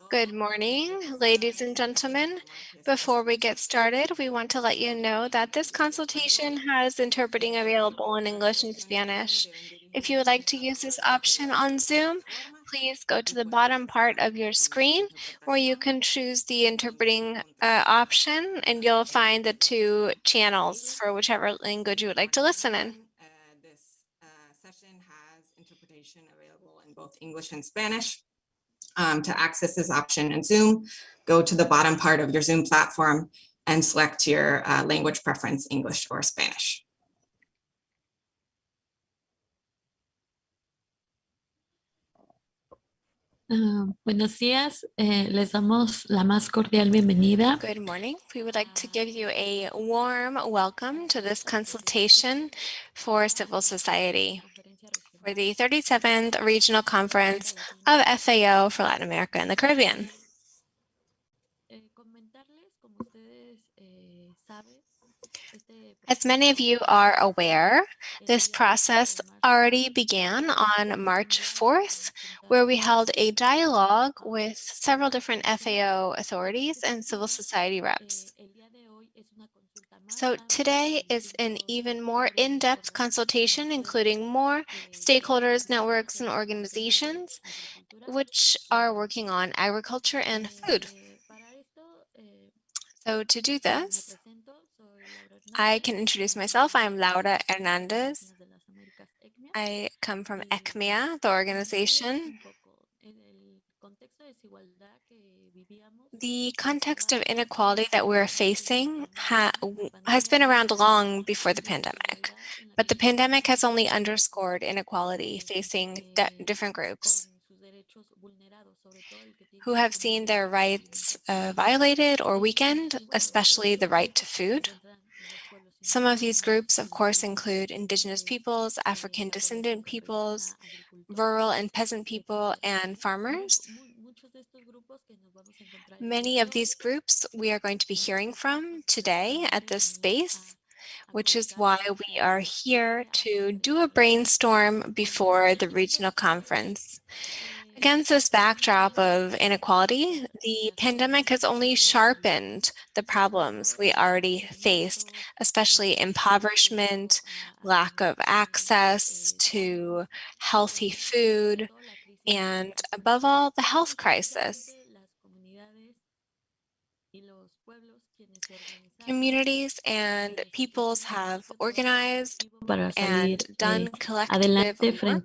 Good morning, ladies and gentlemen. Before we get started, we want to let you know that this consultation has interpreting available in English and Spanish. If you would like to use this option on Zoom, please go to the bottom part of your screen where you can choose the interpreting option, and you'll find the two channels for whichever language you would like to listen in. This session has interpretation available in both English and Spanish. To access this option in Zoom, go to the bottom part of your Zoom platform and select your language preference, English or Spanish. Buenos días, les damos la más cordial bienvenida. Good morning. We would like to give you a warm welcome to this consultation for civil society for the 37th Regional Conference of FAO for Latin America and the Caribbean. As many of you are aware, this process already began on March 4th, where we held a dialogue with several different FAO authorities and civil society reps. So today is an even more in-depth consultation, including more stakeholders, networks, and organizations, which are working on agriculture and food. So to do this, I can introduce myself. I'm Laura Hernandez. I come from ECMIA, the organization. The context of inequality that we're facing has been around long before the pandemic, but the pandemic has only underscored inequality facing different groups who have seen their rights violated or weakened, especially the right to food. Some of these groups, of course, include indigenous peoples, African descendant peoples, rural and peasant people, and farmers. Many of these groups we are going to be hearing from today at this space, which is why we are here to do a brainstorm before the regional conference. Against this backdrop of inequality, the pandemic has only sharpened the problems we already faced, especially impoverishment, lack of access to healthy food, and above all, the health crisis. Communities and peoples have organized and done collective work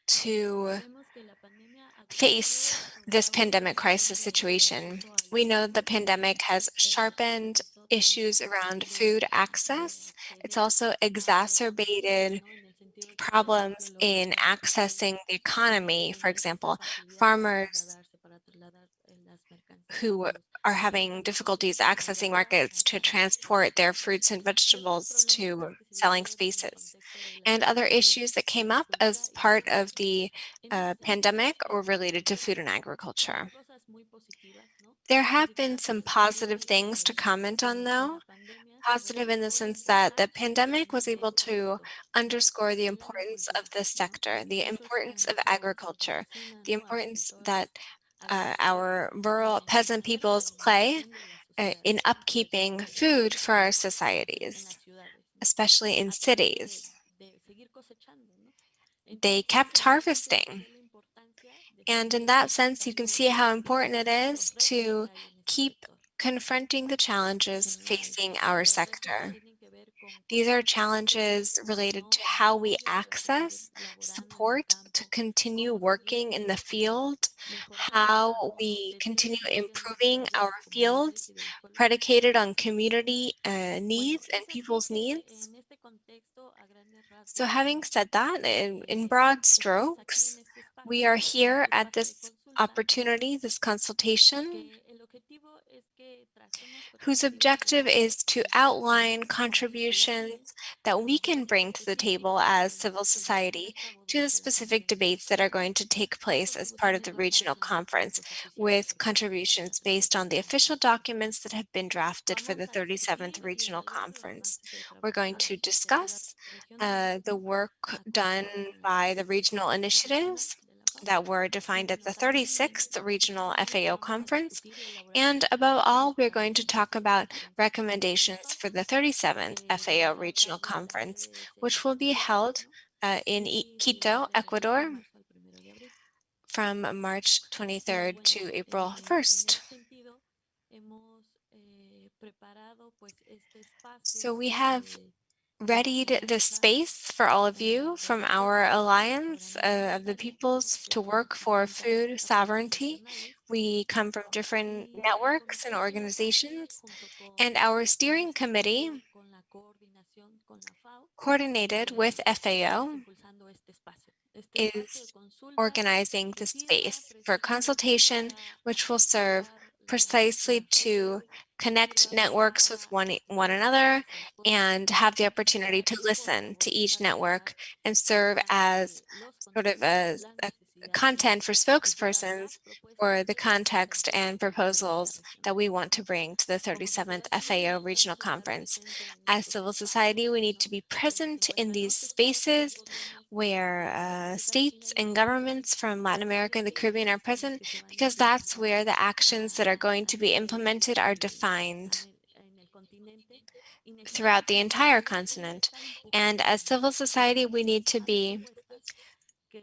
to face this pandemic crisis situation. We know the pandemic has sharpened issues around food access. It's also exacerbated problems in accessing the economy. For example, farmers who are having difficulties accessing markets to transport their fruits and vegetables to selling spaces. And other issues that came up as part of the pandemic were related to food and agriculture. There have been some positive things to comment on, though. Positive in the sense that the pandemic was able to underscore the importance of this sector, the importance of agriculture, the importance that our rural peasant peoples play in upkeeping food for our societies, especially in cities. They kept harvesting. And in that sense, you can see how important it is to keep confronting the challenges facing our sector. These are challenges related to how we access support to continue working in the field, how we continue improving our fields predicated on community needs and people's needs. So having said that, in broad strokes, we are here at this opportunity, this consultation, whose objective is to outline contributions that we can bring to the table as civil society to the specific debates that are going to take place as part of the regional conference, with contributions based on the official documents that have been drafted for the 37th Regional Conference. We're going to discuss the work done by the regional initiatives that were defined at the 36th Regional FAO Conference. And above all, we're going to talk about recommendations for the 37th FAO Regional Conference, which will be held in Quito, Ecuador, from March 23rd to April 1st. So we have readied the space for all of you from our Alliance of the Peoples to work for food sovereignty. We come from different networks and organizations, and our steering committee, coordinated with FAO, is organizing the space for consultation, which will serve precisely to connect networks with one another and have the opportunity to listen to each network and serve as sort of a content for spokespersons for the context and proposals that we want to bring to the 37th FAO Regional Conference. As civil society, we need to be present in these spaces where states and governments from Latin America and the Caribbean are present, because that's where the actions that are going to be implemented are defined throughout the entire continent. And as civil society, we need to be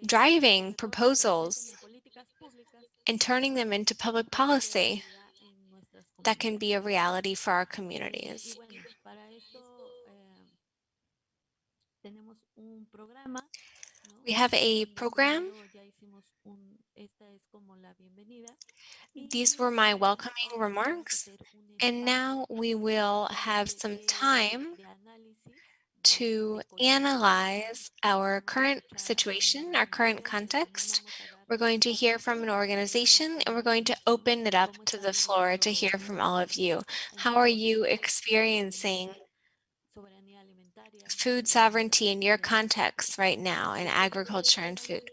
driving proposals and turning them into public policy that can be a reality for our communities. We have a program. These were my welcoming remarks, and now we will have some time to analyze our current situation, our current context. We're going to hear from an organization, and we're going to open it up to the floor to hear from all of you. How are you experiencing food sovereignty in your context right now in agriculture and food?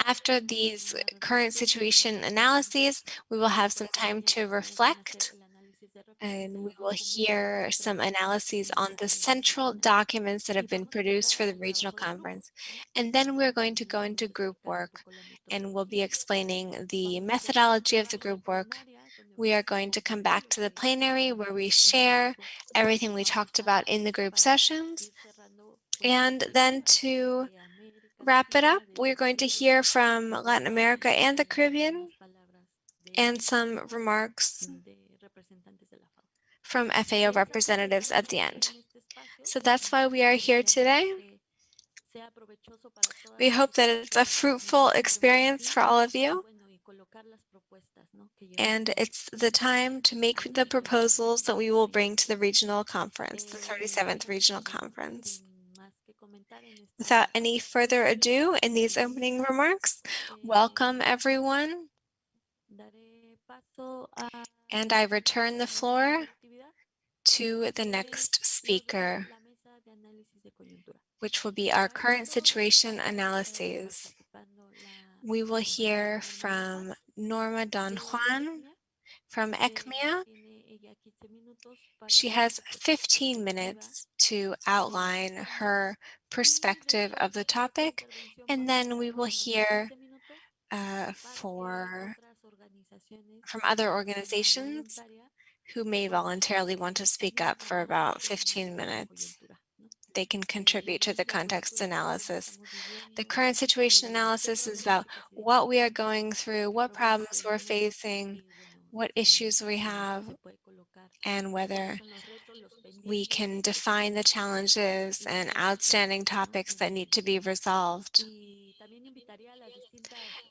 After these current situation analyses, we will have some time to reflect, and we will hear some analyses on the central documents that have been produced for the regional conference. And then we're going to go into group work, and we'll be explaining the methodology of the group work. We are going to come back to the plenary where we share everything we talked about in the group sessions. And then to wrap it up, we're going to hear from Latin America and the Caribbean and some remarks from FAO representatives at the end. So that's why we are here today. We hope that it's a fruitful experience for all of you. And it's the time to make the proposals that we will bring to the regional conference, the 37th Regional Conference. Without any further ado, in these opening remarks, welcome everyone. And I return the floor to the next speaker, which will be our current situation analyses. We will hear from Norma Don Juan from ECMIA. She has 15 minutes to outline her perspective of the topic, and then we will hear from other organizations who may voluntarily want to speak up for about 15 minutes. They can contribute to the context analysis. The current situation analysis is about what we are going through, what problems we're facing, what issues we have, and whether we can define the challenges and outstanding topics that need to be resolved.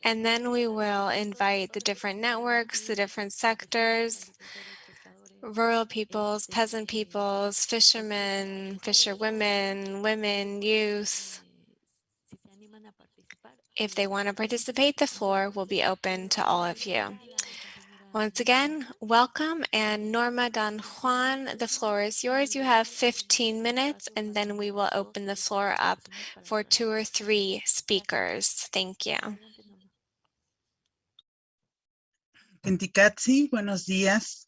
And then we will invite the different networks, the different sectors, rural peoples, peasant peoples, fishermen, fisherwomen, women, youth. If they want to participate, the floor will be open to all of you. Once again, welcome, and Norma, Don Juan, the floor is yours. You have 15 minutes, and then we will open the floor up for 2 or 3 speakers. Thank you. Kentikatsi, buenos días.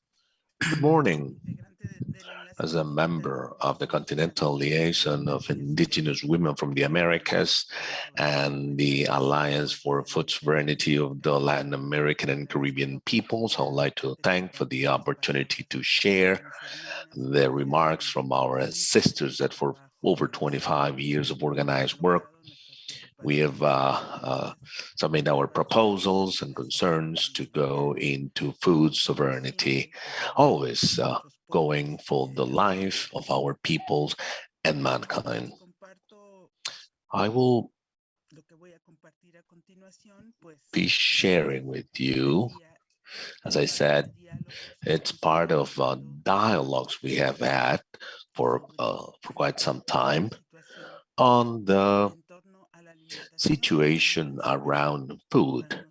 Good morning. As a member of the Continental Liaison of Indigenous Women from the Americas and the Alliance for Food Sovereignty of the Latin American and Caribbean peoples, I would like to thank for the opportunity to share the remarks from our sisters that for over 25 years of organized work, we have submitted our proposals and concerns to go into food sovereignty, always going for the life of our peoples and mankind. I will be sharing with you, as I said, it's part of dialogues we have had for quite some time on the situation around food,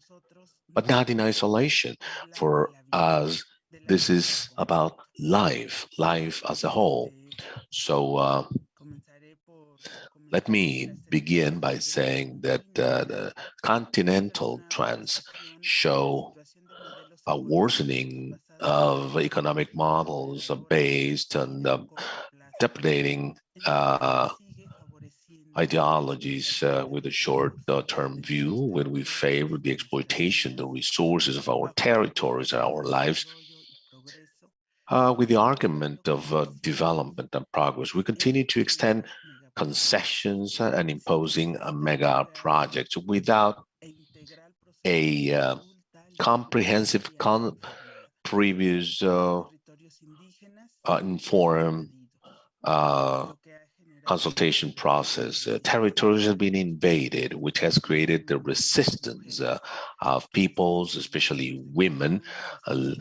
but not in isolation. For us, this is about life as a whole. So let me begin by saying that the continental trends show a worsening of economic models based on depredating ideologies with a short-term view, when we favor the exploitation, the resources of our territories and our lives, with the argument of development and progress. We continue to extend concessions and imposing mega projects without a comprehensive previous informed consultation process. Territories have been invaded, which has created the resistance of peoples, especially women, who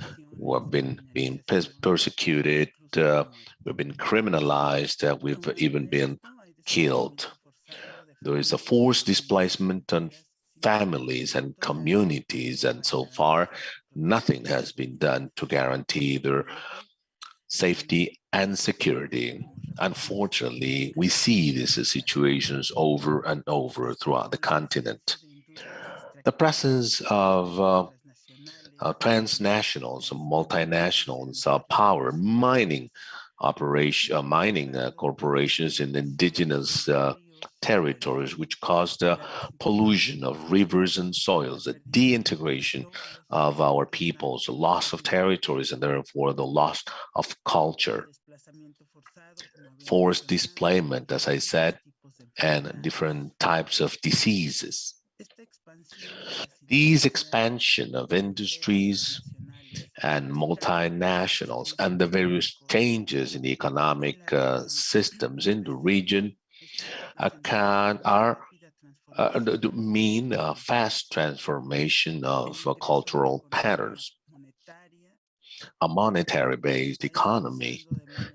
have been being persecuted. We've been criminalized. We've even been killed. There is a forced displacement on families and communities, and so far, nothing has been done to guarantee their safety and security. Unfortunately, we see these situations over and over throughout the continent. The presence of transnationals, multinationals, power, mining corporations in indigenous territories, which caused pollution of rivers and soils, the de-integration of our peoples, the loss of territories, and therefore the loss of culture, forced displacement, as I said, and different types of diseases. These expansion of industries and multinationals and the various changes in the economic systems in the region mean a fast transformation of cultural patterns. A monetary-based economy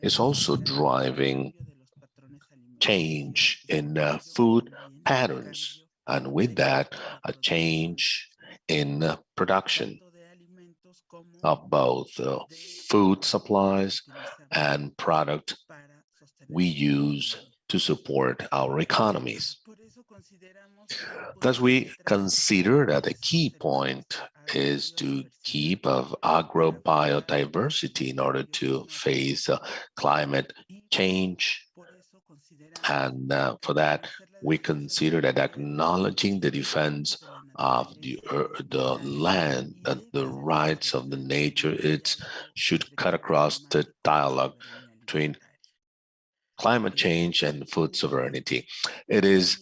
is also driving change in food patterns, and with that, a change in production of both food supplies and product we use to support our economies. Thus, we consider that a key point is to keep agrobiodiversity in order to face climate change. And for that, we consider that acknowledging the defense of the land and the rights of the nature, it should cut across the dialogue between climate change and food sovereignty. It is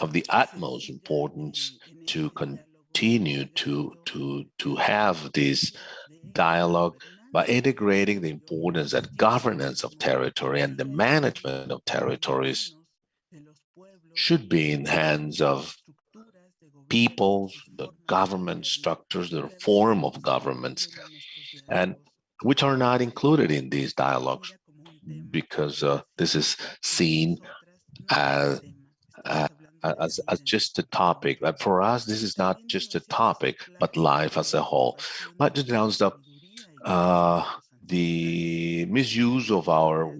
of the utmost importance to continue to have this dialogue by integrating the importance that governance of territory and the management of territories should be in hands of peoples, the government structures, the form of governments, and which are not included in these dialogues because this is seen as as just a topic. But for us, this is not just a topic, but life as a whole. Like to denounce the misuse of our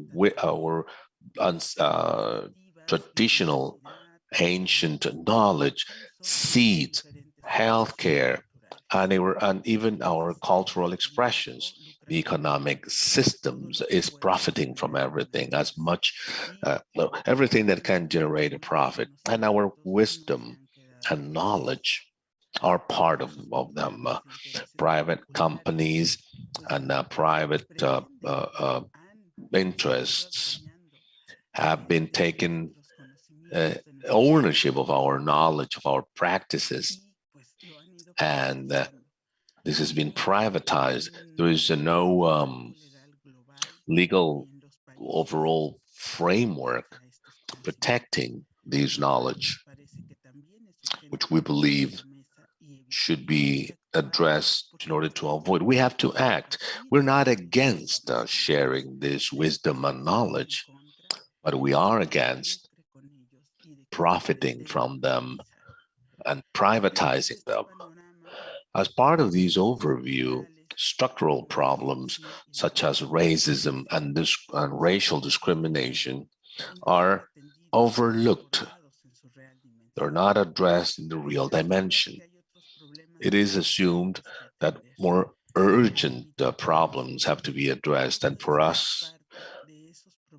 traditional ancient knowledge, seeds, healthcare, and even our cultural expressions. The economic systems is profiting from everything as much, everything that can generate a profit. And our wisdom and knowledge are part of them. Private companies and private interests have been taking ownership of our knowledge, of our practices, and this has been privatized. There is no legal overall framework protecting these knowledge, which we believe should be addressed in order to avoid. We have to act. We're not against sharing this wisdom and knowledge, but we are against profiting from them and privatizing them. As part of this overview, structural problems such as racism and racial discrimination are overlooked. They're not addressed in the real dimension. It is assumed that more urgent problems have to be addressed, and for us,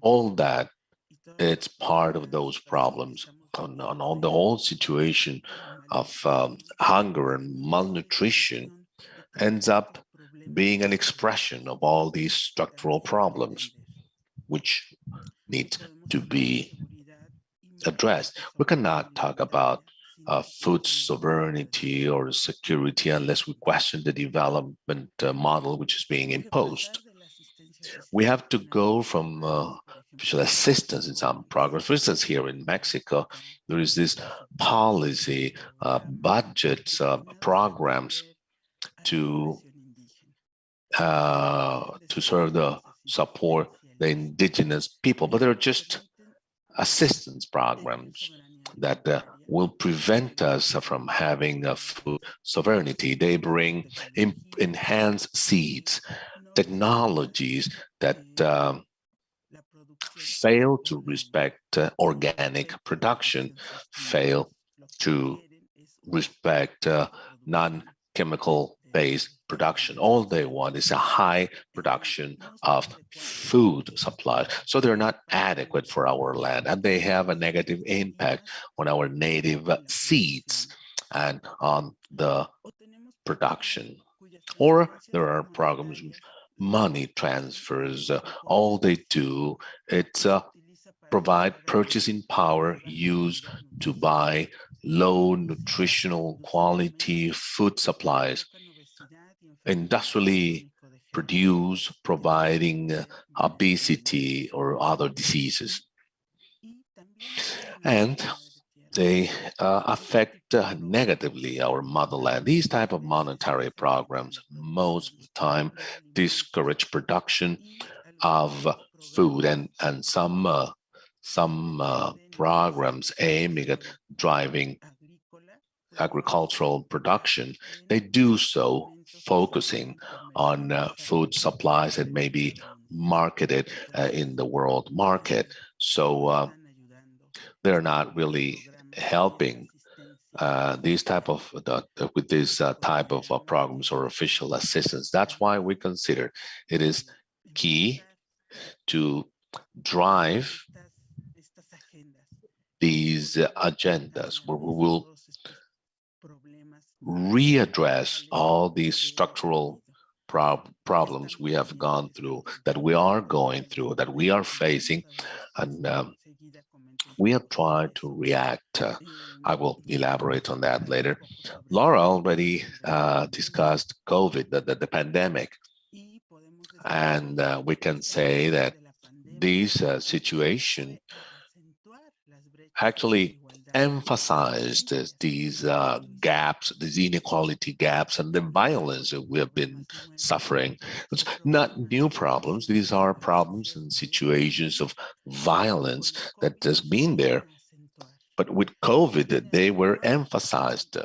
all that, it's part of those problems. On the whole situation of hunger and malnutrition ends up being an expression of all these structural problems, which need to be addressed. We cannot talk about food sovereignty or security unless we question the development model which is being imposed. We have to go from official assistance in some progress. For instance, here in Mexico, there is this policy, budgets, programs to support the indigenous people, but they're just assistance programs that will prevent us from having a food sovereignty. They bring enhanced seeds, technologies that fail to respect organic production, fail to respect non-chemical based production. All they want is a high production of food supply. So they're not adequate for our land, and they have a negative impact on our native seeds and on the production. Or there are programs with money transfers. All they do, it's provide purchasing power used to buy low nutritional quality food supplies, industrially produced, providing obesity or other diseases. And they affect negatively our motherland. These type of monetary programs most of the time discourage production of food, and some programs aiming at driving agricultural production, they do so focusing on food supplies that may be marketed in the world market. So they're not really helping these type of with this type of programs or official assistance. That's why we consider it is key to drive these agendas where we will readdress all these structural problems we have gone through, that we are going through, that we are facing, and we have tried to react. I will elaborate on that later. Laura already discussed COVID, the pandemic, and we can say that this situation actually emphasized these gaps, these inequality gaps, and the violence that we have been suffering. It's not new problems. These are problems and situations of violence that has been there, But with COVID, they were emphasized.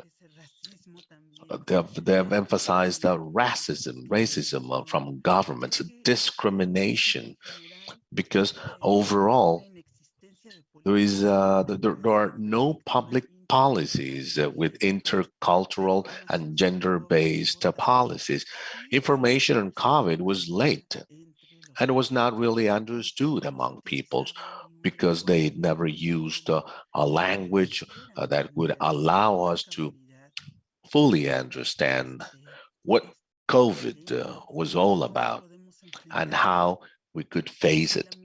They've emphasized racism from governments, discrimination, because overall there are no public policies with intercultural and gender-based policies. Information on COVID was late and was not really understood among peoples because they never used a language that would allow us to fully understand what COVID was all about and how we could face it.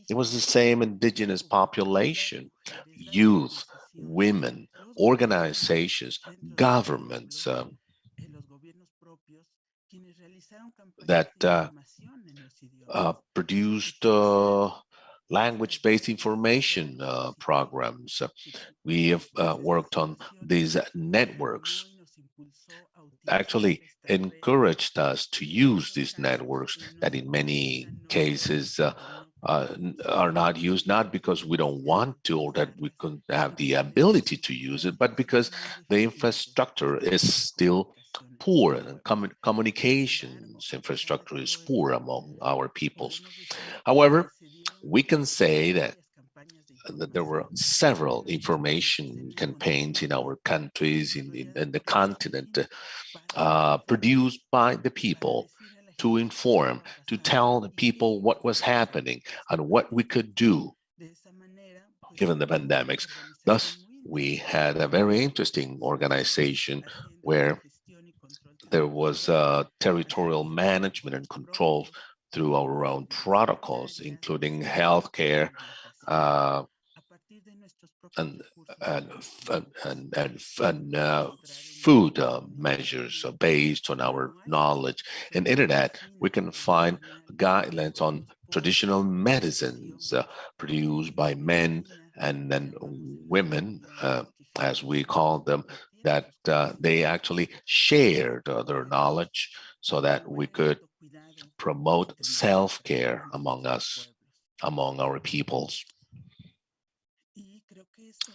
It was the same indigenous population, youth, women, organizations, governments that produced language-based information programs. We have worked on these networks, actually encouraged us to use these networks that in many cases are not used, not because we don't want to or that we couldn't have the ability to use it, but because the infrastructure is still poor and communications infrastructure is poor among our peoples. However, we can say that there were several information campaigns in our countries, in the continent, produced by the people to inform, to tell the people what was happening and what we could do given the pandemics. Thus, we had a very interesting organization where there was territorial management and control through our own protocols, including healthcare, and food measures based on our knowledge. In internet, we can find guidelines on traditional medicines produced by men and then women, as we call them, that they actually shared their knowledge so that we could promote self-care among us, among our peoples.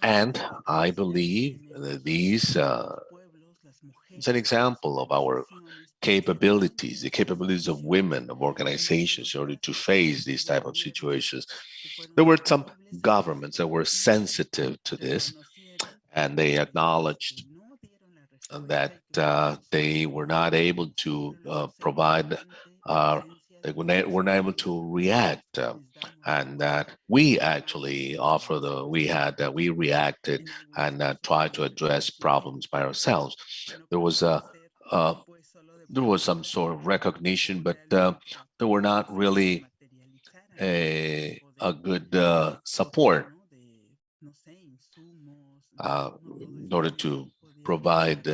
And I believe that these is an example of our capabilities, the capabilities of women, of organizations in order to face these type of situations. There were some governments that were sensitive to this, and they acknowledged that they were not able to provide, they were not able to react, and that we actually we reacted and tried to address problems by ourselves. There was some sort of recognition, but there were not really a good support in order to provide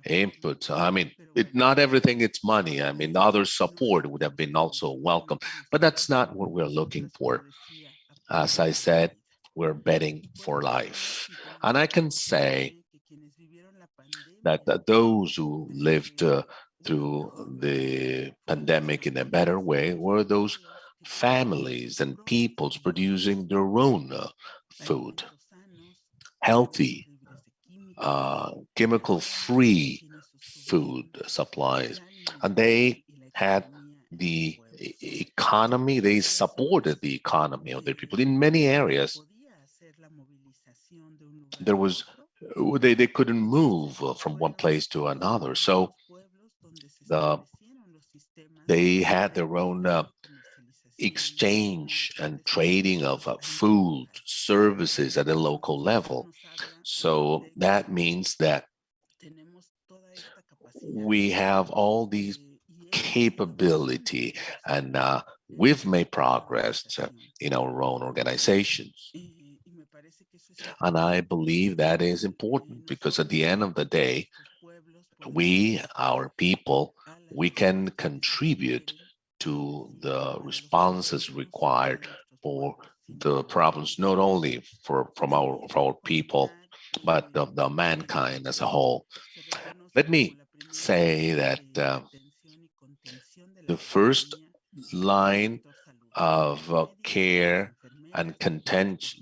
input. I mean, not everything it's money. I mean, other support would have been also welcome, but that's not what we're looking for. As I said, we're betting for life. And I can say that those who lived through the pandemic in a better way were those families and peoples producing their own food, healthy, chemical-free food supplies. And they had the economy, they supported the economy of their people in many areas. There was, they couldn't move from one place to another. So they had their own exchange and trading of food services at a local level. So that means that we have all these capability and we've made progress in our own organizations. And I believe that is important because at the end of the day, we, our people, we can contribute to the responses required for the problems, not only for our people, but of the mankind as a whole. Let me say that the first line of care and content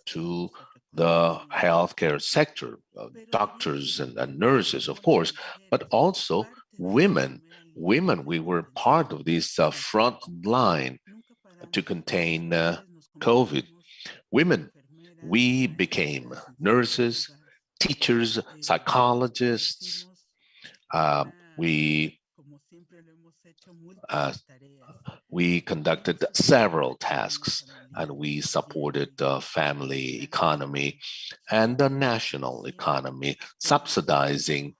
to the healthcare sector, doctors and nurses, of course, but also women. Women, we were part of this front line to contain COVID. Women, we became nurses, teachers, psychologists. We uh, we conducted several tasks, and we supported the family economy and the national economy, subsidizing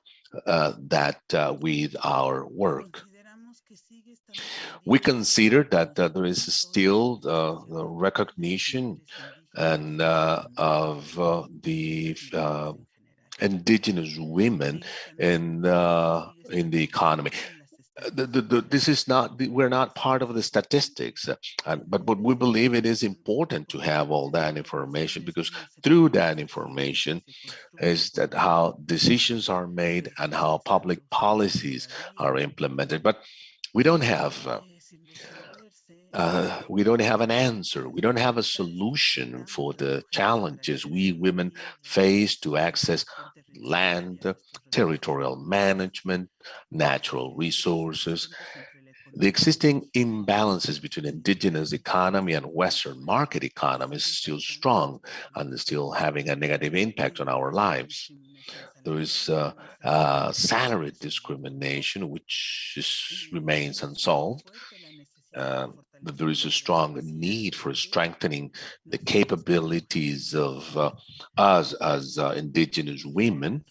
that with our work. We consider that there is still the recognition and of the indigenous women in the economy. This is not, we're not part of the statistics, but we believe it is important to have all that information, because through that information is that how decisions are made and how public policies are implemented. But we don't have an answer. We don't have a solution for the challenges we women face to access land, territorial management, natural resources. The existing imbalances between indigenous economy and Western market economy is still strong and still having a negative impact on our lives. There is salary discrimination, which remains unsolved. There is a strong need for strengthening the capabilities of us as indigenous women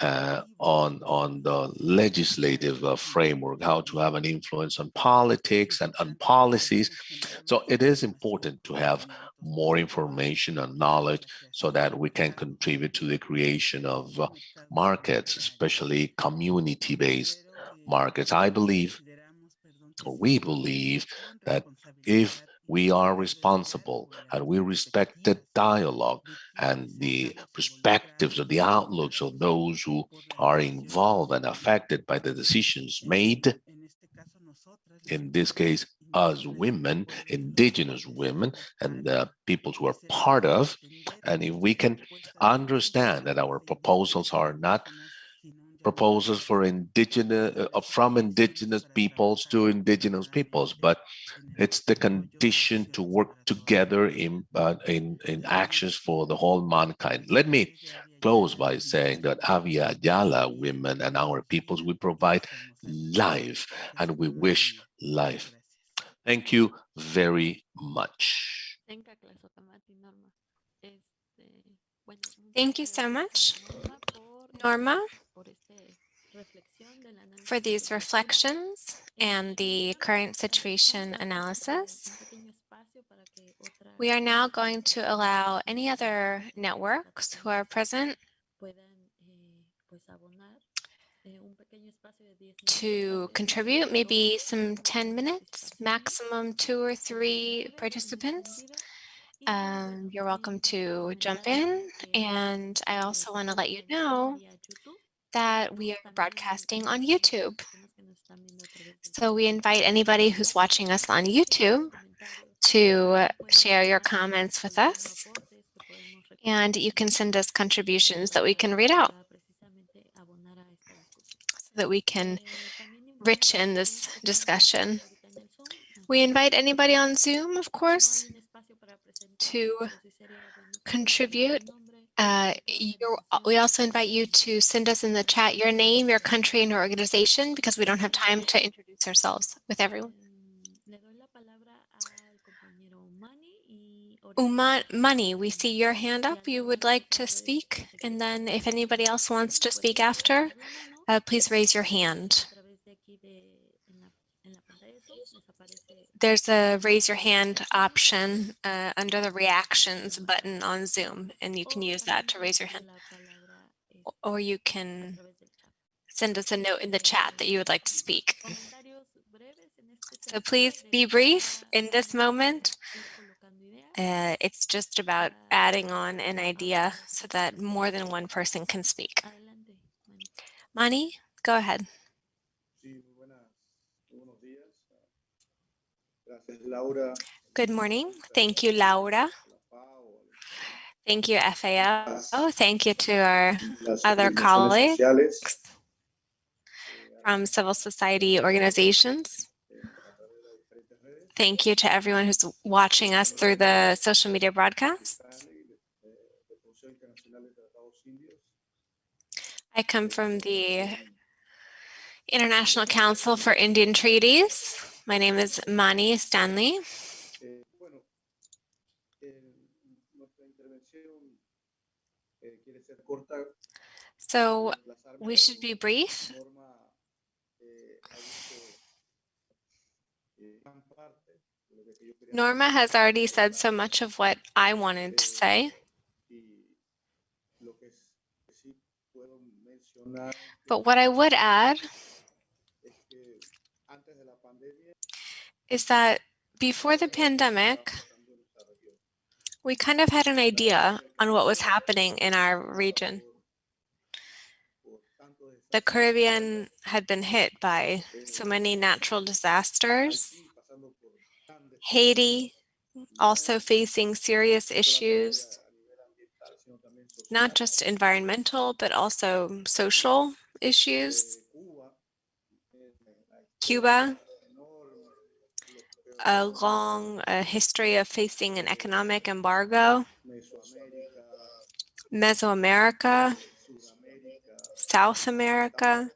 on the legislative framework, how to have an influence on politics and on policies. So it is important to have more information and knowledge so that we can contribute to the creation of markets, especially community-based markets. We believe that if we are responsible and we respect the dialogue and the perspectives or the outlooks of those who are involved and affected by the decisions made, in this case, us women, indigenous women, and the peoples who are part of, and if we can understand that our proposals are not proposals for from indigenous peoples to indigenous peoples, but it's the condition to work together in actions for the whole mankind. Let me close by saying that Avia Yala women and our peoples, we provide life and we wish life. Thank you very much. Thank you so much, Norma, for these reflections and the current situation analysis. We are now going to allow any other networks who are present to contribute, maybe some 10 minutes, maximum 2 or 3 participants. You're welcome to jump in, and I also want to let you know that we are broadcasting on YouTube. So we invite anybody who's watching us on YouTube to share your comments with us, and you can send us contributions that we can read out so that we can richen this discussion. We invite anybody on Zoom, of course, to contribute. We also invite you to send us in the chat your name, your country, and your organization, because we don't have time to introduce ourselves with everyone. Money, we see your hand up. You would like to speak, and then if anybody else wants to speak after, please raise your hand. There's a raise your hand option under the reactions button on Zoom, and you can use that to raise your hand. Or you can send us a note in the chat that you would like to speak. So please be brief in this moment. It's just about adding on an idea so that more than one person can speak. Mani, go ahead. Good morning. Thank you, Laura. Thank you, FAO. Thank you to our other colleagues from civil society organizations. Thank you to everyone who's watching us through the social media broadcasts. I come from the International Council for Indian Treaties. My name is Mani Stanley. So we should be brief. Norma has already said so much of what I wanted to say. But what I would add is that before the pandemic, we kind of had an idea on what was happening in our region. The Caribbean had been hit by so many natural disasters. Haiti also facing serious issues, not just environmental, but also social issues. Cuba, a long history of facing an economic embargo. Mesoamerica, South America,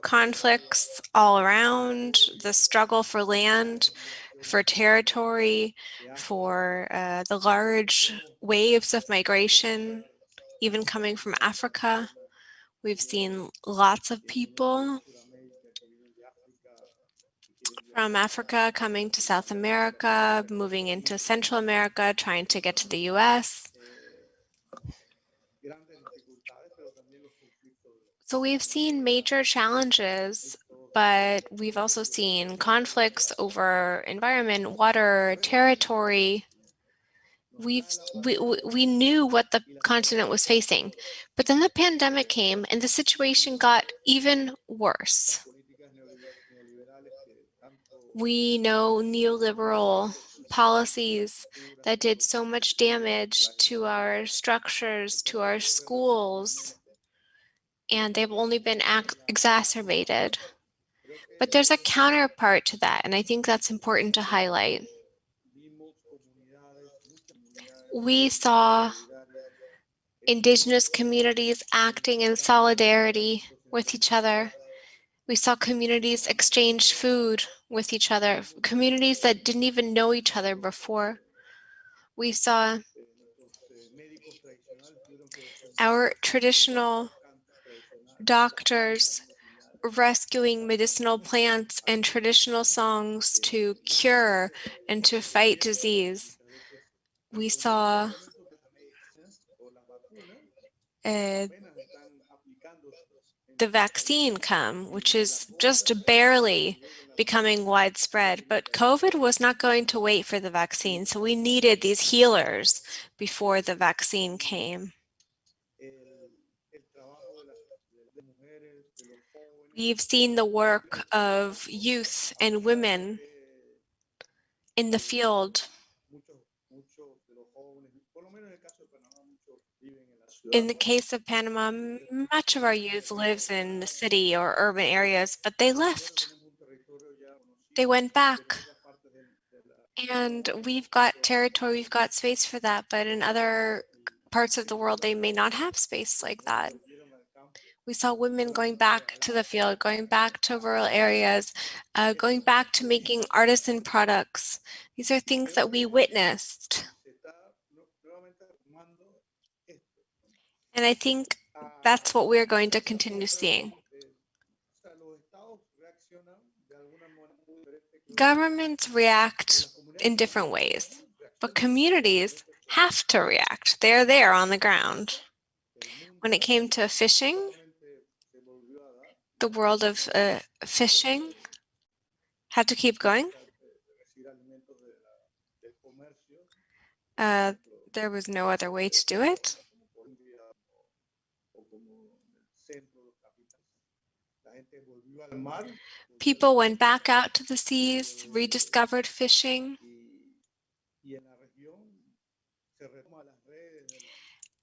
conflicts all around, the struggle for land, for territory, for the large waves of migration, even coming from Africa. We've seen lots of people from Africa coming to South America, moving into Central America, trying to get to the US. So we've seen major challenges, but we've also seen conflicts over environment, water, territory. We knew what the continent was facing, but then the pandemic came and the situation got even worse. We know neoliberal policies that did so much damage to our structures, to our schools, and they've only been exacerbated. But there's a counterpart to that, and I think that's important to highlight. We saw indigenous communities acting in solidarity with each other. We saw communities exchange food with each other, communities that didn't even know each other before. We saw our traditional doctors rescuing medicinal plants and traditional songs to cure and to fight disease. We saw the vaccine come, which is just barely becoming widespread, but COVID was not going to wait for the vaccine, so we needed these healers before the vaccine came. We've seen the work of youth and women in the field. In the case of Panama, much of our youth lives in the city or urban areas, but they left. They went back. And we've got territory, we've got space for that, but in other parts of the world, they may not have space like that. We saw women going back to the field, going back to rural areas, going back to making artisan products. These are things that we witnessed. And I think that's what we're going to continue seeing. Governments react in different ways, but communities have to react. They're there on the ground. When it came to fishing, the world of fishing had to keep going. There was no other way to do it. People went back out to the seas, rediscovered fishing.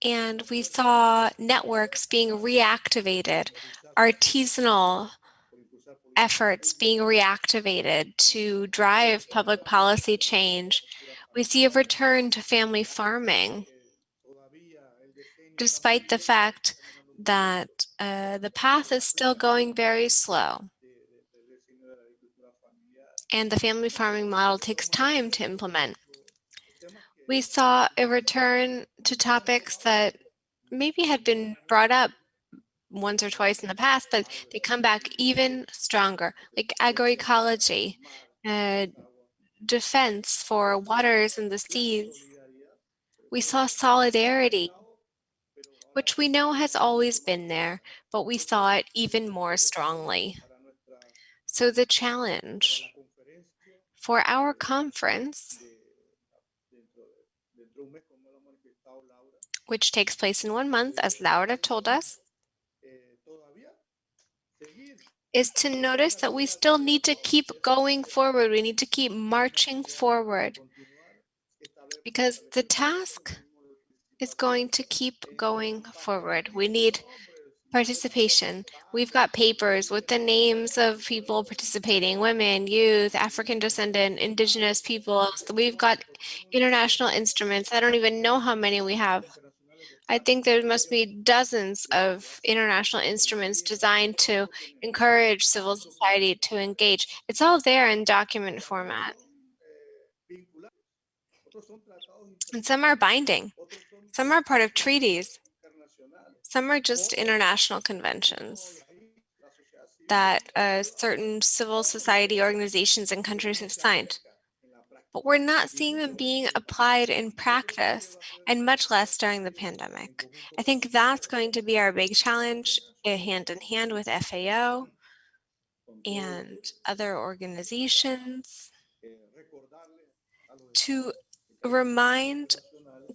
And we saw networks being reactivated, artisanal efforts being reactivated to drive public policy change. We see a return to family farming, despite the fact that the path is still going very slow. And the family farming model takes time to implement. We saw a return to topics that maybe had been brought up once or twice in the past, but they come back even stronger, like agroecology, defense for waters and the seas. We saw solidarity, which we know has always been there, but we saw it even more strongly. So the challenge for our conference, which takes place in 1 month, as Laura told us, is to notice that we still need to keep going forward. We need to keep marching forward because the task is going to keep going forward. We need participation. We've got papers with the names of people participating, women, youth, African descendant, indigenous peoples. We've got international instruments. I don't even know how many we have. I think there must be dozens of international instruments designed to encourage civil society to engage. It's all there in document format. And some are binding. Some are part of treaties. Some are just international conventions that certain civil society organizations and countries have signed. But we're not seeing them being applied in practice, and much less during the pandemic. I think that's going to be our big challenge, hand in hand with FAO and other organizations, to remind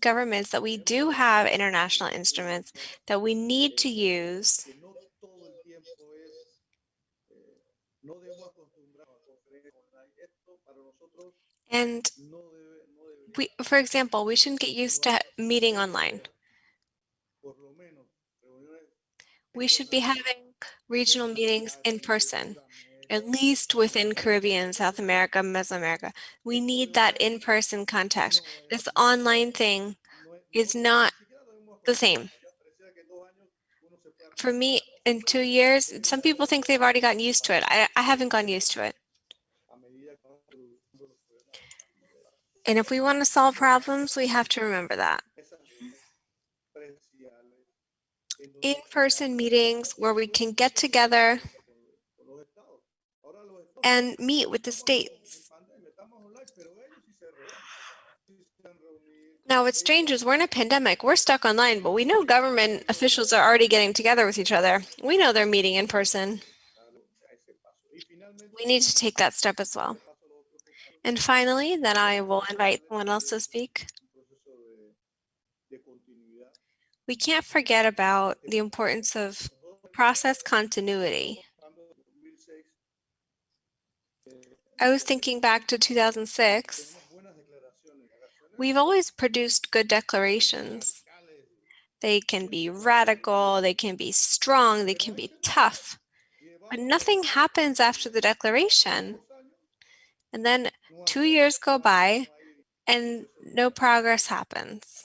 governments that we do have international instruments that we need to use, and for example, we shouldn't get used to meeting online. We should be having regional meetings in person, at least within Caribbean, South America, Mesoamerica. We need that in-person contact. This online thing is not the same. For me, in 2 years, some people think they've already gotten used to it. I haven't gotten used to it. And if we want to solve problems, we have to remember that. In-person meetings where we can get together and meet with the states. Now, what's strange is we're in a pandemic. We're stuck online, but we know government officials are already getting together with each other. We know they're meeting in person. We need to take that step as well. And finally, then I will invite someone else to speak. We can't forget about the importance of process continuity. I was thinking back to 2006. We've always produced good declarations. They can be radical, they can be strong, they can be tough, but nothing happens after the declaration. And then 2 years go by and no progress happens.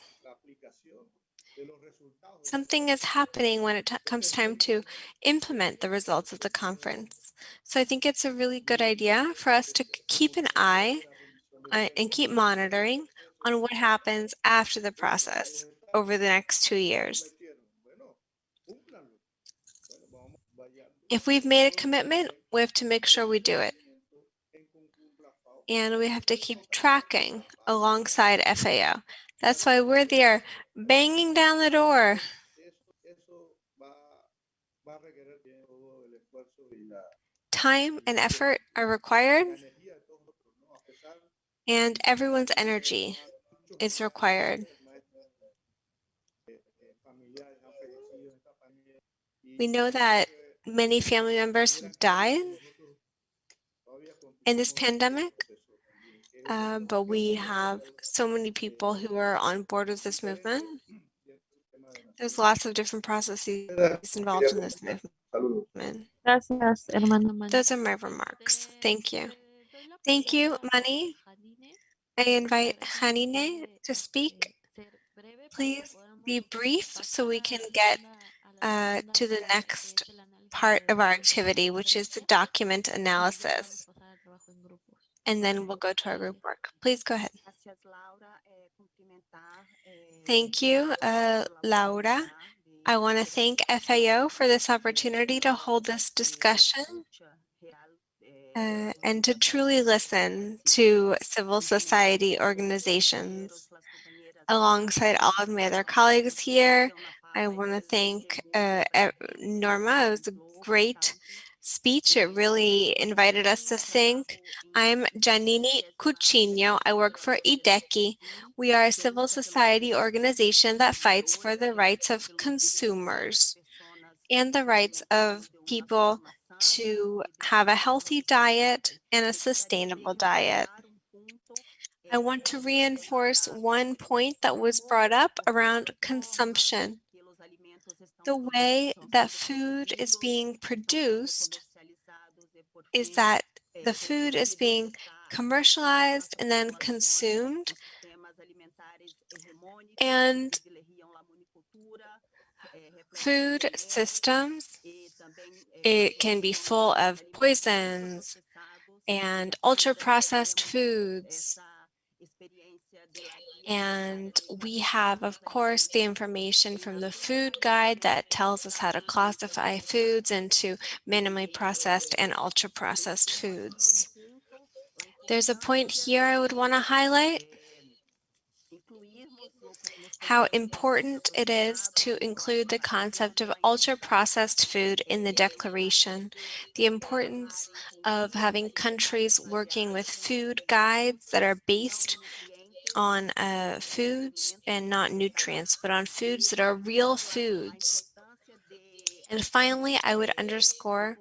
Something is happening when it comes time to implement the results of the conference. So I think it's a really good idea for us to keep an eye and keep monitoring on what happens after the process over the next 2 years. If we've made a commitment, we have to make sure we do it. And we have to keep tracking alongside FAO. That's why we're there banging down the door. Time and effort are required, and everyone's energy is required. We know that many family members have died in this pandemic, but we have so many people who are on board with this movement. There's lots of different processes involved in this movement. Gracias, hermana Mani. Those are my remarks. Thank you. Thank you, Mani. I invite Hanine to speak. Please be brief so we can get to the next part of our activity, which is the document analysis. And then we'll go to our group work. Please go ahead. Thank you, Laura. I want to thank FAO for this opportunity to hold this discussion and to truly listen to civil society organizations. Alongside all of my other colleagues here, I want to thank Norma. It was a great speech. It really invited us to think. I'm Giannini Cucigno. I work for IDECI. We are a civil society organization that fights for the rights of consumers and the rights of people to have a healthy diet and a sustainable diet. I want to reinforce one point that was brought up around consumption. The way that food is being produced is that the food is being commercialized and then consumed, and food systems, it can be full of poisons and ultra-processed foods. And we have, of course, the information from the food guide that tells us how to classify foods into minimally processed and ultra-processed foods. There's a point here I would want to highlight: how important it is to include the concept of ultra-processed food in the declaration, the importance of having countries working with food guides that are based on foods and not nutrients, but on foods that are real foods. And finally, I would underscore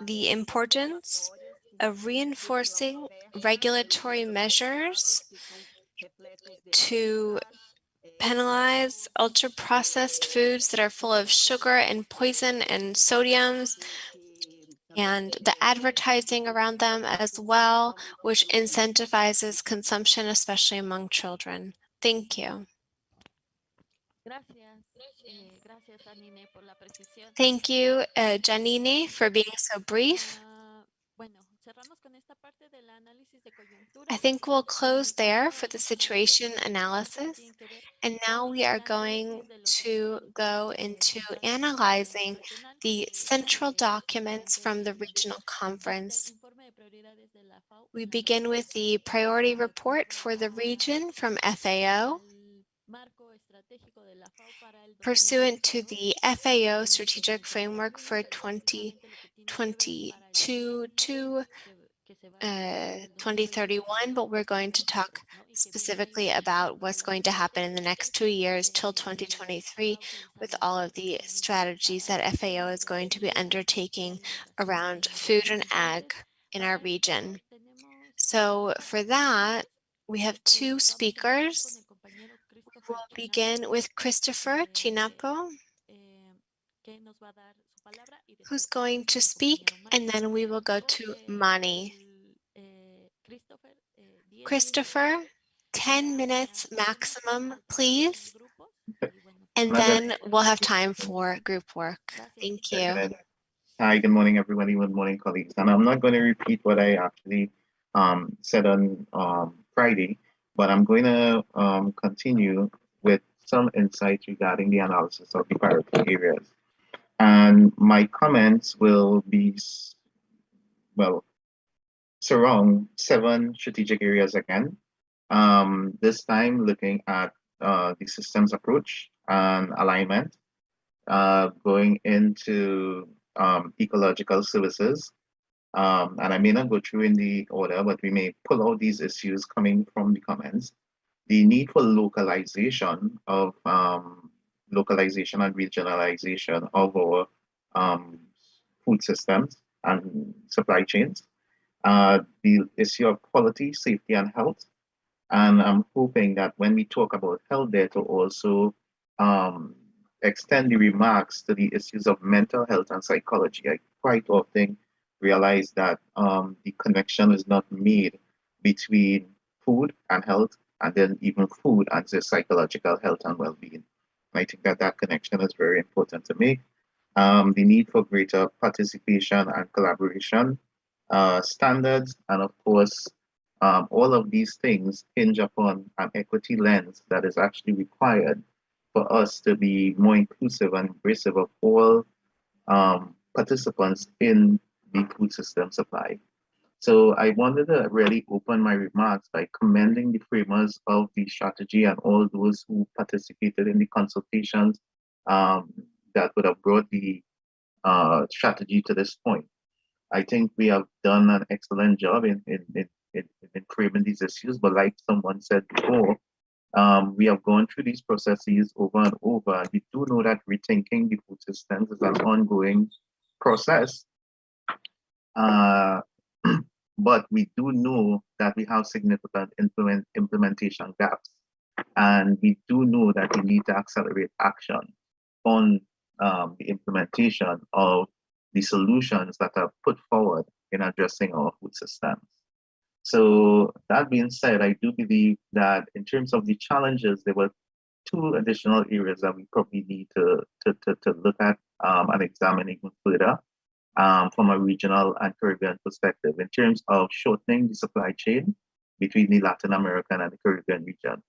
the importance of reinforcing regulatory measures to penalize ultra-processed foods that are full of sugar and poison and sodiums, and the advertising around them as well, which incentivizes consumption, especially among children. Thank you. Thank you, Janine, for being so brief. I think we'll close there for the situation analysis. And now we are going to go into analyzing the central documents from the regional conference. We begin with the priority report for the region from FAO. Pursuant to the FAO Strategic Framework for 2022 to 2031, but we're going to talk specifically about what's going to happen in the next 2 years till 2023 with all of the strategies that FAO is going to be undertaking around food and ag in our region. So for that, we have 2 speakers. We'll begin with Christopher Chinapo, who's going to speak, and then we will go to Mani. Christopher, 10 minutes maximum, please. And then we'll have time for group work. Thank you. Hi, good morning, everybody. Good morning, colleagues. And I'm not going to repeat what I actually said on Friday, but I'm going to continue with some insights regarding the analysis of the priority areas. And my comments will be, well, surround 7 strategic areas again. This time looking at the systems approach and alignment, going into ecological services. And I may not go through in the order, but we may pull out these issues coming from the comments. The need for localization and regionalization of our food systems and supply chains. the issue of quality, safety, and health. And I'm hoping that when we talk about health there to also um, extend the remarks to the issues of mental health and psychology. I quite often realize that the connection is not made between food and health, and then even food and the psychological health and well-being. I think that that connection is very important to make. The need for greater participation and collaboration, standards, and of course, all of these things hinge upon an equity lens that is actually required for us to be more inclusive and embracive of all participants in the food system supply. So I wanted to really open my remarks by commending the framers of the strategy and all those who participated in the consultations that would have brought the strategy to this point. I think we have done an excellent job in framing these issues, but like someone said before, we have gone through these processes over and over. We do know that rethinking the food systems is an ongoing process. But we do know that we have significant implementation gaps. And we do know that we need to accelerate action on the implementation of the solutions that are put forward in addressing our food systems. So that being said, I do believe that in terms of the challenges, there were two additional areas that we probably need to look at and examine even further from a regional and Caribbean perspective in terms of shortening the supply chain between the Latin American and the Caribbean region.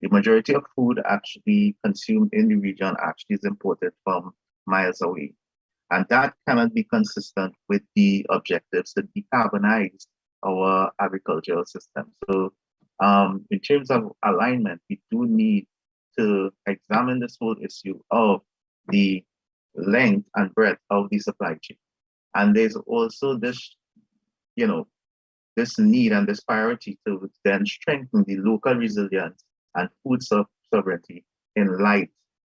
The majority of food actually consumed in the region actually is imported from miles away. And that cannot be consistent with the objectives to decarbonize our agricultural system. So in terms of alignment, we do need to examine this whole issue of the length and breadth of the supply chain. And there's also this, this need and this priority to then strengthen the local resilience and food sovereignty in light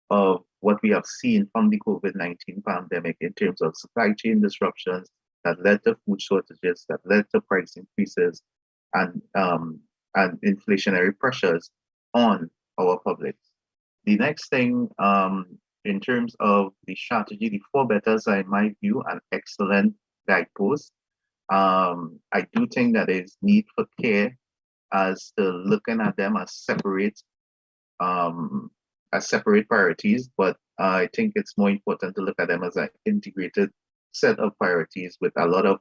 of what we have seen from the COVID-19 pandemic in terms of supply chain disruptions that led to food shortages, that led to price increases and inflationary pressures on our public. The next thing in terms of the strategy, the four betters are, in my view, an excellent guidepost. I do think that there is need for care as to looking at them as separate priorities, but I think it's more important to look at them as an integrated set of priorities with a lot of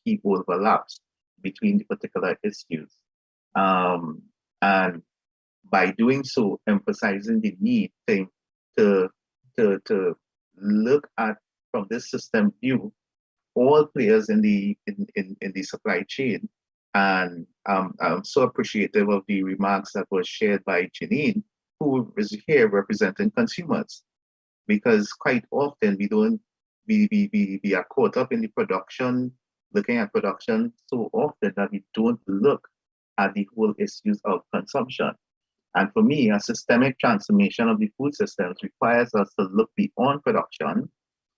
key overlaps between the particular issues. And by doing so, emphasizing the need to look at, from this system view, all players in the supply chain. And I'm so appreciative of the remarks that were shared by Janine, who is here representing consumers, because quite often we are caught up in the production, looking at production so often that we don't look at the whole issues of consumption. And for me, a systemic transformation of the food systems requires us to look beyond production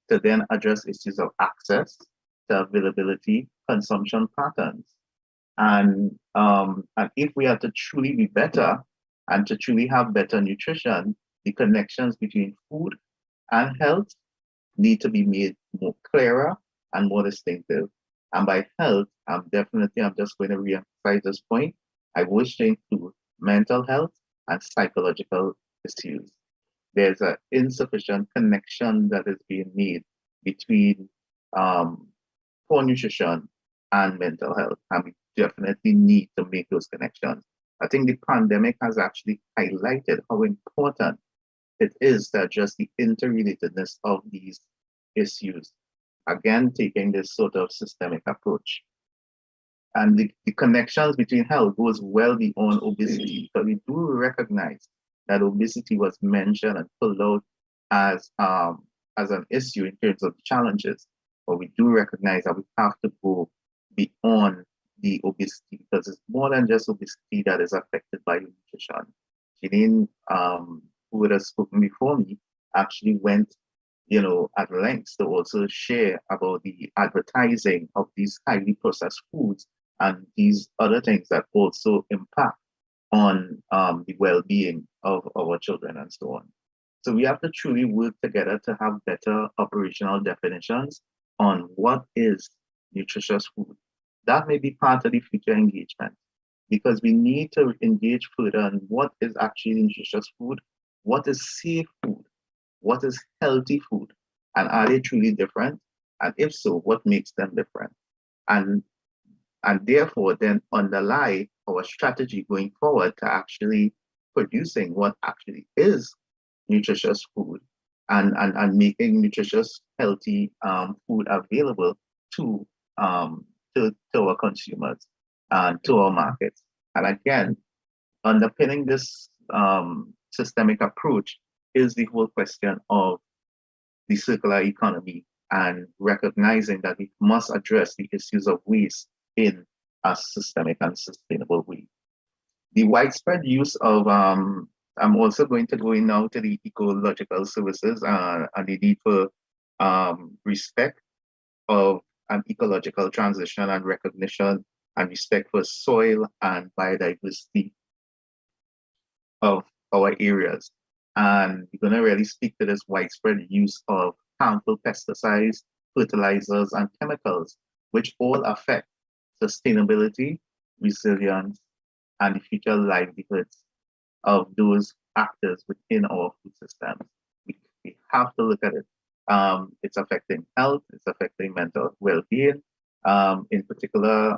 to then address issues of access to availability, consumption patterns. And if we are to truly be better and to truly have better nutrition, the connections between food and health need to be made more clearer and more distinctive. And by health, I'm just going to re-emphasize this point. I wish to include mental health and psychological issues. There's an insufficient connection that is being made between poor nutrition and mental health, and we definitely need to make those connections. I think the pandemic has actually highlighted how important it is to address the interrelatedness of these issues. Again, taking this sort of systemic approach. And the connections between health goes well beyond obesity, but we do recognize that obesity was mentioned and pulled out as an issue in terms of the challenges. But we do recognize that we have to go beyond the obesity, because it's more than just obesity that is affected by nutrition. Janine, who would have spoken before me, actually went at length to also share about the advertising of these highly processed foods and these other things that also impact on the well-being of our children and so on. So we have to truly work together to have better operational definitions on what is nutritious food. That may be part of the future engagement, because we need to engage further on what is actually nutritious food, what is safe food, what is healthy food, and are they truly different? And if so, what makes them different? And therefore then underlie our strategy going forward to actually producing what actually is nutritious food and making nutritious, healthy food available to our consumers and to our markets. And again, underpinning this systemic approach is the whole question of the circular economy and recognizing that we must address the issues of waste in a systemic and sustainable way. The widespread use of, I'm also going to go in now to the ecological services and the need for respect of an ecological transition and recognition and respect for soil and biodiversity of our areas. And we're going to really speak to this widespread use of harmful pesticides, fertilizers, and chemicals, which all affect sustainability, resilience, and the future livelihoods of those actors within our food systems. We have to look at it. It's affecting health, it's affecting mental well-being. In particular,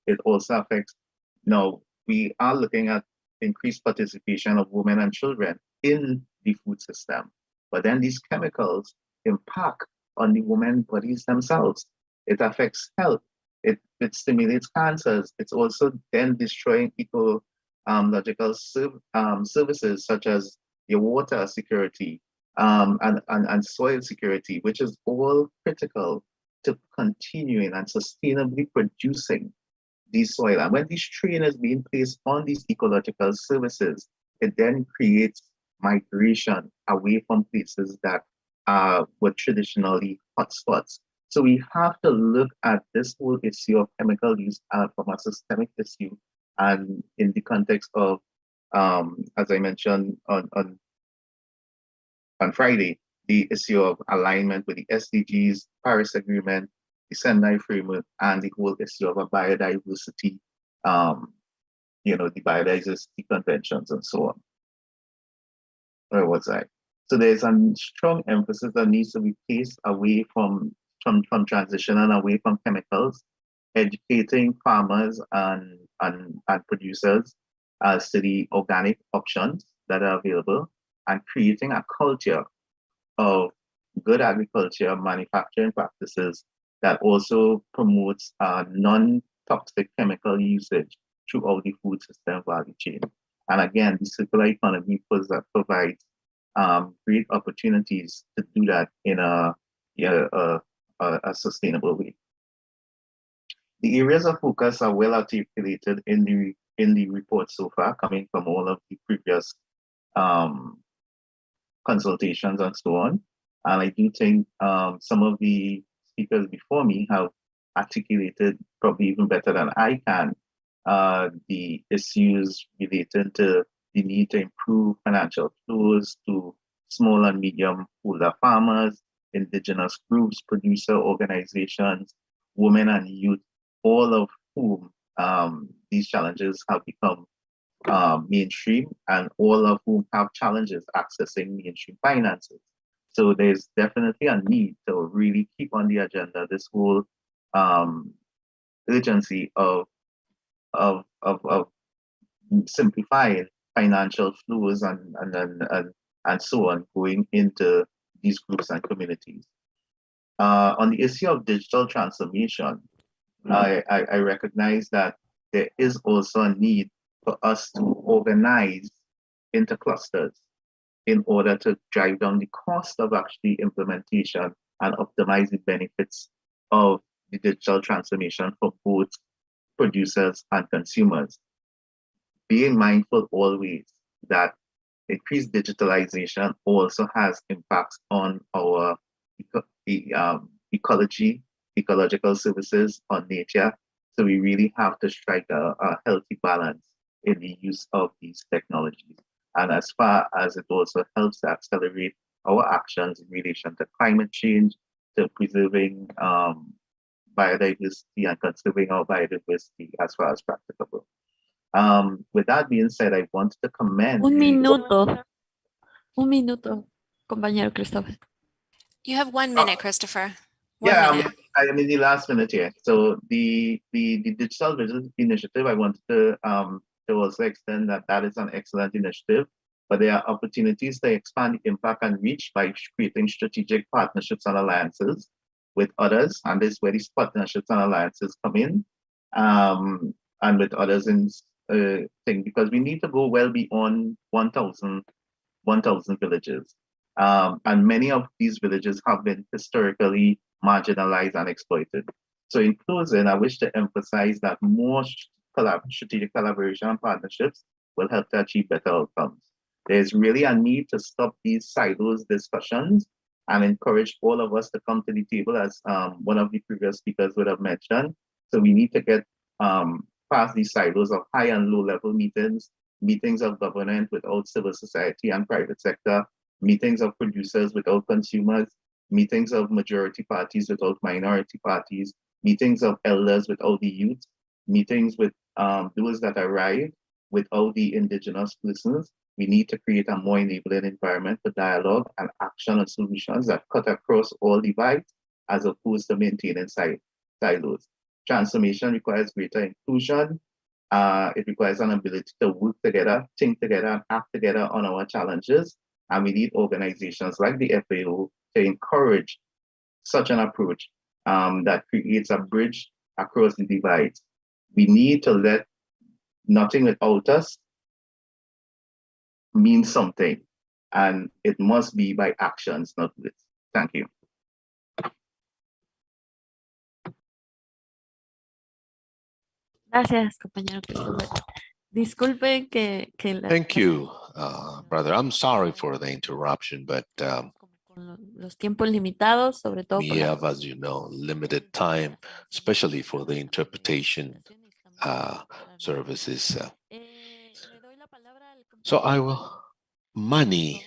it also affects, we are looking at increased participation of women and children in the food system. But then these chemicals impact on the women's bodies themselves. It affects health. It stimulates cancers. It's also then destroying ecological services such as your water security and soil security, which is all critical to continuing and sustainably producing these soil. And when this strain is being placed on these ecological services, it then creates migration away from places that were traditionally hotspots. So we have to look at this whole issue of chemical use from a systemic issue, and in the context of, as I mentioned on Friday, the issue of alignment with the SDGs, Paris Agreement, the Sendai Framework, and the whole issue of a biodiversity, the biodiversity conventions and so on. Where was I? So there's a strong emphasis that needs to be placed away from transition and away from chemicals, educating farmers and producers as to the organic options that are available, and creating a culture of good agriculture manufacturing practices that also promotes non-toxic chemical usage throughout the food system value chain. And again, the circular economy provides great opportunities to do that in a sustainable way. The areas of focus are well articulated in the report so far, coming from all of the previous consultations and so on. And I do think some of the speakers before me have articulated probably even better than I can the issues related to the need to improve financial flows to small and medium holder farmers, indigenous groups, producer organizations, women and youth, all of whom these challenges have become mainstream, and all of whom have challenges accessing mainstream finances. So there's definitely a need to really keep on the agenda this whole urgency of simplifying financial flows and so on going into these groups and communities. On the issue of digital transformation, I recognize that there is also a need for us to organize into clusters in order to drive down the cost of actually implementation and optimize the benefits of the digital transformation for both producers and consumers. Being mindful always that increased digitalization also has impacts on our ecological services, on nature, So we really have to strike a healthy balance in the use of these technologies. And as far as it also helps to accelerate our actions in relation to climate change, to preserving biodiversity and conserving our biodiversity as far as practicable. With that being said, I want to commend. Un minuto, compañero Christopher. You have 1 minute, Christopher. Yeah, minute. I'm in the last minute here. So the digital vision initiative, I wanted to also extend that is an excellent initiative, but there are opportunities to expand impact and reach by creating strategic partnerships and alliances with others, and this is where these partnerships and alliances come in, and with others in thing, because we need to go well beyond 1,000 villages. And many of these villages have been historically marginalized and exploited. So in closing, I wish to emphasize that more strategic collaboration and partnerships will help to achieve better outcomes. There's really a need to stop these silos discussions and encourage all of us to come to the table, as one of the previous speakers would have mentioned. So we need to get past these silos of high and low level meetings of government without civil society and private sector, meetings of producers without consumers, meetings of majority parties without minority parties, meetings of elders without the youth, meetings with those that arrive without the indigenous listeners. We need to create a more enabling environment for dialogue and action and solutions that cut across all divides, as opposed to maintaining silos. Transformation requires greater inclusion. It requires an ability to work together, think together, and act together on our challenges. And we need organizations like the FAO to encourage such an approach that creates a bridge across the divides. We need to let nothing without us mean something, and it must be by actions, not words. Thank you. Gracias, compañero Christopher. Disculpen que Thank you, brother. I'm sorry for the interruption, but con los tiempos limitados, sobre todo we por la have, as you know, limited time, especially for the interpretation services. So I will, Manny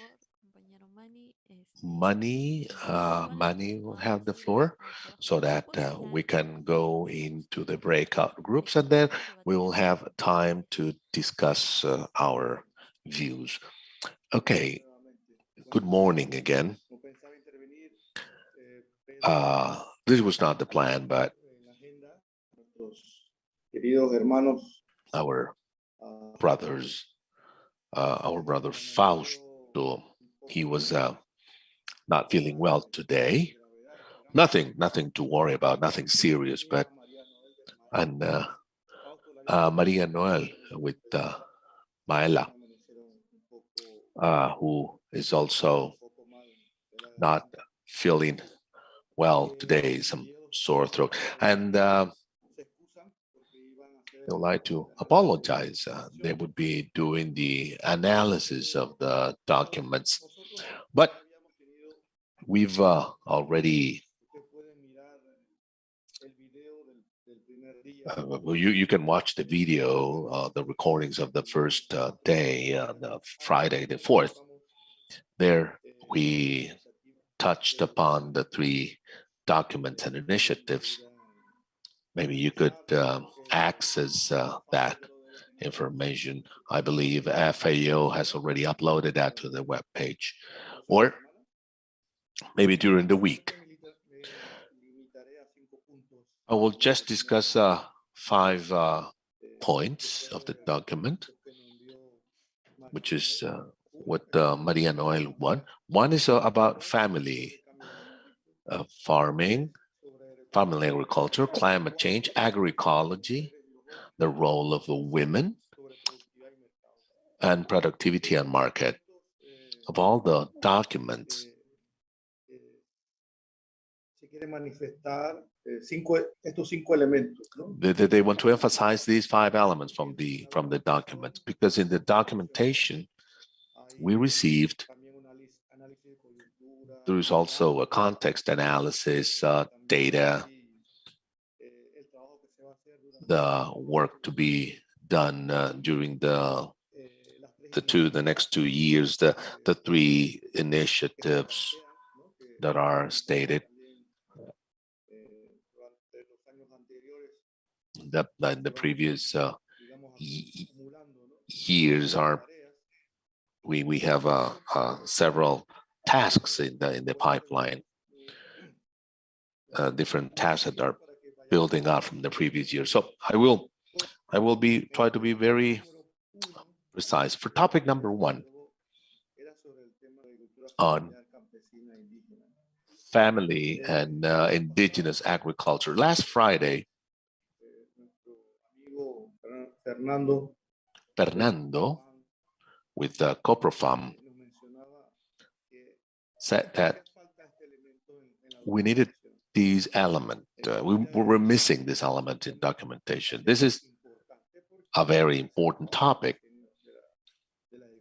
will have the floor so that we can go into the breakout groups, and then we will have time to discuss our views. Okay, good morning again. This was not the plan, but our brother Fausto, he was not feeling well today. Nothing to worry about, nothing serious, but and Maria Noel with Maela, who is also not feeling well today, some sore throat, and they would like to apologize. They would be doing the analysis of the documents, but we've already you can watch the video, the recordings of the first day, the Friday the 4th. There we touched upon the 3 documents and initiatives. Maybe you could access that information. I believe FAO has already uploaded that to the web page, or maybe during the week. I will just discuss 5 points of the document, which is what Maria Noel won. One is about family farming, agriculture, climate change, agroecology, the role of the women, and productivity and market. Of all the documents, they want to emphasize these 5 elements from the document, because in the documentation we received, there is also a context analysis, data, the work to be done during the next 2 years, the three initiatives that are stated. The previous years are we have several tasks in the pipeline, different tasks that are building up from the previous year. So I will try to be very precise. For topic number 1 on family and indigenous agriculture. Last Friday, Fernando with the COPROFAM said that we needed these elements. We were missing this element in documentation. This is a very important topic.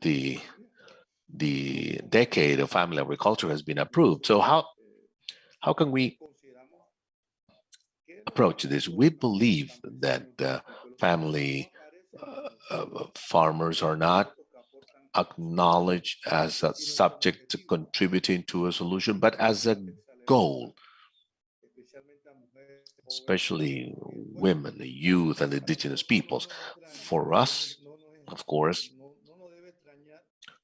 The decade of family agriculture has been approved. So how can we approach this? We believe that family farmers are not acknowledged as a subject to contributing to a solution, but as a goal, especially women, youth, and indigenous peoples. For us, of course,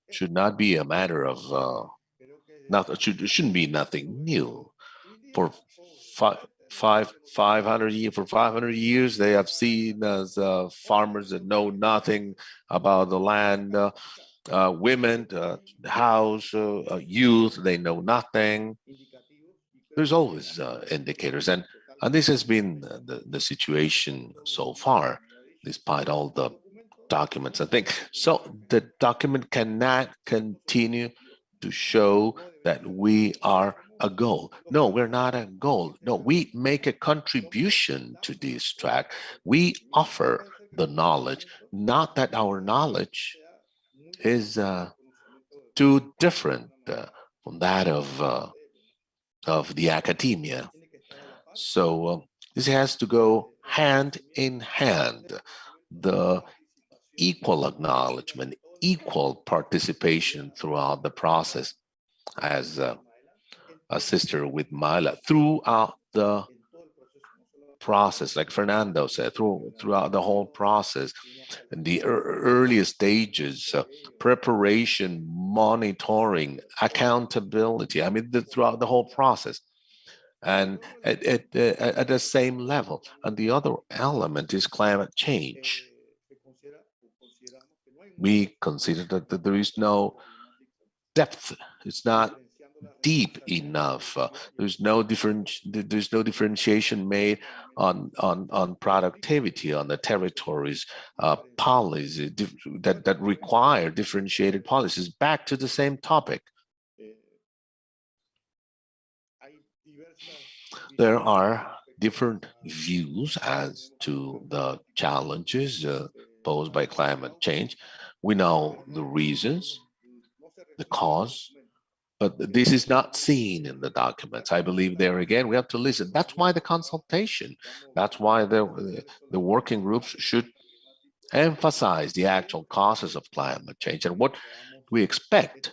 should not be a matter of shouldn't be nothing new. For 500 years, they have seen as farmers that know nothing about the land. Women, the house, youth, they know nothing. There's always indicators, and this has been the situation so far, despite all the documents, I think. So the document cannot continue to show that we are a goal. No, we're not a goal. No, we make a contribution to this track. We offer the knowledge, not that our knowledge is too different from that of the academia. So this has to go hand in hand. The equal acknowledgement, equal participation throughout the process, as a sister with Myla, throughout the process, like Fernando said, throughout the whole process, in the earliest stages, preparation, monitoring, accountability. I mean, throughout the whole process, and at the same level. And the other element is climate change. We consider that there is no depth. It's not deep enough. There's no differentiation made on productivity on the territories, policies that require differentiated policies. Back to the same topic. There are different views as to the challenges posed by climate change. We know the reasons, the cause, but this is not seen in the documents. I believe there again, we have to listen. That's why the consultation, that's why the working groups should emphasize the actual causes of climate change and what we expect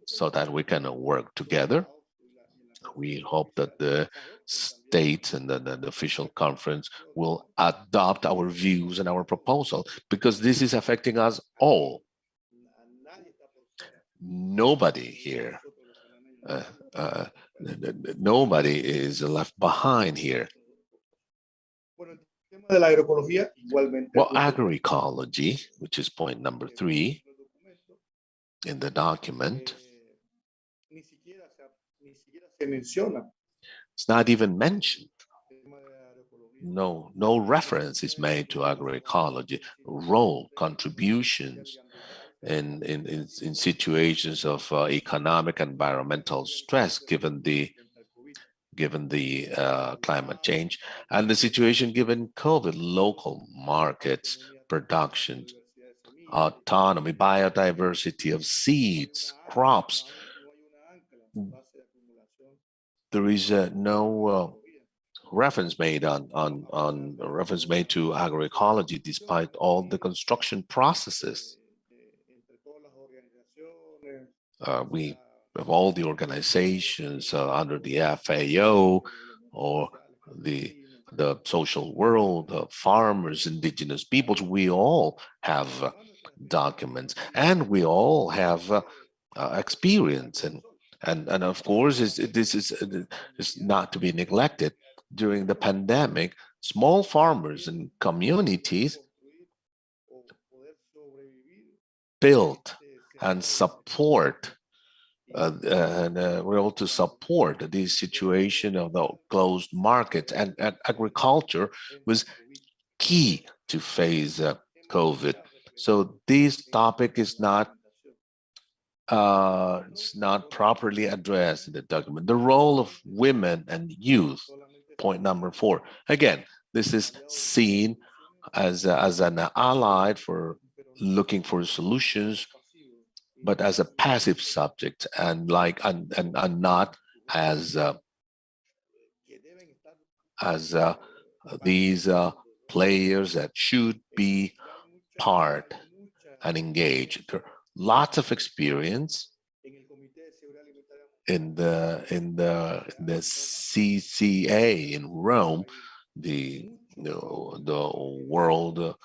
so that we can work together. We hope that the states and the official conference will adopt our views and our proposal, because this is affecting us all. Nobody here, nobody is left behind here. Well, agroecology, which is point number 3 in the document, it's not even mentioned. No reference is made to agroecology, role, contributions in situations of economic and environmental stress, given the climate change and the situation given COVID, local markets, production, autonomy, biodiversity of seeds, crops. There is no reference made reference made to agroecology despite all the construction processes. We have all the organizations under the FAO or the social world, farmers, indigenous peoples. We all have documents, and we all have experience, and of course, this is not to be neglected. During the pandemic, small farmers and communities build and support we're able to support the situation of the closed markets, and agriculture was key to face COVID. So this topic is not it's not properly addressed in the document. The role of women and youth, point number 4. Again, this is seen as an ally for looking for solutions, but as a passive subject, and not as these players that should be part and engaged. There are lots of experience in the CCA in Rome, the World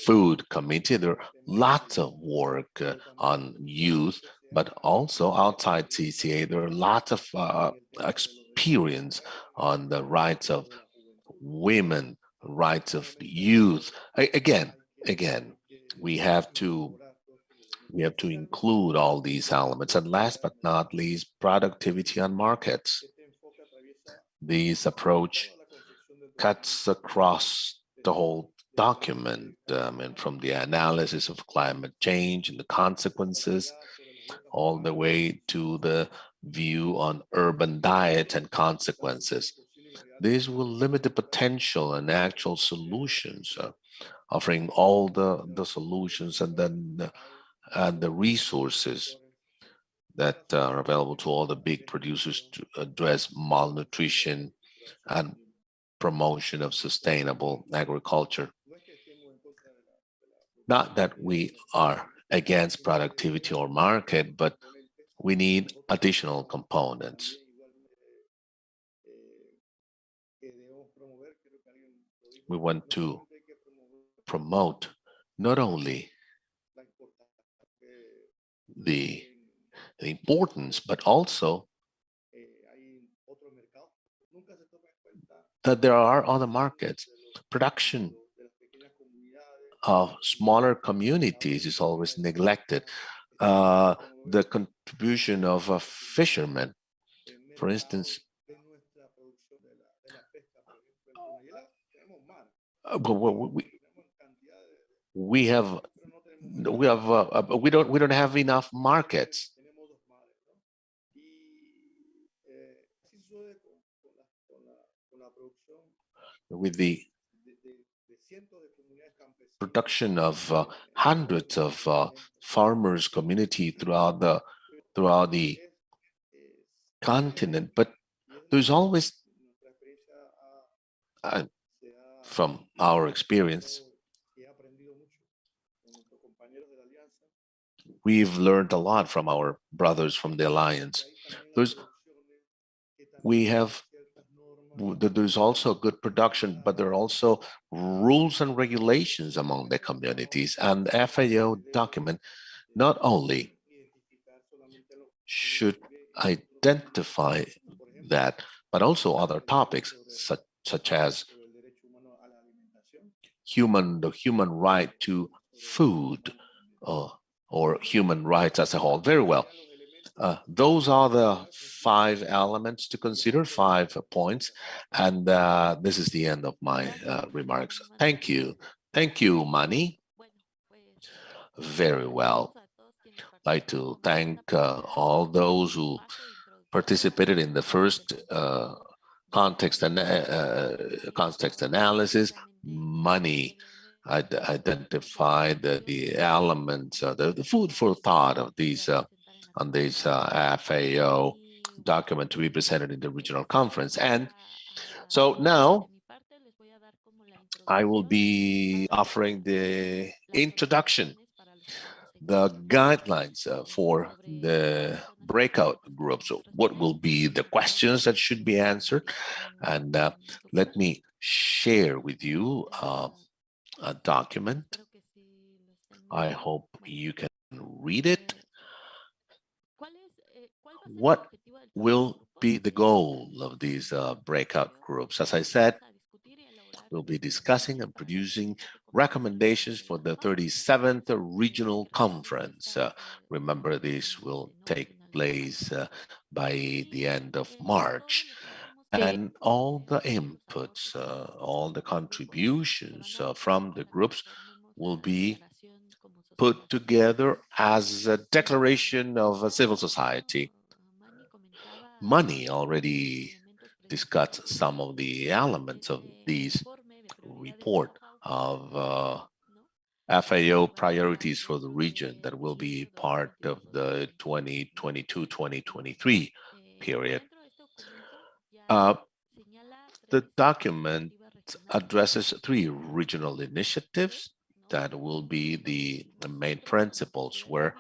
Food Committee. There are lots of work on youth, but also outside CCA, there are lots of experience on the rights of women, rights of youth. Again, we have to include all these elements. And last but not least, productivity on markets. This approach cuts across the whole document, and from the analysis of climate change and the consequences, all the way to the view on urban diet and consequences. This will limit the potential and actual solutions, offering all the solutions and then the resources that are available to all the big producers to address malnutrition and promotion of sustainable agriculture. Not that we are against productivity or market, but we need additional components. We want to promote not only the importance, but also that there are other markets. Production of smaller communities is always neglected. The contribution of fishermen, for instance, we don't have enough markets. With the production of hundreds of farmers community throughout the continent, but there's always from our experience, we've learned a lot from our brothers from the Alliance. There's also good production, but there are also rules and regulations among the communities. And the FAO document not only should identify that, but also other topics such as the human right to food, or human rights as a whole. Very well. Those are the 5 elements to consider, 5 points, and this is the end of my remarks. Thank you. Thank you, Manny. Very well. I'd like to thank all those who participated in the first context analysis. Manny identified the elements, the food for thought of these on this FAO document to be presented in the regional conference. And So now I will be offering the introduction, the guidelines for the breakout groups. So what will be the questions that should be answered? And let me share with you a document. I hope you can read it. What will be the goal of these breakout groups? As I said, we'll be discussing and producing recommendations for the 37th Regional Conference. Remember, this will take place by the end of March. And all the inputs, all the contributions from the groups will be put together as a declaration of a civil society. Manny already discussed some of the elements of these report of FAO priorities for the region that will be part of the 2022-2023 period. The document addresses 3 regional initiatives that will be the main principles where,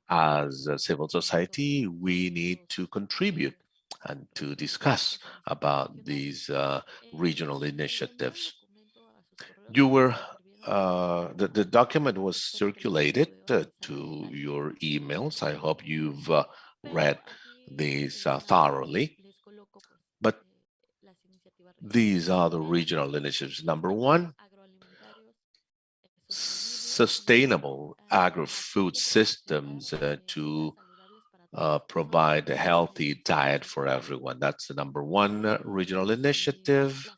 as a civil society, we need to contribute and to discuss about these regional initiatives. The document was circulated to your emails. I hope you've read these thoroughly. But these are the regional initiatives. Number 1, sustainable agri-food systems to provide a healthy diet for everyone. That's the number 1 regional initiative.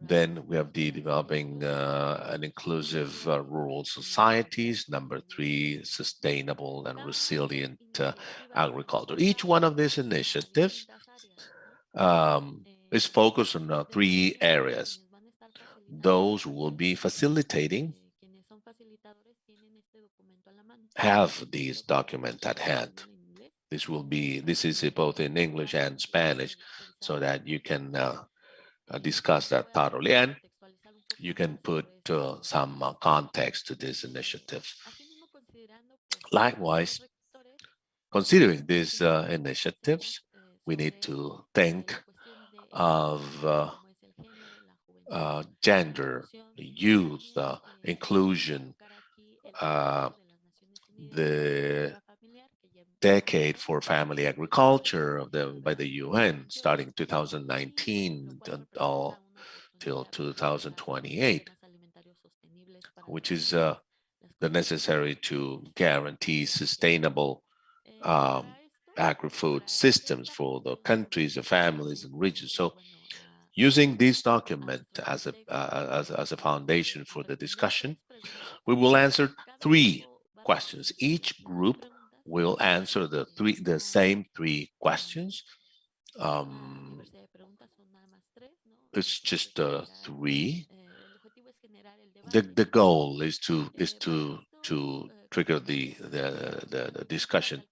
Then we have the developing an inclusive rural societies. Number 3, sustainable and resilient agriculture. Each one of these initiatives is focused on 3 areas. Those who will be facilitating have these documents at hand. This is both in English and Spanish, so that you can discuss that thoroughly, and you can put some context to this initiative. Likewise, considering these initiatives, we need to think of gender, youth, inclusion, the decade for family agriculture by the UN, starting 2019 till 2028, which is the necessary to guarantee sustainable agri-food systems for the countries, the families, and regions. So, using this document as a foundation for the discussion, we will answer 3 questions. Each group will answer the same 3 questions. It's just 3. The goal is to trigger the discussion.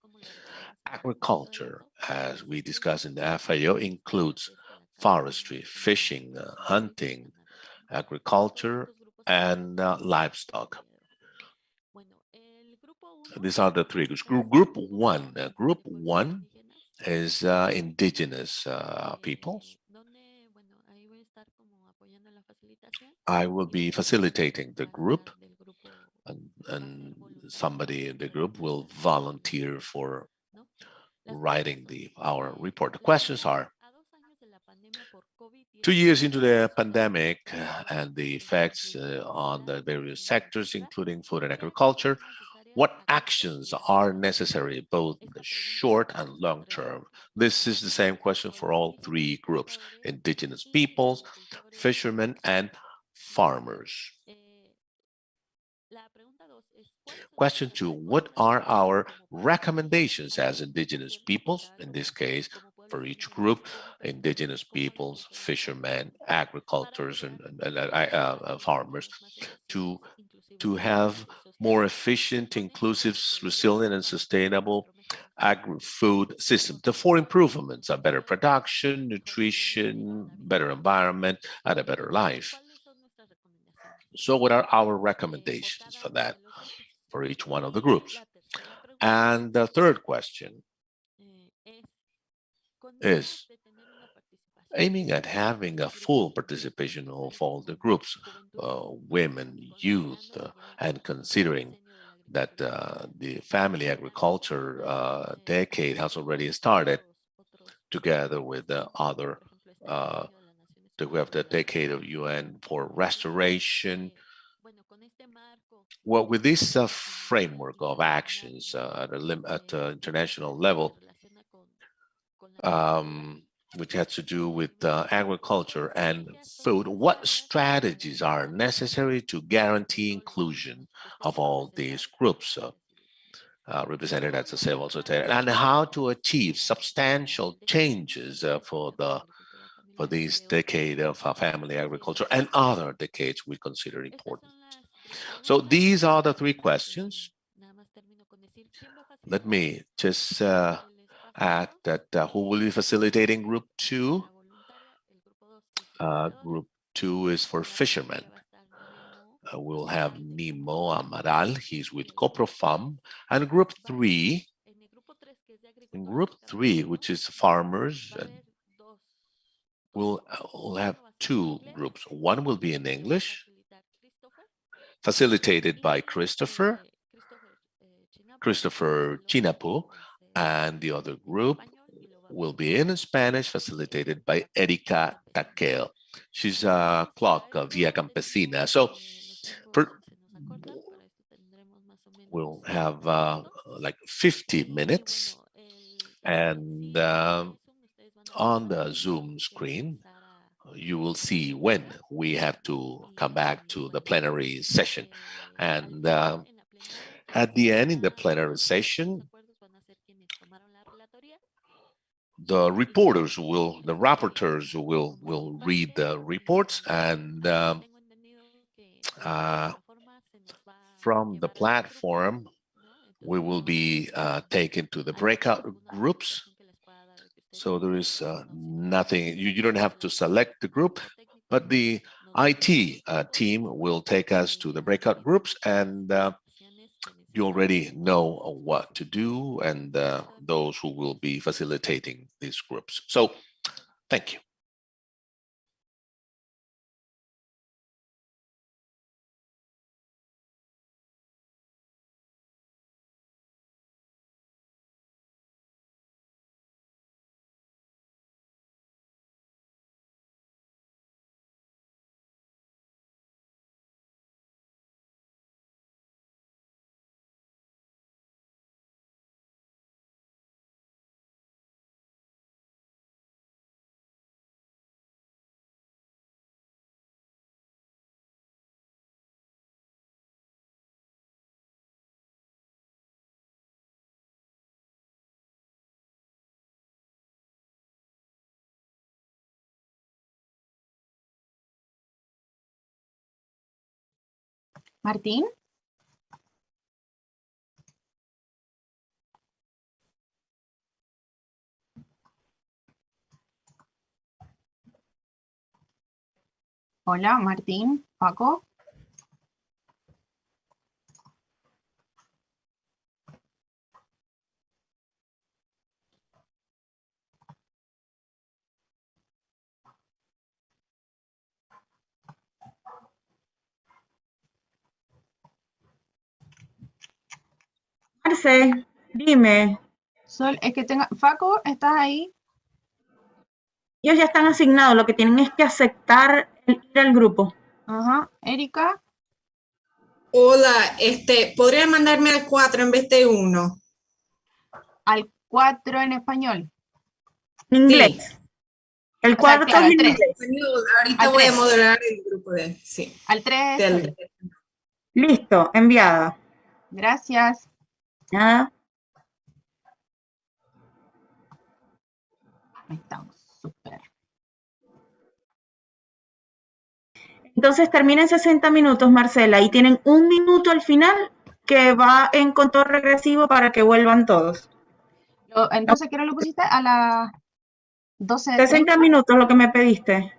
Agriculture, as we discussed in the FAO, includes forestry, fishing, hunting, agriculture, and livestock. These are the 3 groups. Group one is indigenous peoples. I will be facilitating the group, and somebody in the group will volunteer for writing our report. The questions are: 2 years into the pandemic and the effects on the various sectors, including food and agriculture, what actions are necessary, both in the short and long term? This is the same question for all 3 groups: indigenous peoples, fishermen, and farmers. Question 2, what are our recommendations as indigenous peoples, in this case, for each group, indigenous peoples, fishermen, agricultors, and farmers, to have more efficient, inclusive, resilient, and sustainable agri-food system. The 4 improvements are better production, nutrition, better environment, and a better life. So what are our recommendations for that, for each one of the groups? And the third question is aiming at having a full participation of all the groups, women, youth, and considering that the family agriculture decade has already started, together with the other, we have the decade of UN for restoration. Well, with this framework of actions at international level, which has to do with agriculture and food, what strategies are necessary to guarantee inclusion of all these groups represented as a civil society, and how to achieve substantial changes for this decade of family agriculture and other decades we consider important. So these are the 3 questions. Let me just add that who will be facilitating group 2? Group 2 is for fishermen. We'll have Nimo Amaral, he's with Coprofam, and group 3, in group 3, which is farmers, we'll have 2 groups. One will be in English, facilitated by Christopher Chinapu, and the other group will be in Spanish, facilitated by Erika Taquel. She's a clock via Campesina. So we'll have like 50 minutes, and on the Zoom screen, you will see when we have to come back to the plenary session. And at the end, in the plenary session, the rapporteurs will read the reports, and from the platform, we will be taken to the breakout groups. So there is nothing, you don't have to select the group, but the IT team will take us to the breakout groups, and you already know what to do, and those who will be facilitating these groups. So thank you. Martín. Hola, Martín, Paco. Marce, dime. Es que Paco, ¿estás ahí? Ellos ya están asignados, lo que tienen es que aceptar ir al grupo. Ajá. Erika. Hola, ¿podría mandarme al 4 en vez de 1? Al 4 en español. En inglés. Sí. El 4 claro, es en inglés. Ahorita voy a moderar el grupo de... Sí. Al 3. Listo, enviada. Gracias. Nada. Ahí estamos, súper. Entonces termina en 60 minutos, Marcela, y tienen 1 minuto al final que va en conteo regresivo para que vuelvan todos. Entonces, ¿qué hora lo pusiste? A las 12:30. 60 minutos lo que me pediste.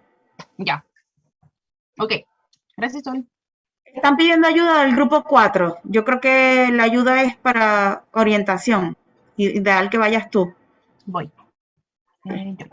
Ya. Ok. Gracias, Sol. Están pidiendo ayuda del grupo 4. Yo creo que la ayuda es para orientación. Ideal que vayas tú. Voy. Yo.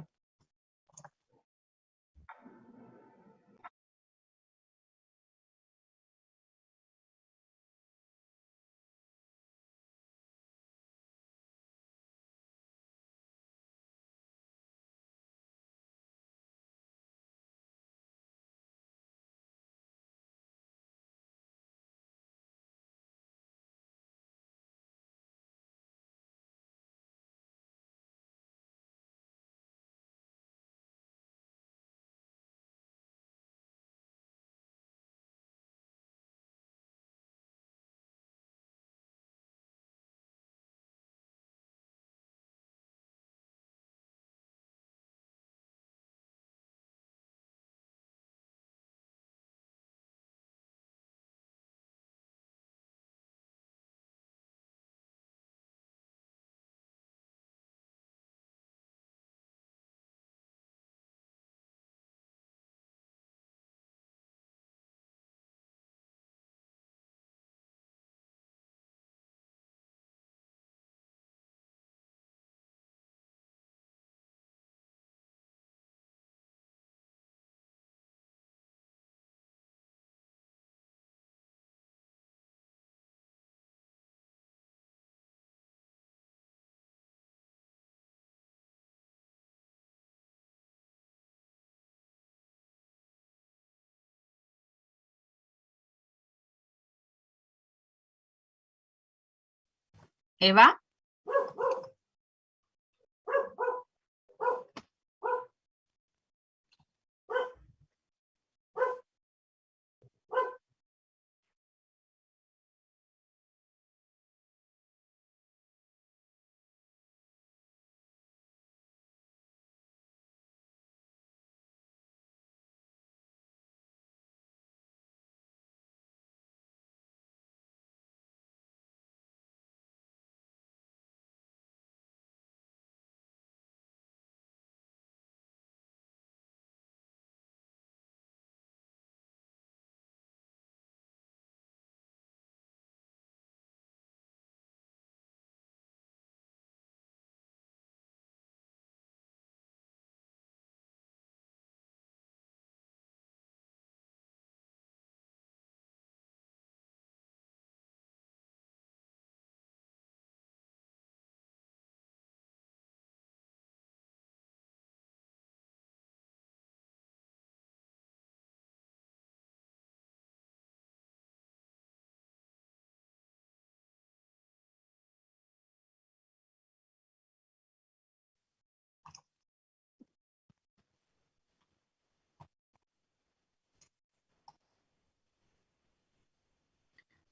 Eva.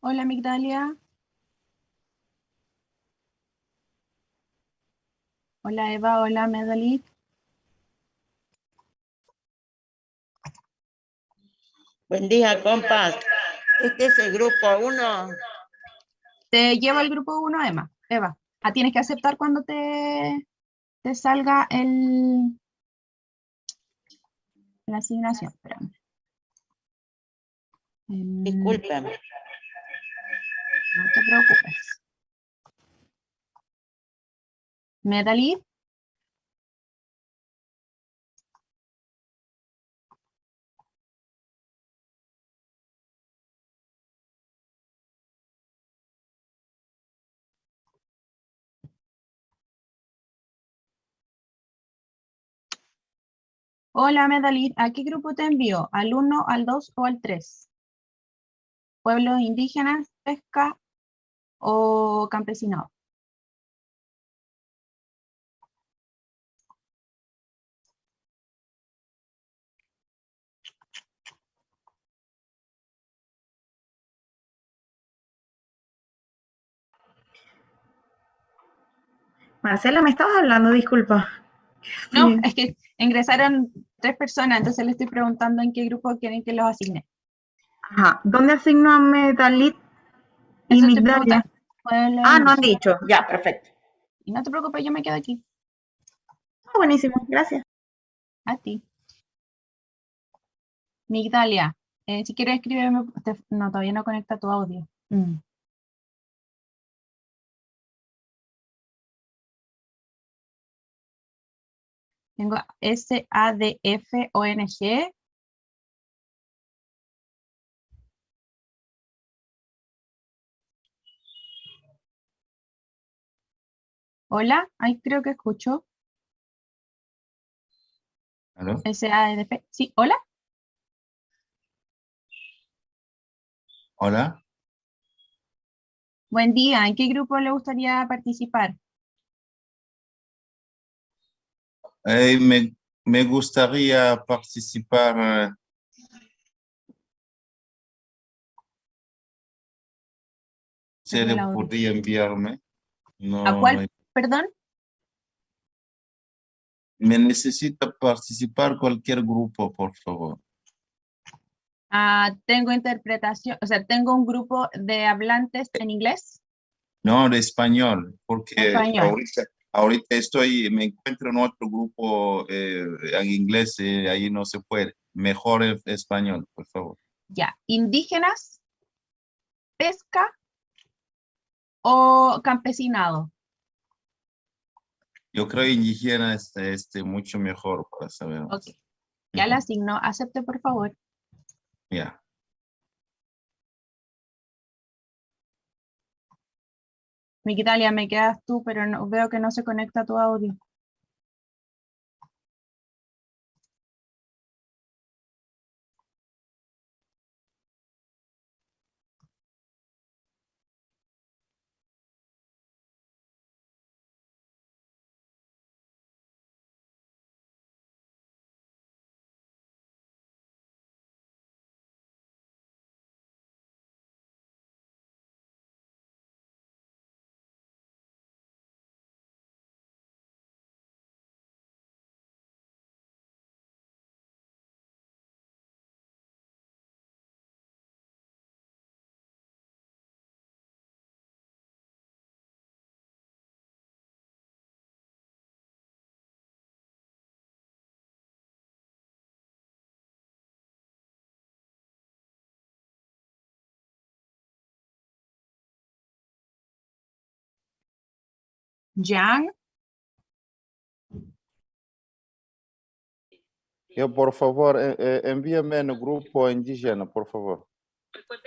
Hola, Migdalia. Hola, Eva. Hola, Medalit. Buen día, compas. Este es el grupo 1. Te llevo al grupo 1, Emma. Eva. Tienes que aceptar cuando te salga la asignación. Espérame. Discúlpeme. No te preocupes. Medalit. Hola, Medalit. ¿A qué grupo te envío? ¿Al 1, al 2 o al 3? ¿Pueblos indígenas, pesca o campesinado? Marcela, ¿me estabas hablando? Disculpa. No, Sí. es que ingresaron 3 personas, entonces le estoy preguntando en qué grupo quieren que los asigne. Ajá. ¿Dónde asigno a Medalit y Eso te Migdalia? pregunta. Pueden leer Ah, el no han nombre. dicho. Ya, perfecto. Y no te preocupes, yo me quedo aquí. Buenísimo, gracias. A ti. Migdalia, si quieres escribirme, no, todavía no conecta tu audio. Tengo SADFONG. Hola, ahí creo que escucho. ¿Aló? SADF. Sí, hola. Hola. Buen día. ¿En qué grupo le gustaría participar? Me gustaría participar. ¿Se le podría enviarme? No, ¿A cuál? Perdón. me necesita participar cualquier grupo, por favor. Tengo interpretación, o sea, tengo un grupo de hablantes en inglés. No, de español, porque Español. ahorita me encuentro en otro grupo en inglés, ahí no se puede. Mejor el español, por favor. Ya, indígenas, pesca o campesinado. Yo creo indígena mucho mejor para saber más. Ok, ya la asigno. Acepte, por favor. Ya. Migdalia, me quedas tú, pero no, veo que no se conecta tu audio. Jan. Yo, por favor, envíame en el grupo indígena, por favor.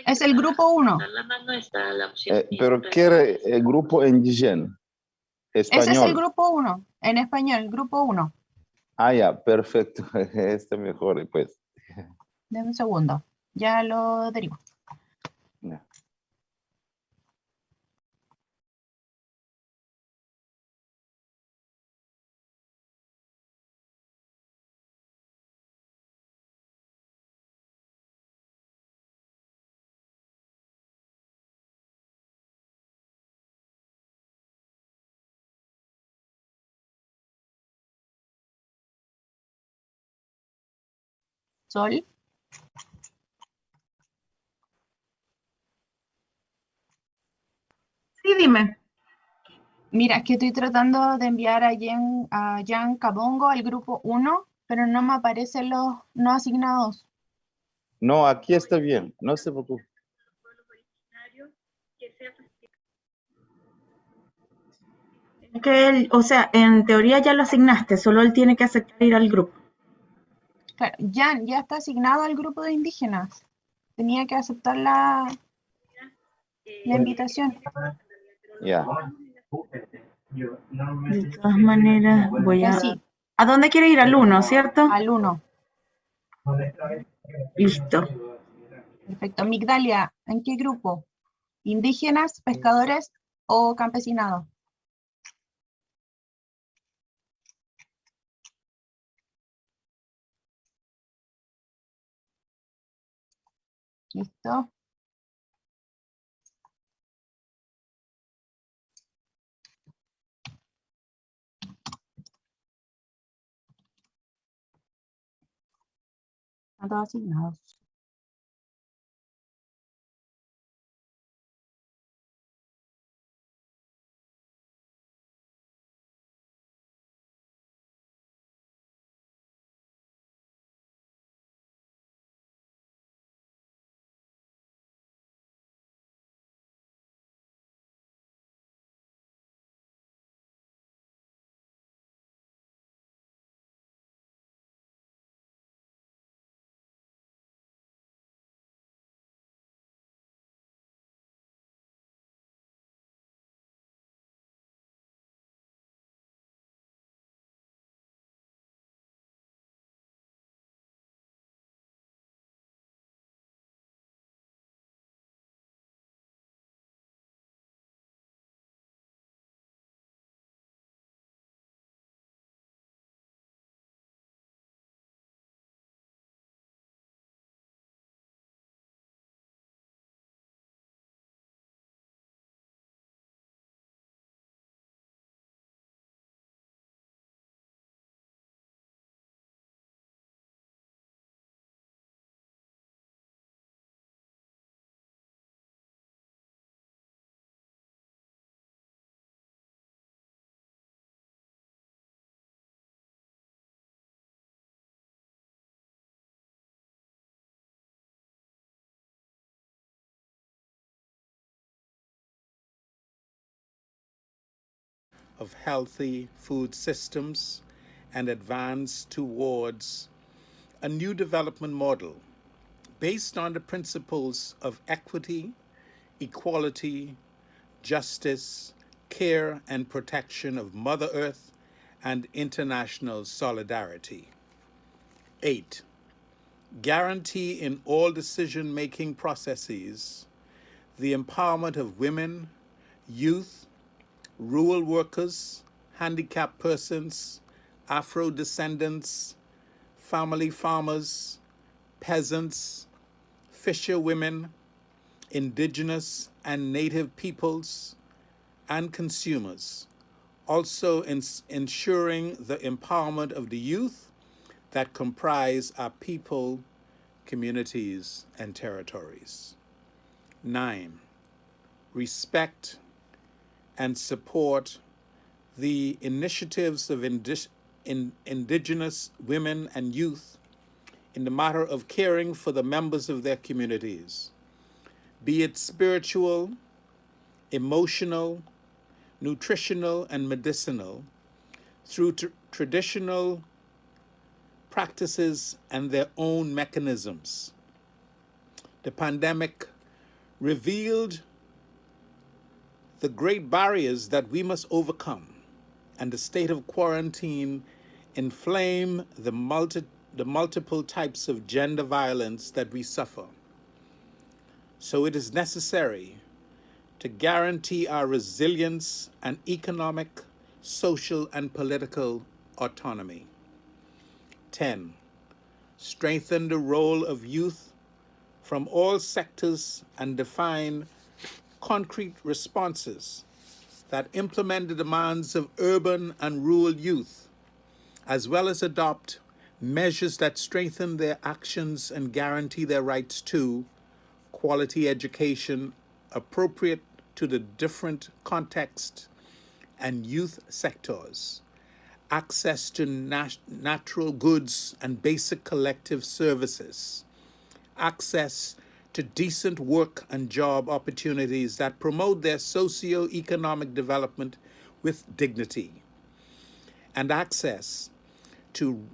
Es el grupo 1. Pero quiere el grupo indígena, español. Ese es el grupo 1, en español, grupo 1. Ah, ya, perfecto. Mejor, pues. Deme un segundo, ya lo derivo. Ya. Sol. Sí, dime. Mira, que estoy tratando de enviar a Jan Cabongo al grupo 1, pero no me aparecen los no asignados. No, aquí está bien, no se preocupe. Que él, o sea, en teoría ya lo asignaste, solo él tiene que aceptar ir al grupo. Claro, Jan ya está asignado al grupo de indígenas. Tenía que aceptar la invitación. Ya. De todas maneras, voy a... Sí. ¿A dónde quiere ir? Al 1, ¿cierto? Al 1. Listo. Perfecto. Migdalia, ¿en qué grupo? ¿Indígenas, pescadores o campesinado? Listo. Están todos asignados. of healthy food systems and advance towards a new development model based on the principles of equity, equality, justice, care and protection of Mother Earth, and international solidarity. 8. Guarantee in all decision-making processes the empowerment of women, youth, rural workers, handicapped persons, Afro-descendants, family farmers, peasants, fisher women, indigenous and native peoples, and consumers, also ensuring the empowerment of the youth that comprise our people, communities, and territories. 9. Respect and support the initiatives of indigenous women and youth in the matter of caring for the members of their communities, be it spiritual, emotional, nutritional, and medicinal, through traditional practices and their own mechanisms. The pandemic revealed the great barriers that we must overcome, and the state of quarantine inflame the multiple types of gender violence that we suffer. So it is necessary to guarantee our resilience and economic, social, and political autonomy. 10. Strengthen the role of youth from all sectors and define concrete responses that implement the demands of urban and rural youth, as well as adopt measures that strengthen their actions and guarantee their rights to quality education appropriate to the different contexts and youth sectors, access to natural goods and basic collective services, access to decent work and job opportunities that promote their socio-economic development with dignity, and access to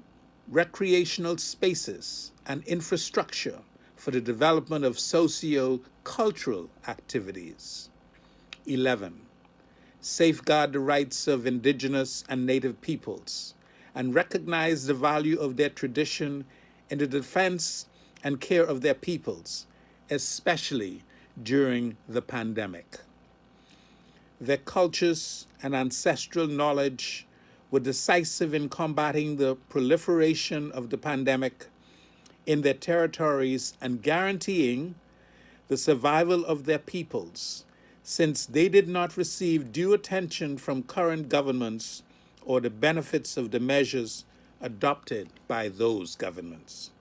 recreational spaces and infrastructure for the development of socio-cultural activities. 11. Safeguard the rights of indigenous and native peoples and recognize the value of their tradition in the defense and care of their peoples, especially during the pandemic. Their cultures and ancestral knowledge were decisive in combating the proliferation of the pandemic in their territories and guaranteeing the survival of their peoples, since they did not receive due attention from current governments or the benefits of the measures adopted by those governments.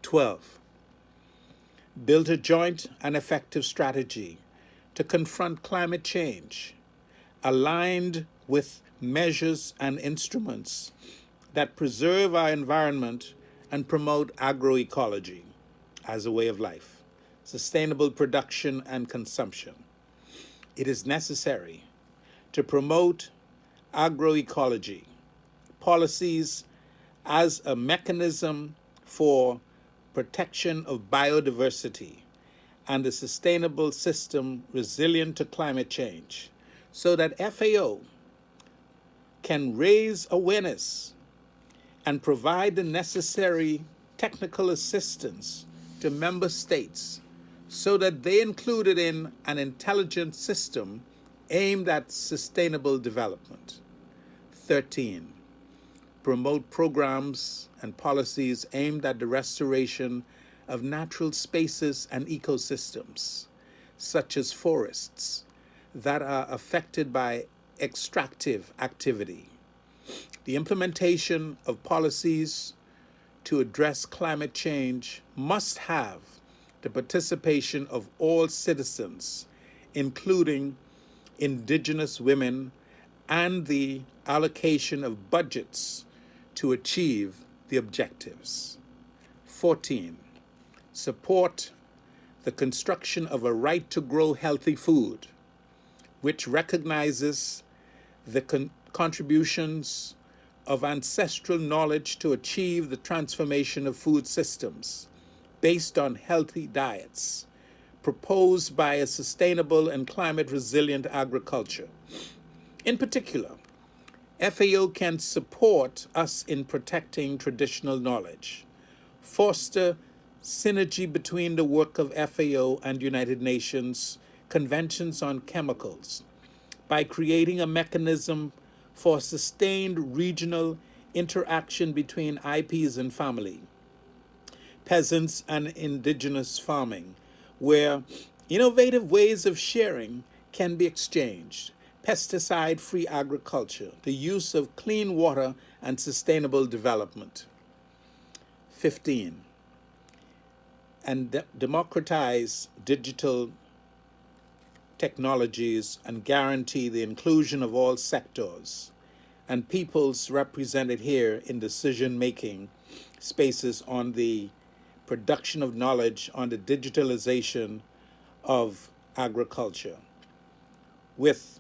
12. Build a joint and effective strategy to confront climate change, aligned with measures and instruments that preserve our environment and promote agroecology as a way of life, sustainable production and consumption. It is necessary to promote agroecology policies as a mechanism for protection of biodiversity and a sustainable system resilient to climate change, so that FAO can raise awareness and provide the necessary technical assistance to member states so that they include it in an intelligent system aimed at sustainable development. 13. Promote programs and policies aimed at the restoration of natural spaces and ecosystems, such as forests, that are affected by extractive activity. The implementation of policies to address climate change must have the participation of all citizens, including indigenous women, and the allocation of budgets to achieve the objectives. 14. Support the construction of a right to grow healthy food, which recognizes the contributions of ancestral knowledge to achieve the transformation of food systems based on healthy diets proposed by a sustainable and climate-resilient agriculture. In particular, FAO can support us in protecting traditional knowledge, foster synergy between the work of FAO and United Nations conventions on chemicals by creating a mechanism for sustained regional interaction between IPs and family, peasants and indigenous farming, where innovative ways of sharing can be exchanged, pesticide-free agriculture, the use of clean water, and sustainable development. 15, and democratize digital technologies and guarantee the inclusion of all sectors and peoples represented here in decision-making spaces on the production of knowledge, on the digitalization of agriculture, with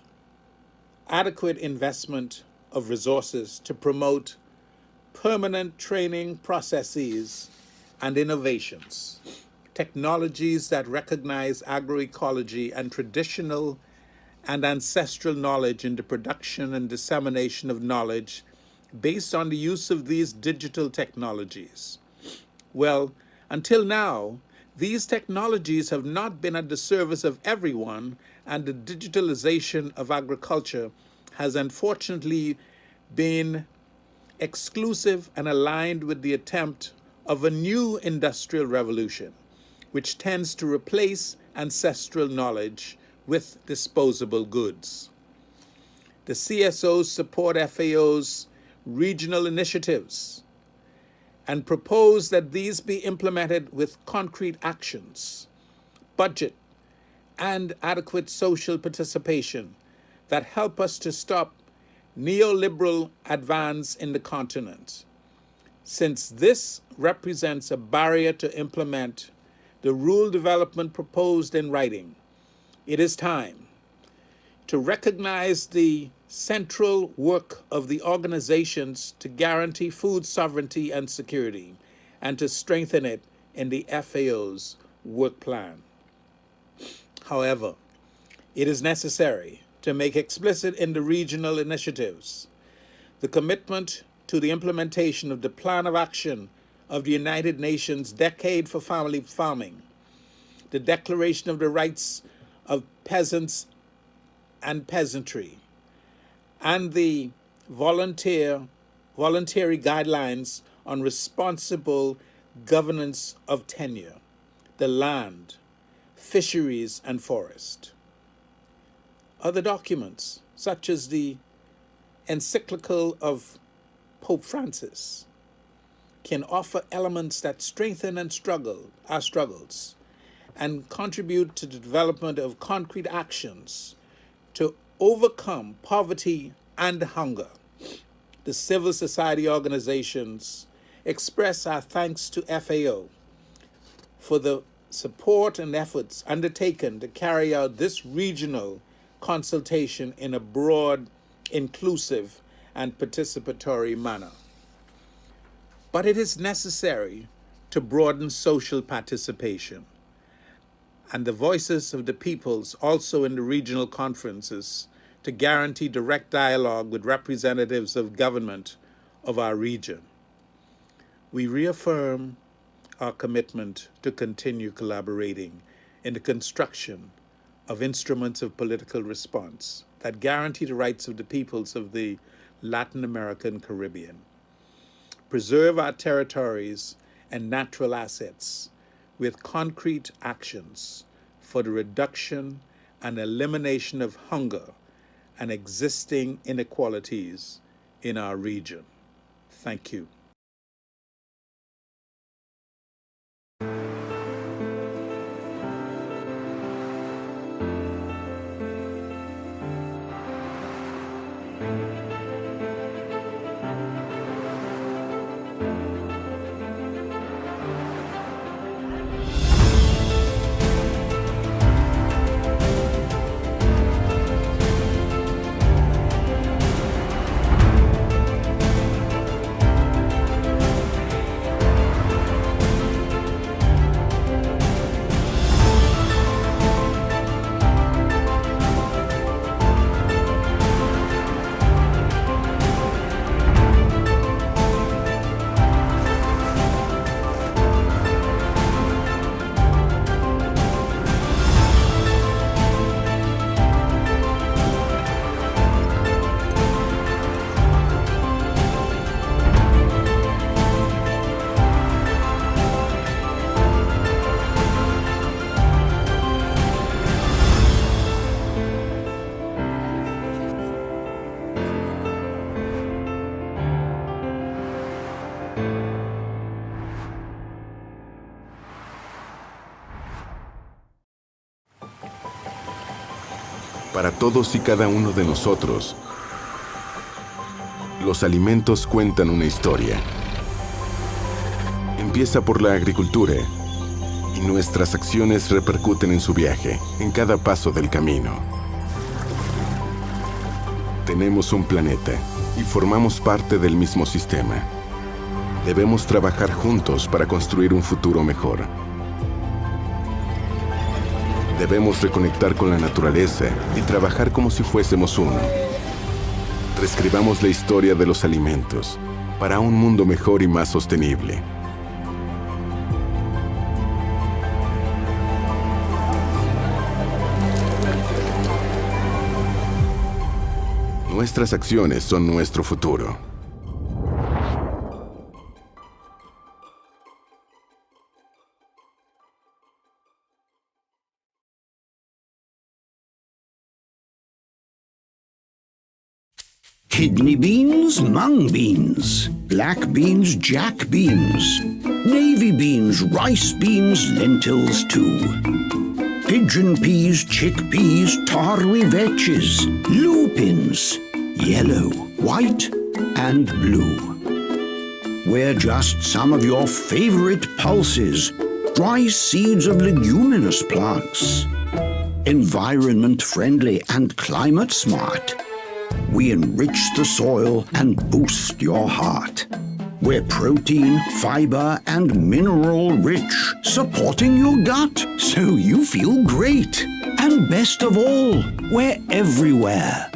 adequate investment of resources to promote permanent training processes and innovations, technologies that recognize agroecology and traditional and ancestral knowledge in the production and dissemination of knowledge based on the use of these digital technologies. Well, until now, these technologies have not been at the service of everyone, and the digitalization of agriculture has unfortunately been exclusive and aligned with the attempt of a new industrial revolution, which tends to replace ancestral knowledge with disposable goods. The CSOs support FAO's regional initiatives and propose that these be implemented with concrete actions, budget, and adequate social participation that help us to stop neoliberal advance in the continent, since this represents a barrier to implement the rural development proposed in writing. It is time to recognize the central work of the organizations to guarantee food sovereignty and security, and to strengthen it in the FAO's work plan. However, it is necessary to make explicit in the regional initiatives the commitment to the implementation of the Plan of Action of the United Nations Decade for Family Farming, the Declaration of the Rights of Peasants and Peasantry, and the voluntary guidelines on responsible governance of tenure, the land, fisheries, and forest. Other documents, such as the encyclical of Pope Francis, can offer elements that strengthen and our struggles and contribute to the development of concrete actions to overcome poverty and hunger. The civil society organizations express our thanks to FAO for the support and efforts undertaken to carry out this regional consultation in a broad, inclusive, and participatory manner. But it is necessary to broaden social participation, and the voices of the peoples also in the regional conferences to guarantee direct dialogue with representatives of government of our region. We reaffirm our commitment to continue collaborating in the construction of instruments of political response that guarantee the rights of the peoples of the Latin American Caribbean, preserve our territories and natural assets with concrete actions for the reduction and elimination of hunger and existing inequalities in our region. Thank you. Para todos y cada uno de nosotros, los alimentos cuentan una historia. Empieza por la agricultura y nuestras acciones repercuten en su viaje, en cada paso del camino. Tenemos un planeta y formamos parte del mismo sistema. Debemos trabajar juntos para construir un futuro mejor. Debemos reconectar con la naturaleza y trabajar como si fuésemos uno. Reescribamos la historia de los alimentos para un mundo mejor y más sostenible. Nuestras acciones son nuestro futuro. Kidney beans, mung beans, black beans, jack beans, navy beans, rice beans, lentils too. Pigeon peas, chickpeas, tarwi vetches, lupins, yellow, white, and blue. We're just some of your favorite pulses, dry seeds of leguminous plants. Environment friendly and climate smart. We enrich the soil and boost your heart. We're protein, fiber, and mineral rich, supporting your gut so you feel great. And best of all, we're everywhere,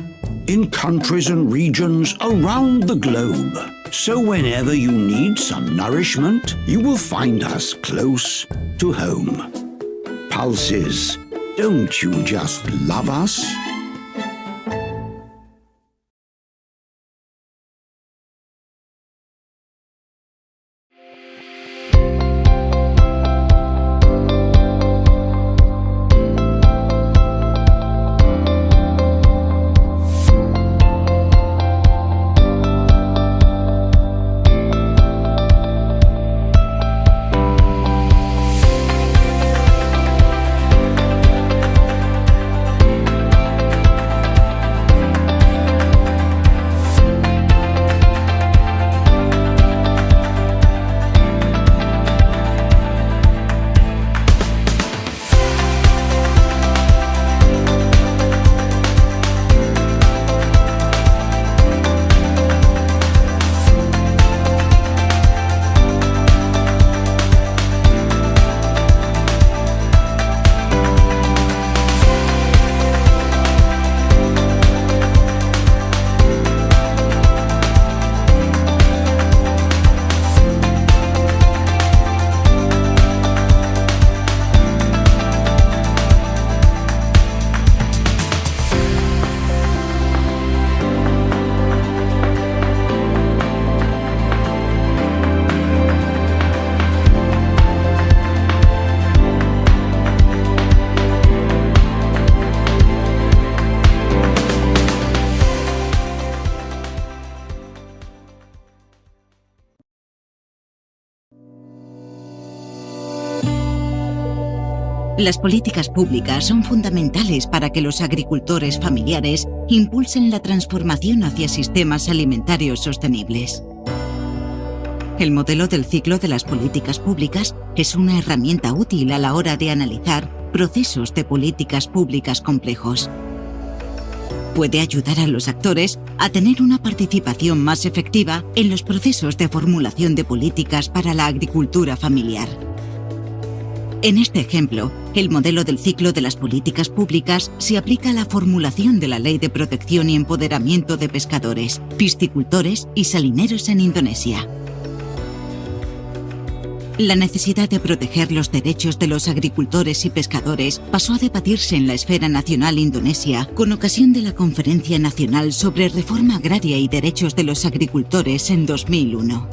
in countries and regions around the globe. So whenever you need some nourishment, you will find us close to home. Pulses, don't you just love us? Las políticas públicas son fundamentales para que los agricultores familiares impulsen la transformación hacia sistemas alimentarios sostenibles. El modelo del ciclo de las políticas públicas es una herramienta útil a la hora de analizar procesos de políticas públicas complejos. Puede ayudar a los actores a tener una participación más efectiva en los procesos de formulación de políticas para la agricultura familiar. En este ejemplo, el modelo del ciclo de las políticas públicas se aplica a la formulación de la Ley de Protección y Empoderamiento de Pescadores, Piscicultores y Salineros en Indonesia. La necesidad de proteger los derechos de los agricultores y pescadores pasó a debatirse en la esfera nacional indonesia con ocasión de la Conferencia Nacional sobre Reforma Agraria y Derechos de los Agricultores en 2001.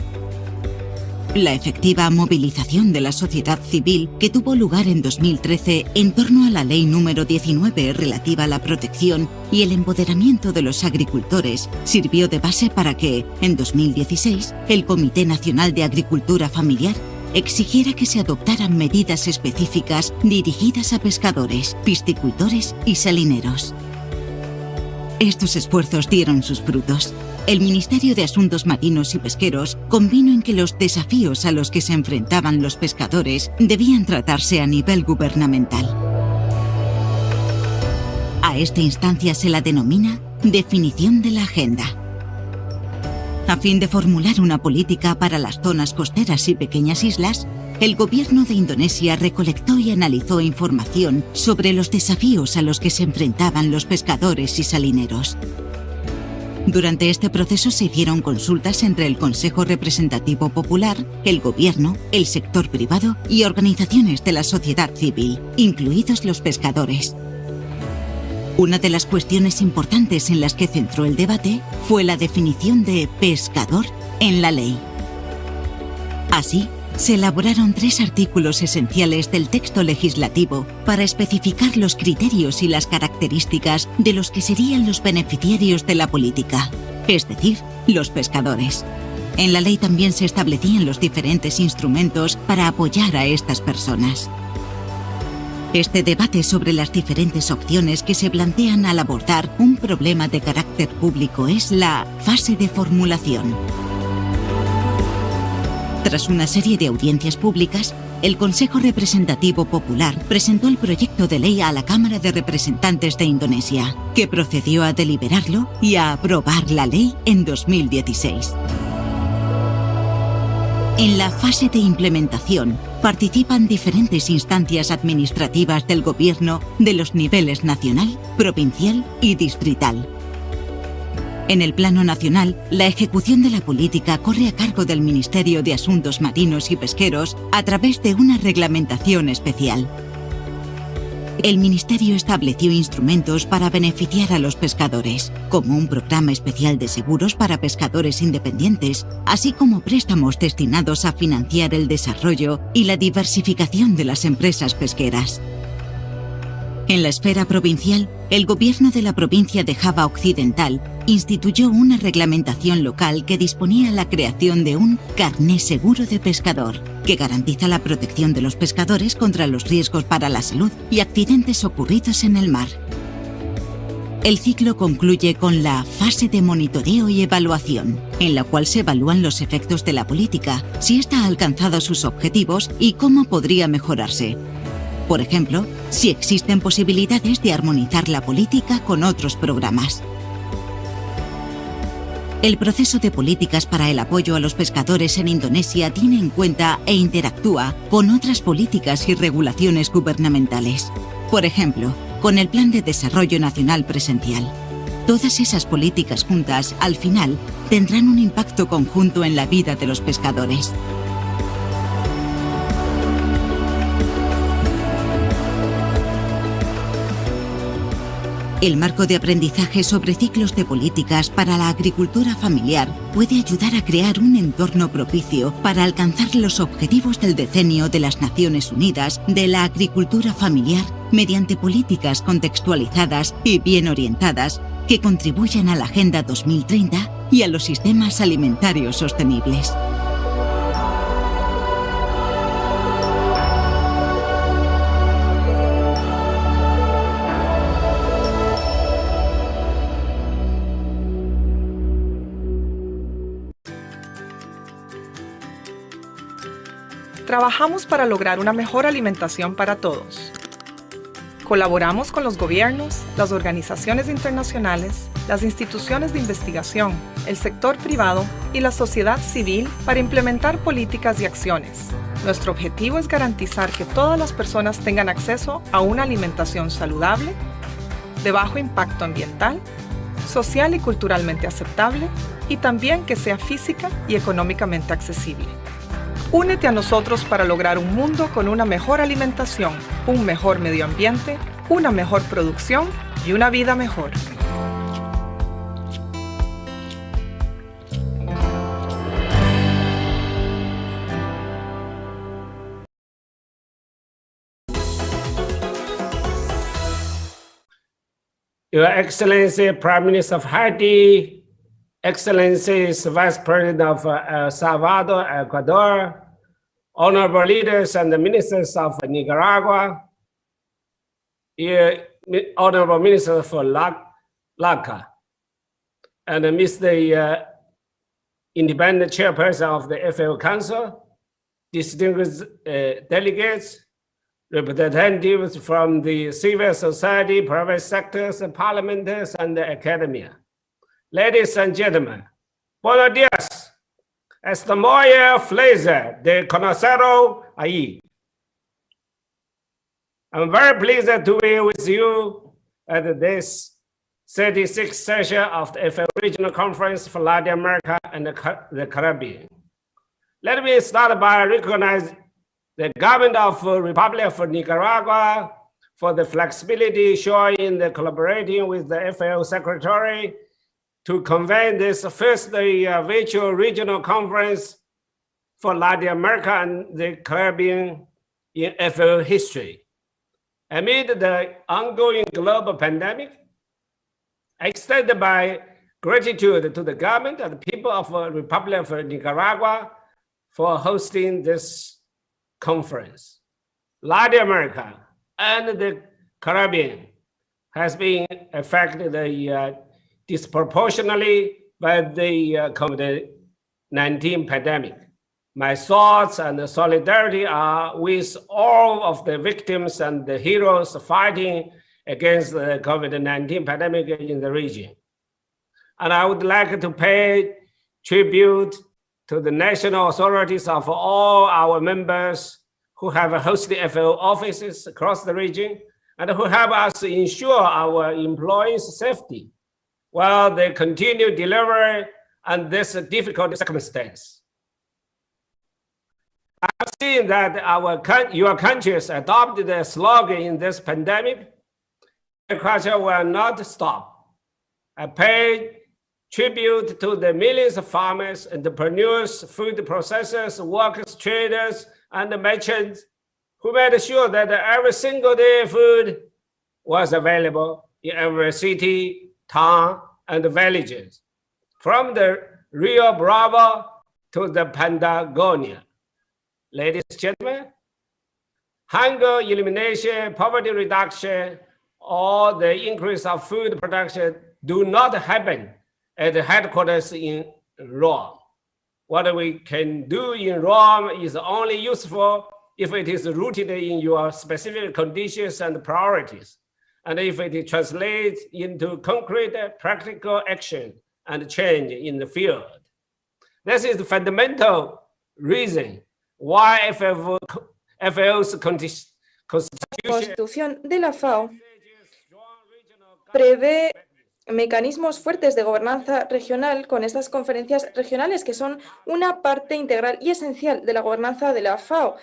La efectiva movilización de la sociedad civil que tuvo lugar en 2013 en torno a la Ley número 19 relativa a la protección y el empoderamiento de los agricultores sirvió de base para que, en 2016, el Comité Nacional de Agricultura Familiar exigiera que se adoptaran medidas específicas dirigidas a pescadores, piscicultores y salineros. Estos esfuerzos dieron sus frutos. El Ministerio de Asuntos Marinos y Pesqueros convino en que los desafíos a los que se enfrentaban los pescadores debían tratarse a nivel gubernamental. A esta instancia se la denomina definición de la agenda. A fin de formular una política para las zonas costeras y pequeñas islas, el gobierno de Indonesia recolectó y analizó información sobre los desafíos a los que se enfrentaban los pescadores y salineros. Durante este proceso se hicieron consultas entre el Consejo Representativo Popular, el gobierno, el sector privado y organizaciones de la sociedad civil, incluidos los pescadores. Una de las cuestiones importantes en las que centró el debate fue la definición de pescador en la ley. Así, se elaboraron 3 artículos esenciales del texto legislativo para especificar los criterios y las características de los que serían los beneficiarios de la política, es decir, los pescadores. En la ley también se establecían los diferentes instrumentos para apoyar a estas personas. Este debate sobre las diferentes opciones que se plantean al abordar un problema de carácter público es la fase de formulación. Tras una serie de audiencias públicas, el Consejo Representativo Popular presentó el proyecto de ley a la Cámara de Representantes de Indonesia, que procedió a deliberarlo y a aprobar la ley en 2016. En la fase de implementación participan diferentes instancias administrativas del gobierno de los niveles nacional, provincial y distrital. En el plano nacional, la ejecución de la política corre a cargo del Ministerio de Asuntos Marinos y Pesqueros a través de una reglamentación especial. El Ministerio estableció instrumentos para beneficiar a los pescadores, como un programa especial de seguros para pescadores independientes, así como préstamos destinados a financiar el desarrollo y la diversificación de las empresas pesqueras. En la esfera provincial, el gobierno de la provincia de Java Occidental instituyó una reglamentación local que disponía la creación de un carné seguro de pescador, que garantiza la protección de los pescadores contra los riesgos para la salud y accidentes ocurridos en el mar. El ciclo concluye con la fase de monitoreo y evaluación, en la cual se evalúan los efectos de la política, si ésta ha alcanzado sus objetivos y cómo podría mejorarse. Por ejemplo, si existen posibilidades de armonizar la política con otros programas. El proceso de políticas para el apoyo a los pescadores en Indonesia tiene en cuenta e interactúa con otras políticas y regulaciones gubernamentales. Por ejemplo, con el Plan de Desarrollo Nacional Presencial. Todas esas políticas juntas, al final, tendrán un impacto conjunto en la vida de los pescadores. El marco de aprendizaje sobre ciclos de políticas para la agricultura familiar puede ayudar a crear un entorno propicio para alcanzar los objetivos del Decenio de las Naciones Unidas de la agricultura familiar mediante políticas contextualizadas y bien orientadas que contribuyan a la Agenda 2030 y a los sistemas alimentarios sostenibles. Trabajamos para lograr una mejor alimentación para todos. Colaboramos con los gobiernos, las organizaciones internacionales, las instituciones de investigación, el sector privado y la sociedad civil para implementar políticas y acciones. Nuestro objetivo es garantizar que todas las personas tengan acceso a una alimentación saludable, de bajo impacto ambiental, social y culturalmente aceptable, y también que sea física y económicamente accesible. Únete a nosotros para lograr un mundo con una mejor alimentación, un mejor medio ambiente, una mejor producción y una vida mejor. Your Excellency Prime Minister of Haiti, Excellencies Vice President of El Salvador, Ecuador, honorable leaders and the ministers of Nicaragua, honorable minister for LARC, and Ms. the independent chairperson of the FAO Council, distinguished delegates, representatives from the civil society, private sectors, parliamentarians, and the academia. Ladies and gentlemen, buenos días. Estamos felices de conocerlo ahí. I'm very pleased to be with you at this 36th session of the FAO Regional Conference for Latin America and the Caribbean. Let me start by recognizing the government of the Republic of Nicaragua for the flexibility shown in the collaborating with the FAO Secretary to convene this first virtual regional conference for Latin America and the Caribbean in FAO history. Amid the ongoing global pandemic, I extend my gratitude to the government and the people of the Republic of Nicaragua for hosting this conference. Latin America and the Caribbean has been affected disproportionately by the COVID-19 pandemic. My thoughts and solidarity are with all of the victims and the heroes fighting against the COVID-19 pandemic in the region. And I would like to pay tribute to the national authorities of all our members who have hosted FAO offices across the region and who help us ensure our employees' safety while they continue delivery under this difficult circumstance. I've seen that your countries adopted the slogan in this pandemic, agriculture will not stop. I pay tribute to the millions of farmers, entrepreneurs, food processors, workers, traders, and merchants who made sure that every single day food was available in every city, town, and villages, from the Rio Bravo to the Patagonia. Ladies and gentlemen, hunger elimination, poverty reduction, or the increase of food production do not happen at the headquarters in Rome. What we can do in Rome is only useful if it is rooted in your specific conditions and priorities, and if it translates into concrete practical action and change in the field. This is the fundamental reason why FAO's Constitución de la FAO prevé mecanismos fuertes de gobernanza regional con estas conferencias regionales que son una parte integral y esencial de la gobernanza de la FAO,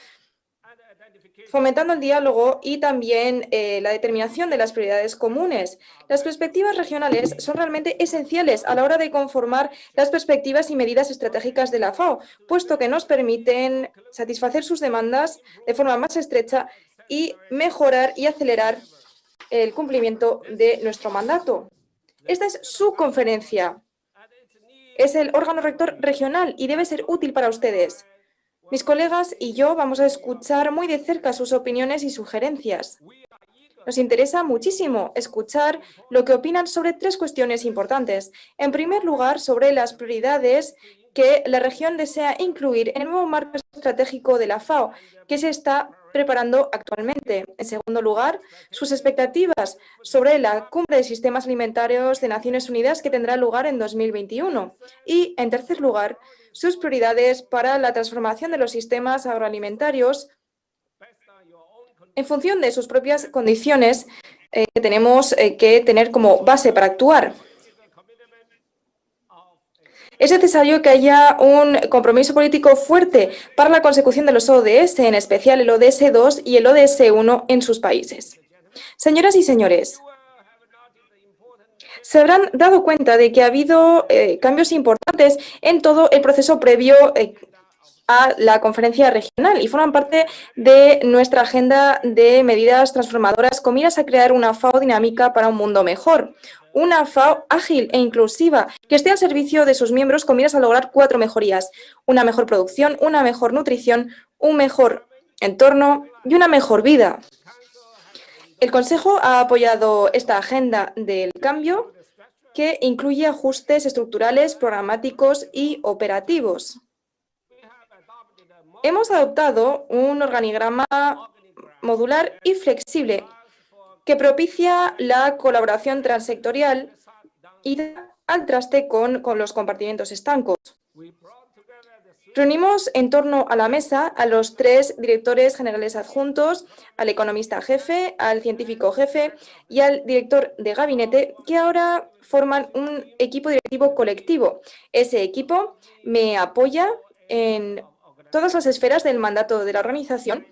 fomentando el diálogo y también la determinación de las prioridades comunes. Las perspectivas regionales son realmente esenciales a la hora de conformar las perspectivas y medidas estratégicas de la FAO, puesto que nos permiten satisfacer sus demandas de forma más estrecha y mejorar y acelerar el cumplimiento de nuestro mandato. Esta es su conferencia. Es el órgano rector regional y debe ser útil para ustedes. Mis colegas y yo vamos a escuchar muy de cerca sus opiniones y sugerencias. Nos interesa muchísimo escuchar lo que opinan sobre tres cuestiones importantes. En primer lugar, sobre las prioridades que la región desea incluir en el nuevo marco estratégico de la FAO, que se está preparando actualmente. En segundo lugar, sus expectativas sobre la Cumbre de Sistemas Alimentarios de Naciones Unidas que tendrá lugar en 2021. Y, en tercer lugar, sus prioridades para la transformación de los sistemas agroalimentarios en función de sus propias condiciones que tenemos que tener como base para actuar. Es necesario que haya un compromiso político fuerte para la consecución de los ODS, en especial el ODS 2 y el ODS 1 en sus países. Señoras y señores, se habrán dado cuenta de que ha habido cambios importantes en todo el proceso previo a la conferencia regional y forman parte de nuestra agenda de medidas transformadoras con miras a crear una FAO dinámica para un mundo mejor. Una FAO ágil e inclusiva que esté al servicio de sus miembros con miras a lograr 4 mejorías: una mejor producción, una mejor nutrición, un mejor entorno y una mejor vida. El Consejo ha apoyado esta agenda del cambio que incluye ajustes estructurales, programáticos y operativos. Hemos adoptado un organigrama modular y flexible que propicia la colaboración transsectorial y da al traste con los compartimentos estancos. Reunimos en torno a la mesa a los 3 directores generales adjuntos, al economista jefe, al científico jefe y al director de gabinete, que ahora forman un equipo directivo colectivo. Ese equipo me apoya en todas las esferas del mandato de la organización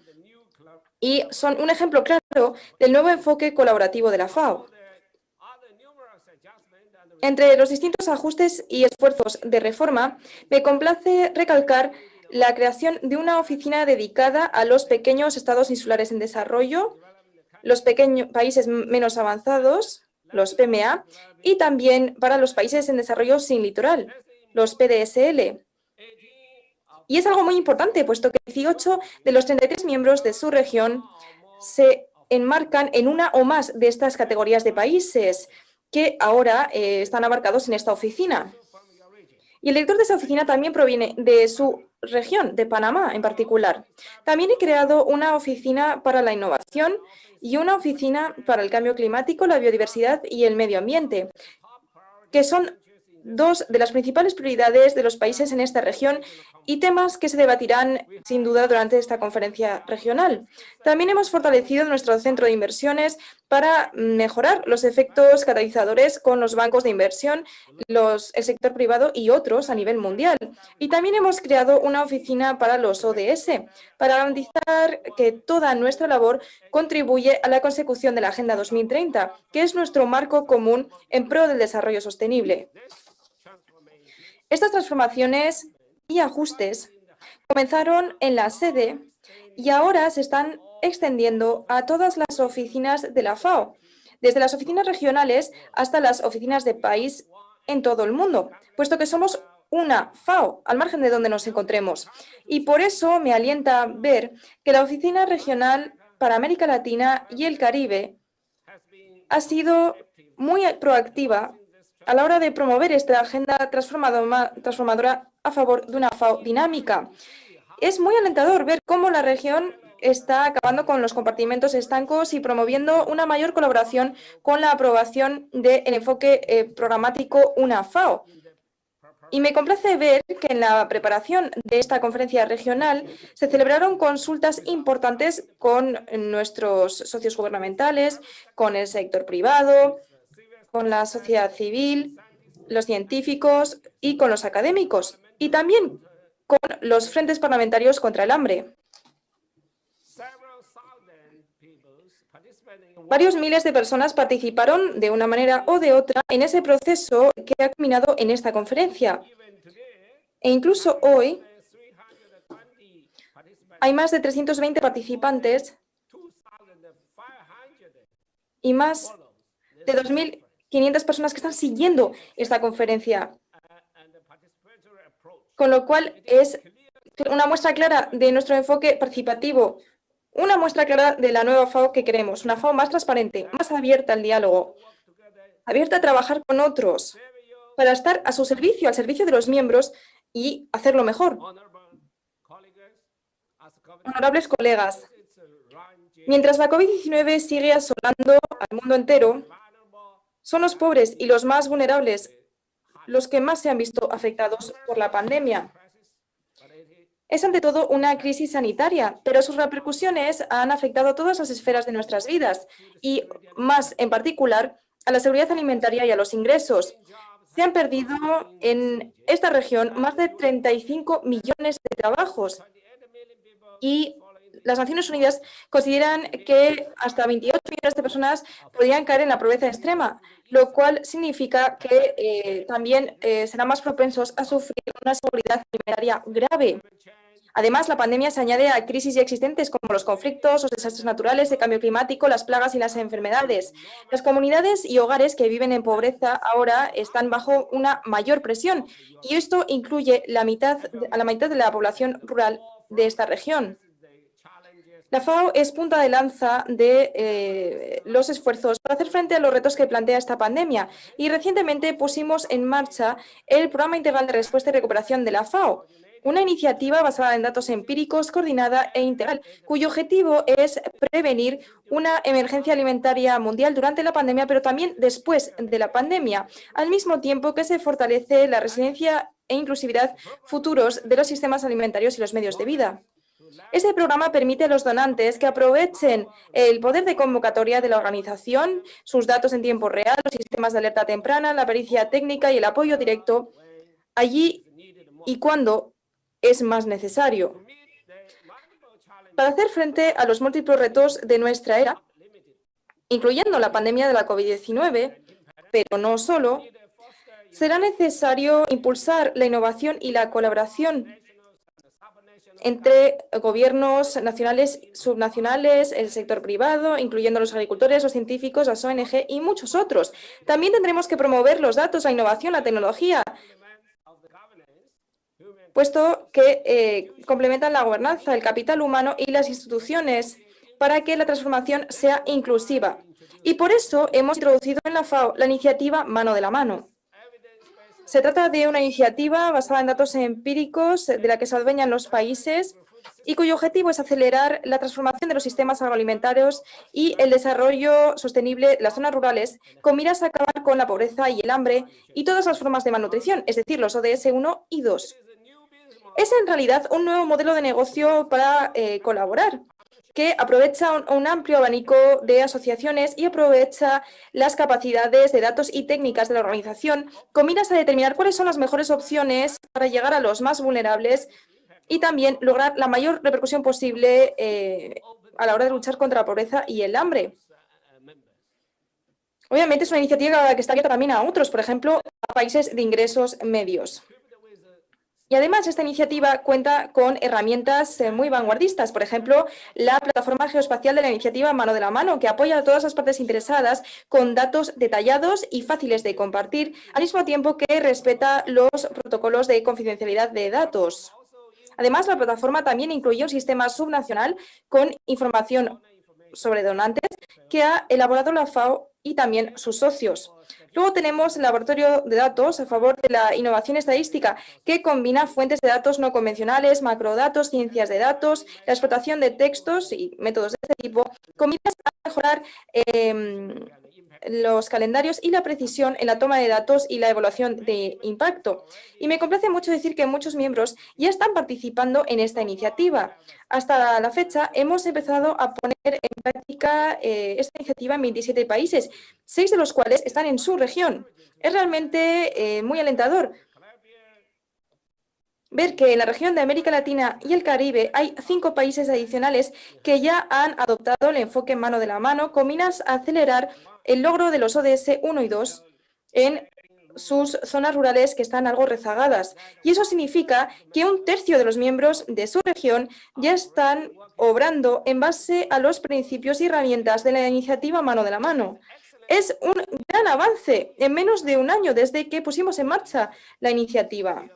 y son un ejemplo claro del nuevo enfoque colaborativo de la FAO. Entre los distintos ajustes y esfuerzos de reforma, me complace recalcar la creación de una oficina dedicada a los pequeños estados insulares en desarrollo, los pequeños países menos avanzados, los PMA, y también para los países en desarrollo sin litoral, los PDSL. Y es algo muy importante, puesto que 18 de los 33 miembros de su región se enmarcan en una o más de estas categorías de países que ahora están abarcados en esta oficina. Y el director de esa oficina también proviene de su región, de Panamá en particular. También he creado una oficina para la innovación y una oficina para el cambio climático, la biodiversidad y el medio ambiente, que son 2 de las principales prioridades de los países en esta región y temas que se debatirán sin duda durante esta conferencia regional. También hemos fortalecido nuestro centro de inversiones para mejorar los efectos catalizadores con los bancos de inversión, el sector privado y otros a nivel mundial. Y también hemos creado una oficina para los ODS, para garantizar que toda nuestra labor contribuye a la consecución de la Agenda 2030, que es nuestro marco común en pro del desarrollo sostenible. Estas transformaciones y ajustes comenzaron en la sede y ahora se están extendiendo a todas las oficinas de la FAO, desde las oficinas regionales hasta las oficinas de país en todo el mundo, puesto que somos una FAO, al margen de donde nos encontremos. Y por eso me alienta ver que la oficina regional para América Latina y el Caribe ha sido muy proactiva a la hora de promover esta agenda transformadora a favor de una FAO dinámica. Es muy alentador ver cómo la región está acabando con los compartimentos estancos y promoviendo una mayor colaboración con la aprobación del enfoque programático una FAO. Y me complace ver que en la preparación de esta conferencia regional se celebraron consultas importantes con nuestros socios gubernamentales, con el sector privado, con la sociedad civil, los científicos y con los académicos, y también con los frentes parlamentarios contra el hambre. Varios miles de personas participaron de una manera o de otra en ese proceso que ha culminado en esta conferencia. E incluso hoy hay más de 320 participantes y más de 2.500 personas que están siguiendo esta conferencia, con lo cual es una muestra clara de nuestro enfoque participativo, una muestra clara de la nueva FAO que queremos, una FAO más transparente, más abierta al diálogo, abierta a trabajar con otros, para estar a su servicio, al servicio de los miembros y hacerlo mejor. Honorables colegas, mientras la COVID-19 sigue asolando al mundo entero, son los pobres y los más vulnerables los que más se han visto afectados por la pandemia. Es ante todo una crisis sanitaria, pero sus repercusiones han afectado a todas las esferas de nuestras vidas y, más en particular, a la seguridad alimentaria y a los ingresos. Se han perdido en esta región más de 35 millones de trabajos y las Naciones Unidas consideran que hasta 28 millones de personas podrían caer en la pobreza extrema, lo cual significa que también serán más propensos a sufrir una seguridad alimentaria grave. Además, la pandemia se añade a crisis ya existentes como los conflictos, los desastres naturales, el cambio climático, las plagas y las enfermedades. Las comunidades y hogares que viven en pobreza ahora están bajo una mayor presión y esto incluye a la mitad de la población rural de esta región. La FAO es punta de lanza de los esfuerzos para hacer frente a los retos que plantea esta pandemia y recientemente pusimos en marcha el Programa Integral de Respuesta y Recuperación de la FAO, una iniciativa basada en datos empíricos, coordinada e integral, cuyo objetivo es prevenir una emergencia alimentaria mundial durante la pandemia, pero también después de la pandemia, al mismo tiempo que se fortalece la resiliencia e inclusividad futuros de los sistemas alimentarios y los medios de vida. Este programa permite a los donantes que aprovechen el poder de convocatoria de la organización, sus datos en tiempo real, los sistemas de alerta temprana, la pericia técnica y el apoyo directo allí y cuando es más necesario. Para hacer frente a los múltiples retos de nuestra era, incluyendo la pandemia de la COVID-19, pero no solo, será necesario impulsar la innovación y la colaboración entre gobiernos nacionales, subnacionales, el sector privado, incluyendo los agricultores, los científicos, las ONG y muchos otros. También tendremos que promover los datos, la innovación, la tecnología, puesto que complementan la gobernanza, el capital humano y las instituciones para que la transformación sea inclusiva. Y por eso hemos introducido en la FAO la iniciativa Mano de la Mano. Se trata de una iniciativa basada en datos empíricos de la que se adueñan los países y cuyo objetivo es acelerar la transformación de los sistemas agroalimentarios y el desarrollo sostenible de las zonas rurales con miras a acabar con la pobreza y el hambre y todas las formas de malnutrición, es decir, los ODS 1 y 2. Es en realidad un nuevo modelo de negocio para colaborar, que aprovecha un amplio abanico de asociaciones y aprovecha las capacidades de datos y técnicas de la organización con miras a determinar cuáles son las mejores opciones para llegar a los más vulnerables y también lograr la mayor repercusión posible a la hora de luchar contra la pobreza y el hambre. Obviamente es una iniciativa que está abierta también a otros, por ejemplo, a países de ingresos medios. Y además esta iniciativa cuenta con herramientas muy vanguardistas, por ejemplo, la plataforma geoespacial de la iniciativa Mano de la Mano, que apoya a todas las partes interesadas con datos detallados y fáciles de compartir, al mismo tiempo que respeta los protocolos de confidencialidad de datos. Además, la plataforma también incluye un sistema subnacional con información sobre donantes que ha elaborado la FAO y también sus socios. Luego tenemos el laboratorio de datos a favor de la innovación estadística, que combina fuentes de datos no convencionales, macrodatos, ciencias de datos, la explotación de textos y métodos de este tipo, con miras a mejorar los calendarios y la precisión en la toma de datos y la evaluación de impacto. Y me complace mucho decir que muchos miembros ya están participando en esta iniciativa. Hasta la fecha hemos empezado a poner en práctica esta iniciativa en 27 países, 6 de los cuales están en su región. Es realmente muy alentador ver que en la región de América Latina y el Caribe hay 5 países adicionales que ya han adoptado el enfoque Mano de la Mano con miras a acelerar el logro de los ODS 1 y 2 en sus zonas rurales que están algo rezagadas. Y eso significa que 1/3 de los miembros de su región ya están obrando en base a los principios y herramientas de la iniciativa Mano de la Mano. Es un gran avance en menos de un año desde que pusimos en marcha la iniciativa.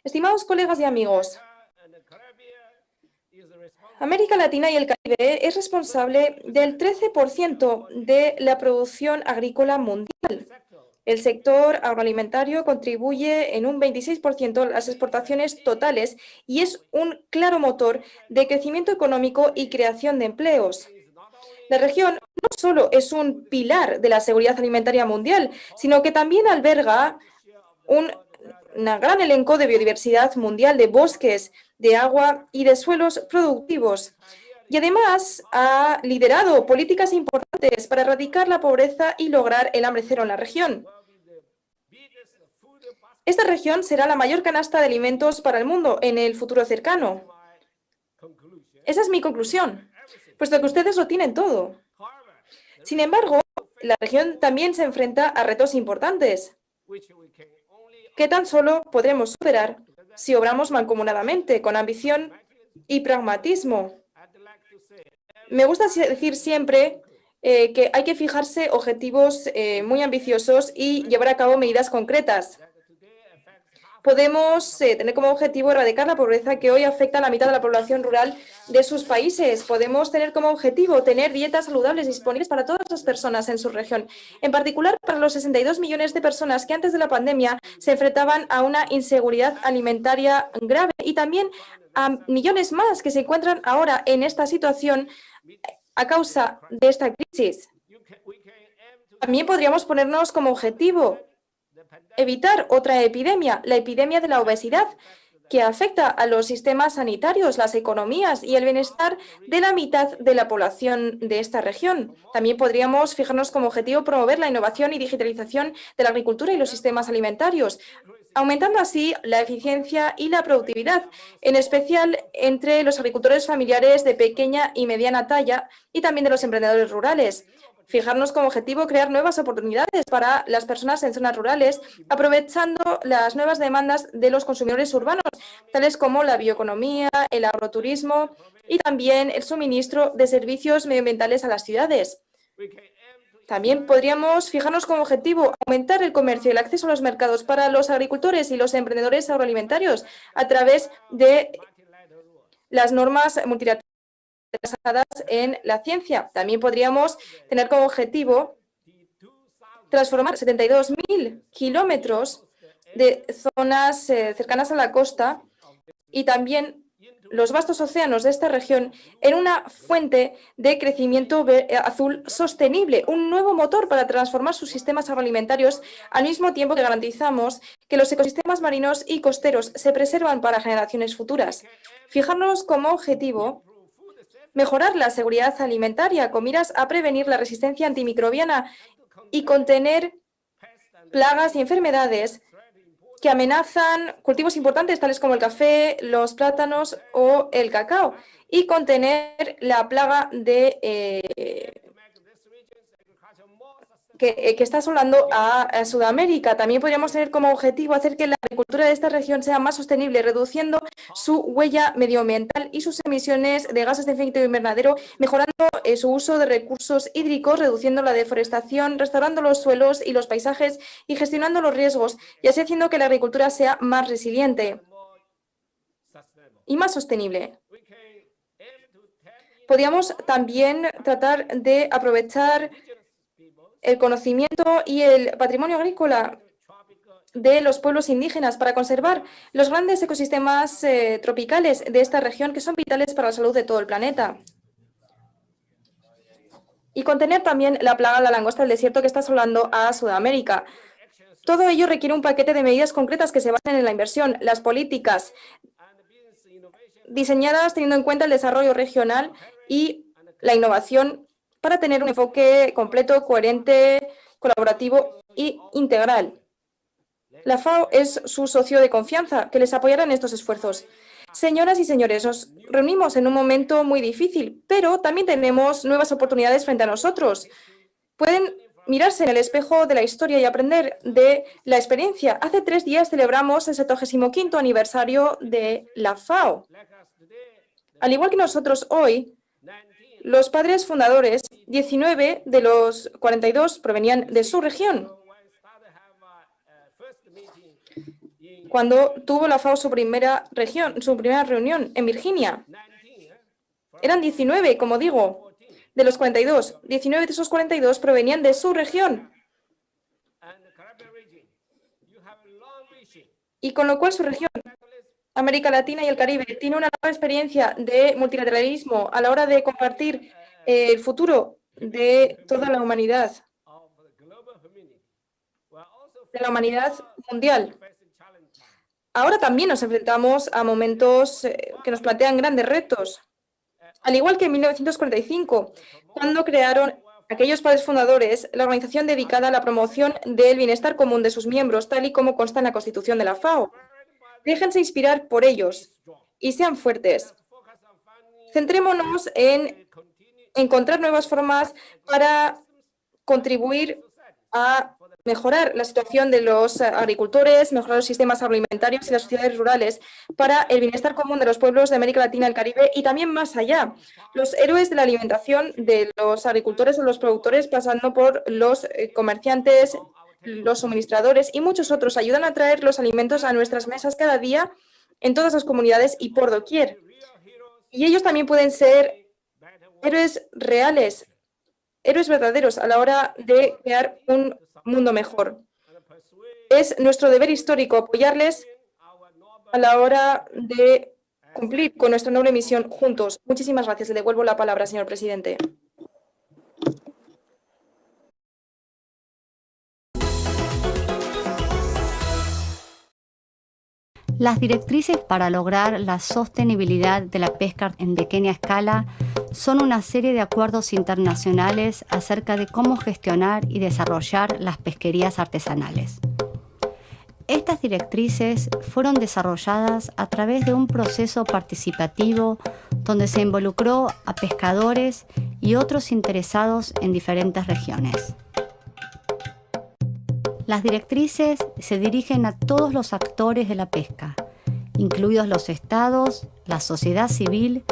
Estimados colegas y amigos, América Latina y el Caribe es responsable del 13% de la producción agrícola mundial. El sector agroalimentario contribuye en un 26% a las exportaciones totales y es un claro motor de crecimiento económico y creación de empleos. La región no solo es un pilar de la seguridad alimentaria mundial, sino que también alberga un gran elenco de biodiversidad mundial, de bosques, de agua y de suelos productivos. Y además ha liderado políticas importantes para erradicar la pobreza y lograr el hambre cero en la región. Esta región será la mayor canasta de alimentos para el mundo en el futuro cercano. Esa es mi conclusión, puesto que ustedes lo tienen todo. Sin embargo, la región también se enfrenta a retos importantes que tan solo podremos superar si obramos mancomunadamente, con ambición y pragmatismo. Me gusta decir siempre que hay que fijarse objetivos muy ambiciosos y llevar a cabo medidas concretas. podemos tener como objetivo erradicar la pobreza que hoy afecta a la mitad de la población rural de sus países. Podemos tener como objetivo tener dietas saludables disponibles para todas las personas en su región, en particular para los 62 millones de personas que antes de la pandemia se enfrentaban a una inseguridad alimentaria grave y también a millones más que se encuentran ahora en esta situación a causa de esta crisis. También podríamos ponernos como objetivo evitar otra epidemia, la epidemia de la obesidad, que afecta a los sistemas sanitarios, las economías y el bienestar de la mitad de la población de esta región. También podríamos fijarnos como objetivo promover la innovación y digitalización de la agricultura y los sistemas alimentarios, aumentando así la eficiencia y la productividad, en especial entre los agricultores familiares de pequeña y mediana talla y también de los emprendedores rurales. Fijarnos como objetivo crear nuevas oportunidades para las personas en zonas rurales, aprovechando las nuevas demandas de los consumidores urbanos, tales como la bioeconomía, el agroturismo y también el suministro de servicios medioambientales a las ciudades. También podríamos fijarnos como objetivo aumentar el comercio y el acceso a los mercados para los agricultores y los emprendedores agroalimentarios a través de las normas multilaterales basadas en la ciencia. También podríamos tener como objetivo transformar 72.000 kilómetros de zonas cercanas a la costa y también los vastos océanos de esta región en una fuente de crecimiento azul sostenible, un nuevo motor para transformar sus sistemas agroalimentarios, al mismo tiempo que garantizamos que los ecosistemas marinos y costeros se preservan para generaciones futuras. Fijarnos como objetivo mejorar la seguridad alimentaria con miras a prevenir la resistencia antimicrobiana y contener plagas y enfermedades que amenazan cultivos importantes tales como el café, los plátanos o el cacao, y contener la plaga que está asolando a Sudamérica. También podríamos tener como objetivo hacer que la agricultura de esta región sea más sostenible, reduciendo su huella medioambiental y sus emisiones de gases de efecto invernadero, mejorando su uso de recursos hídricos, reduciendo la deforestación, restaurando los suelos y los paisajes y gestionando los riesgos, y así haciendo que la agricultura sea más resiliente y más sostenible. Podríamos también tratar de aprovechar el conocimiento y el patrimonio agrícola de los pueblos indígenas para conservar los grandes ecosistemas tropicales de esta región que son vitales para la salud de todo el planeta. Y contener también la plaga de la langosta del desierto que está asolando a Sudamérica. Todo ello requiere un paquete de medidas concretas que se basen en la inversión, las políticas diseñadas teniendo en cuenta el desarrollo regional y la innovación para tener un enfoque completo, coherente, colaborativo e integral. La FAO es su socio de confianza, que les apoyará en estos esfuerzos. Señoras y señores, nos reunimos en un momento muy difícil, pero también tenemos nuevas oportunidades frente a nosotros. Pueden mirarse en el espejo de la historia y aprender de la experiencia. Hace 3 días celebramos el 75º aniversario de la FAO. Al igual que nosotros hoy, los padres fundadores, 19 de los 42 provenían de su región. Cuando tuvo la FAO su primera reunión en Virginia, eran 19, como digo, de los 42. 19 de esos 42 provenían de su región. Y con lo cual su región, América Latina y el Caribe, tiene una nueva experiencia de multilateralismo a la hora de compartir el futuro de toda la humanidad, de la humanidad mundial. Ahora también nos enfrentamos a momentos que nos plantean grandes retos. Al igual que en 1945, cuando crearon aquellos padres fundadores la organización dedicada a la promoción del bienestar común de sus miembros, tal y como consta en la Constitución de la FAO. Déjense inspirar por ellos y sean fuertes. Centrémonos en encontrar nuevas formas para contribuir a mejorar la situación de los agricultores, mejorar los sistemas agroalimentarios y las sociedades rurales para el bienestar común de los pueblos de América Latina y el Caribe y también más allá. Los héroes de la alimentación de los agricultores o los productores, pasando por los comerciantes, los suministradores y muchos otros ayudan a traer los alimentos a nuestras mesas cada día en todas las comunidades y por doquier. Y ellos también pueden ser héroes reales, héroes verdaderos a la hora de crear un mundo mejor. Es nuestro deber histórico apoyarles a la hora de cumplir con nuestra noble misión juntos. Muchísimas gracias. Le devuelvo la palabra, señor presidente. Las directrices para lograr la sostenibilidad de la pesca en pequeña escala son una serie de acuerdos internacionales acerca de cómo gestionar y desarrollar las pesquerías artesanales. Estas directrices fueron desarrolladas a través de un proceso participativo donde se involucró a pescadores y otros interesados en diferentes regiones. Las directrices se dirigen a todos los actores de la pesca, incluidos los estados, la sociedad civil,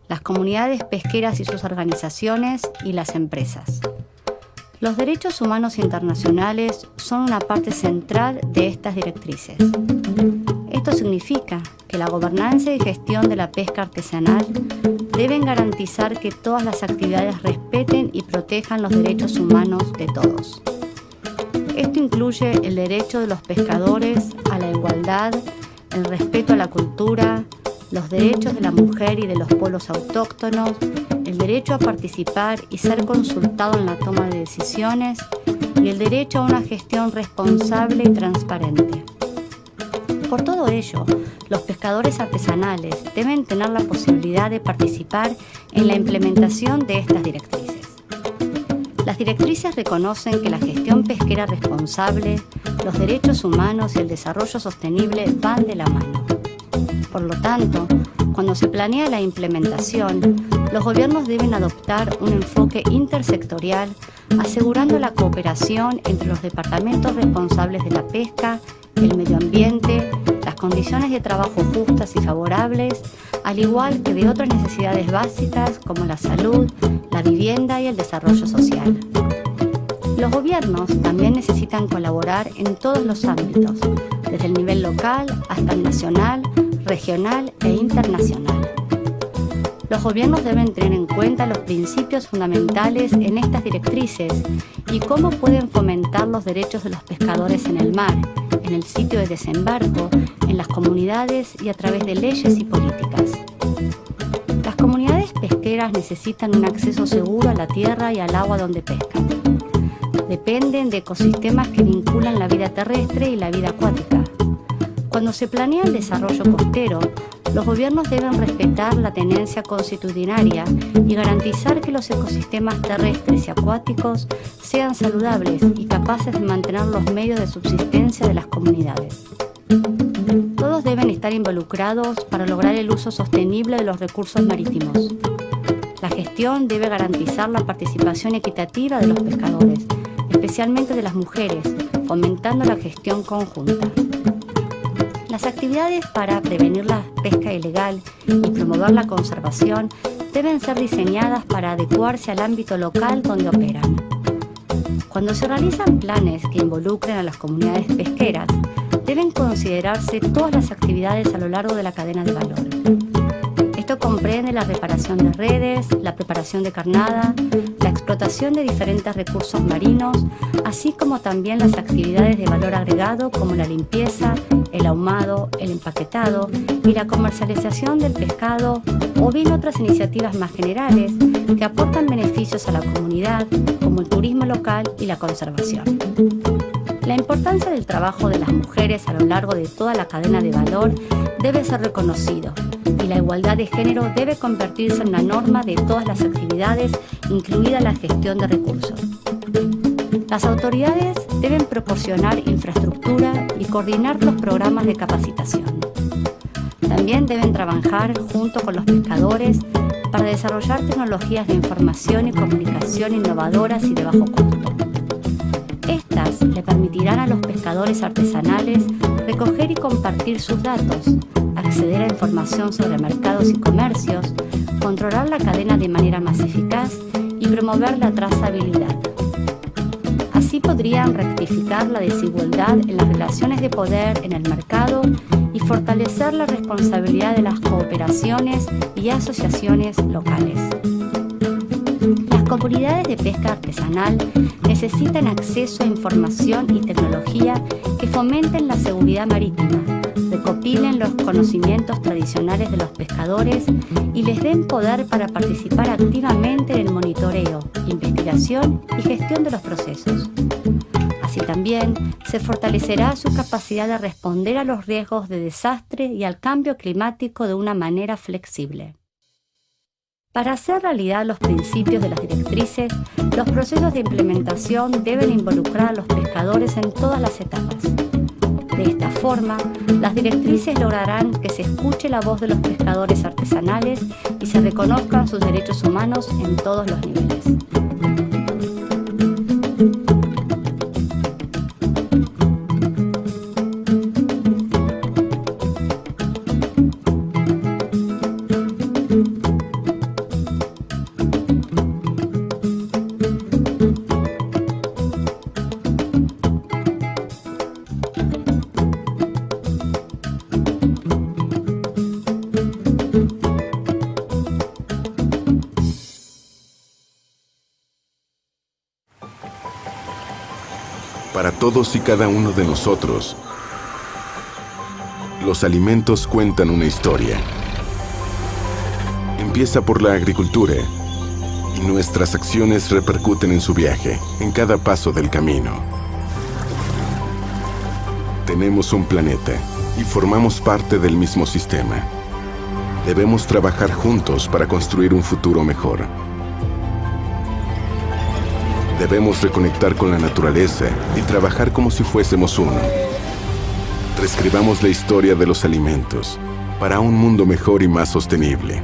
las comunidades pesqueras y sus organizaciones y las empresas. Los derechos humanos internacionales son una parte central de estas directrices. Esto significa que la gobernanza y gestión de la pesca artesanal deben garantizar que todas las actividades respeten y protejan los derechos humanos de todos. Esto incluye el derecho de los pescadores a la igualdad, el respeto a la cultura, los derechos de la mujer y de los pueblos autóctonos, el derecho a participar y ser consultado en la toma de decisiones y el derecho a una gestión responsable y transparente. Por todo ello, los pescadores artesanales deben tener la posibilidad de participar en la implementación de estas directrices. Las directrices reconocen que la gestión pesquera responsable, los derechos humanos y el desarrollo sostenible van de la mano. Por lo tanto, cuando se planea la implementación, los gobiernos deben adoptar un enfoque intersectorial, asegurando la cooperación entre los departamentos responsables de la pesca, el medio ambiente, las condiciones de trabajo justas y favorables, al igual que de otras necesidades básicas como la salud, la vivienda y el desarrollo social. Los gobiernos también necesitan colaborar en todos los ámbitos, desde el nivel local hasta el nacional, regional e internacional. Los gobiernos deben tener en cuenta los principios fundamentales en estas directrices y cómo pueden fomentar los derechos de los pescadores en el mar, en el sitio de desembarco, en las comunidades y a través de leyes y políticas. Las comunidades pesqueras necesitan un acceso seguro a la tierra y al agua donde pescan. Dependen de ecosistemas que vinculan la vida terrestre y la vida acuática. Cuando se planea el desarrollo costero, los gobiernos deben respetar la tenencia consuetudinaria y garantizar que los ecosistemas terrestres y acuáticos sean saludables y capaces de mantener los medios de subsistencia de las comunidades. Todos deben estar involucrados para lograr el uso sostenible de los recursos marítimos. La gestión debe garantizar la participación equitativa de los pescadores, especialmente de las mujeres, fomentando la gestión conjunta. Las actividades para prevenir la pesca ilegal y promover la conservación deben ser diseñadas para adecuarse al ámbito local donde operan. Cuando se realizan planes que involucren a las comunidades pesqueras, deben considerarse todas las actividades a lo largo de la cadena de valor. Esto comprende la reparación de redes, la preparación de carnada, la explotación de diferentes recursos marinos, así como también las actividades de valor agregado como la limpieza, el ahumado, el empaquetado y la comercialización del pescado, o bien otras iniciativas más generales que aportan beneficios a la comunidad, como el turismo local y la conservación. La importancia del trabajo de las mujeres a lo largo de toda la cadena de valor debe ser reconocido y la igualdad de género debe convertirse en la norma de todas las actividades, incluida la gestión de recursos. Las autoridades deben proporcionar infraestructura y coordinar los programas de capacitación. También deben trabajar junto con los pescadores para desarrollar tecnologías de información y comunicación innovadoras y de bajo costo. Estas le permitirán a los pescadores artesanales recoger y compartir sus datos, acceder a información sobre mercados y comercios, controlar la cadena de manera más eficaz y promover la trazabilidad. Así podrían rectificar la desigualdad en las relaciones de poder en el mercado y fortalecer la responsabilidad de las cooperaciones y asociaciones locales. Las comunidades de pesca artesanal necesitan acceso a información y tecnología que fomenten la seguridad marítima, recopilen los conocimientos tradicionales de los pescadores y les den poder para participar activamente en el monitoreo, investigación y gestión de los procesos. Así también se fortalecerá su capacidad de responder a los riesgos de desastre y al cambio climático de una manera flexible. Para hacer realidad los principios de las directrices, los procesos de implementación deben involucrar a los pescadores en todas las etapas. De esta forma, las directrices lograrán que se escuche la voz de los pescadores artesanales y se reconozcan sus derechos humanos en todos los niveles. Para todos y cada uno de nosotros, los alimentos cuentan una historia. Empieza por la agricultura y nuestras acciones repercuten en su viaje, en cada paso del camino. Tenemos un planeta y formamos parte del mismo sistema. Debemos trabajar juntos para construir un futuro mejor. Debemos reconectar con la naturaleza y trabajar como si fuésemos uno. Reescribamos la historia de los alimentos para un mundo mejor y más sostenible.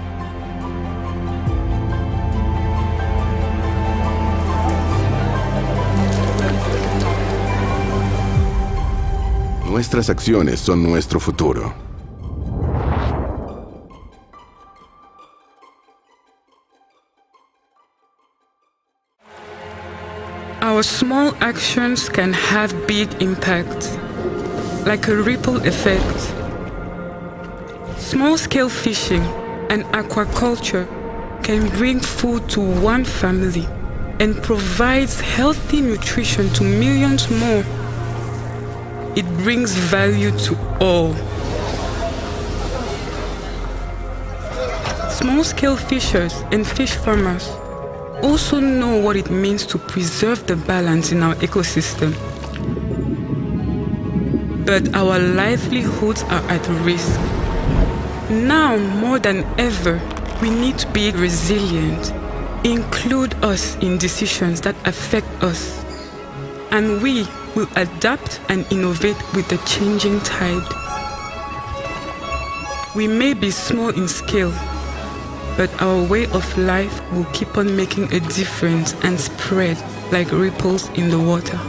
Nuestras acciones son nuestro futuro. Our small actions can have big impact, like a ripple effect. Small-scale fishing and aquaculture can bring food to one family and provides healthy nutrition to millions more. It brings value to all. Small-scale fishers and fish farmers also know what it means to preserve the balance in our ecosystem. But our livelihoods are at risk. Now more than ever, we need to be resilient, include us in decisions that affect us, and we will adapt and innovate with the changing tide. We may be small in scale, but our way of life will keep on making a difference and spread like ripples in the water.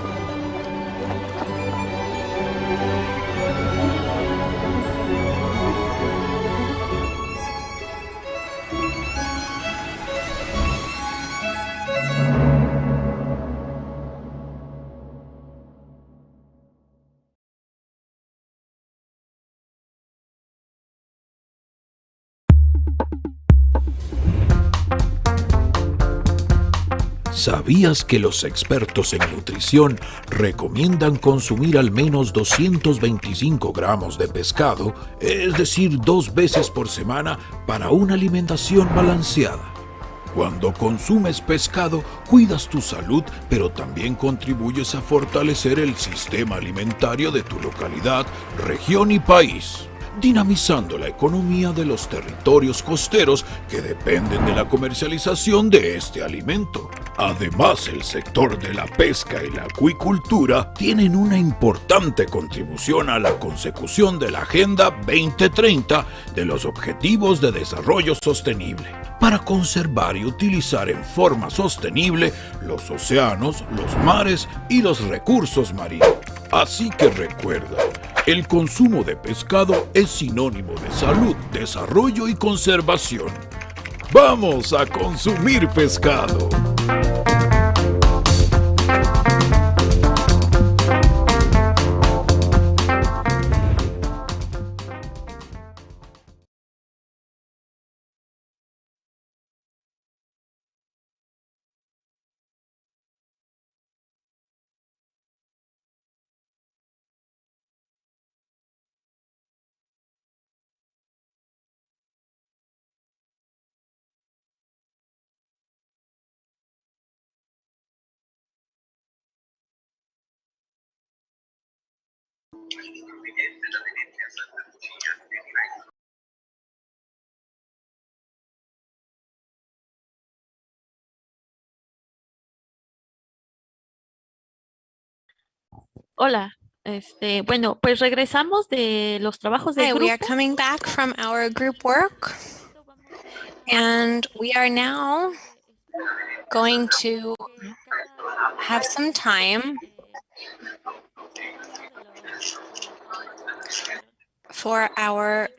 ¿Sabías que los expertos en nutrición recomiendan consumir al menos 225 gramos de pescado, es decir, 2 veces por semana, para una alimentación balanceada? Cuando consumes pescado, cuidas tu salud, pero también contribuyes a fortalecer el sistema alimentario de tu localidad, región y país, dinamizando la economía de los territorios costeros que dependen de la comercialización de este alimento. Además, el sector de la pesca y la acuicultura tienen una importante contribución a la consecución de la Agenda 2030 de los Objetivos de Desarrollo Sostenible, para conservar y utilizar en forma sostenible los océanos, los mares y los recursos marinos. Así que recuerda, el consumo de pescado es sinónimo de salud, desarrollo y conservación. ¡Vamos a consumir pescado! Hola, bueno, pues regresamos de los trabajos de Hi, we are grupo. coming back from our group work, and we are now going to have some time for our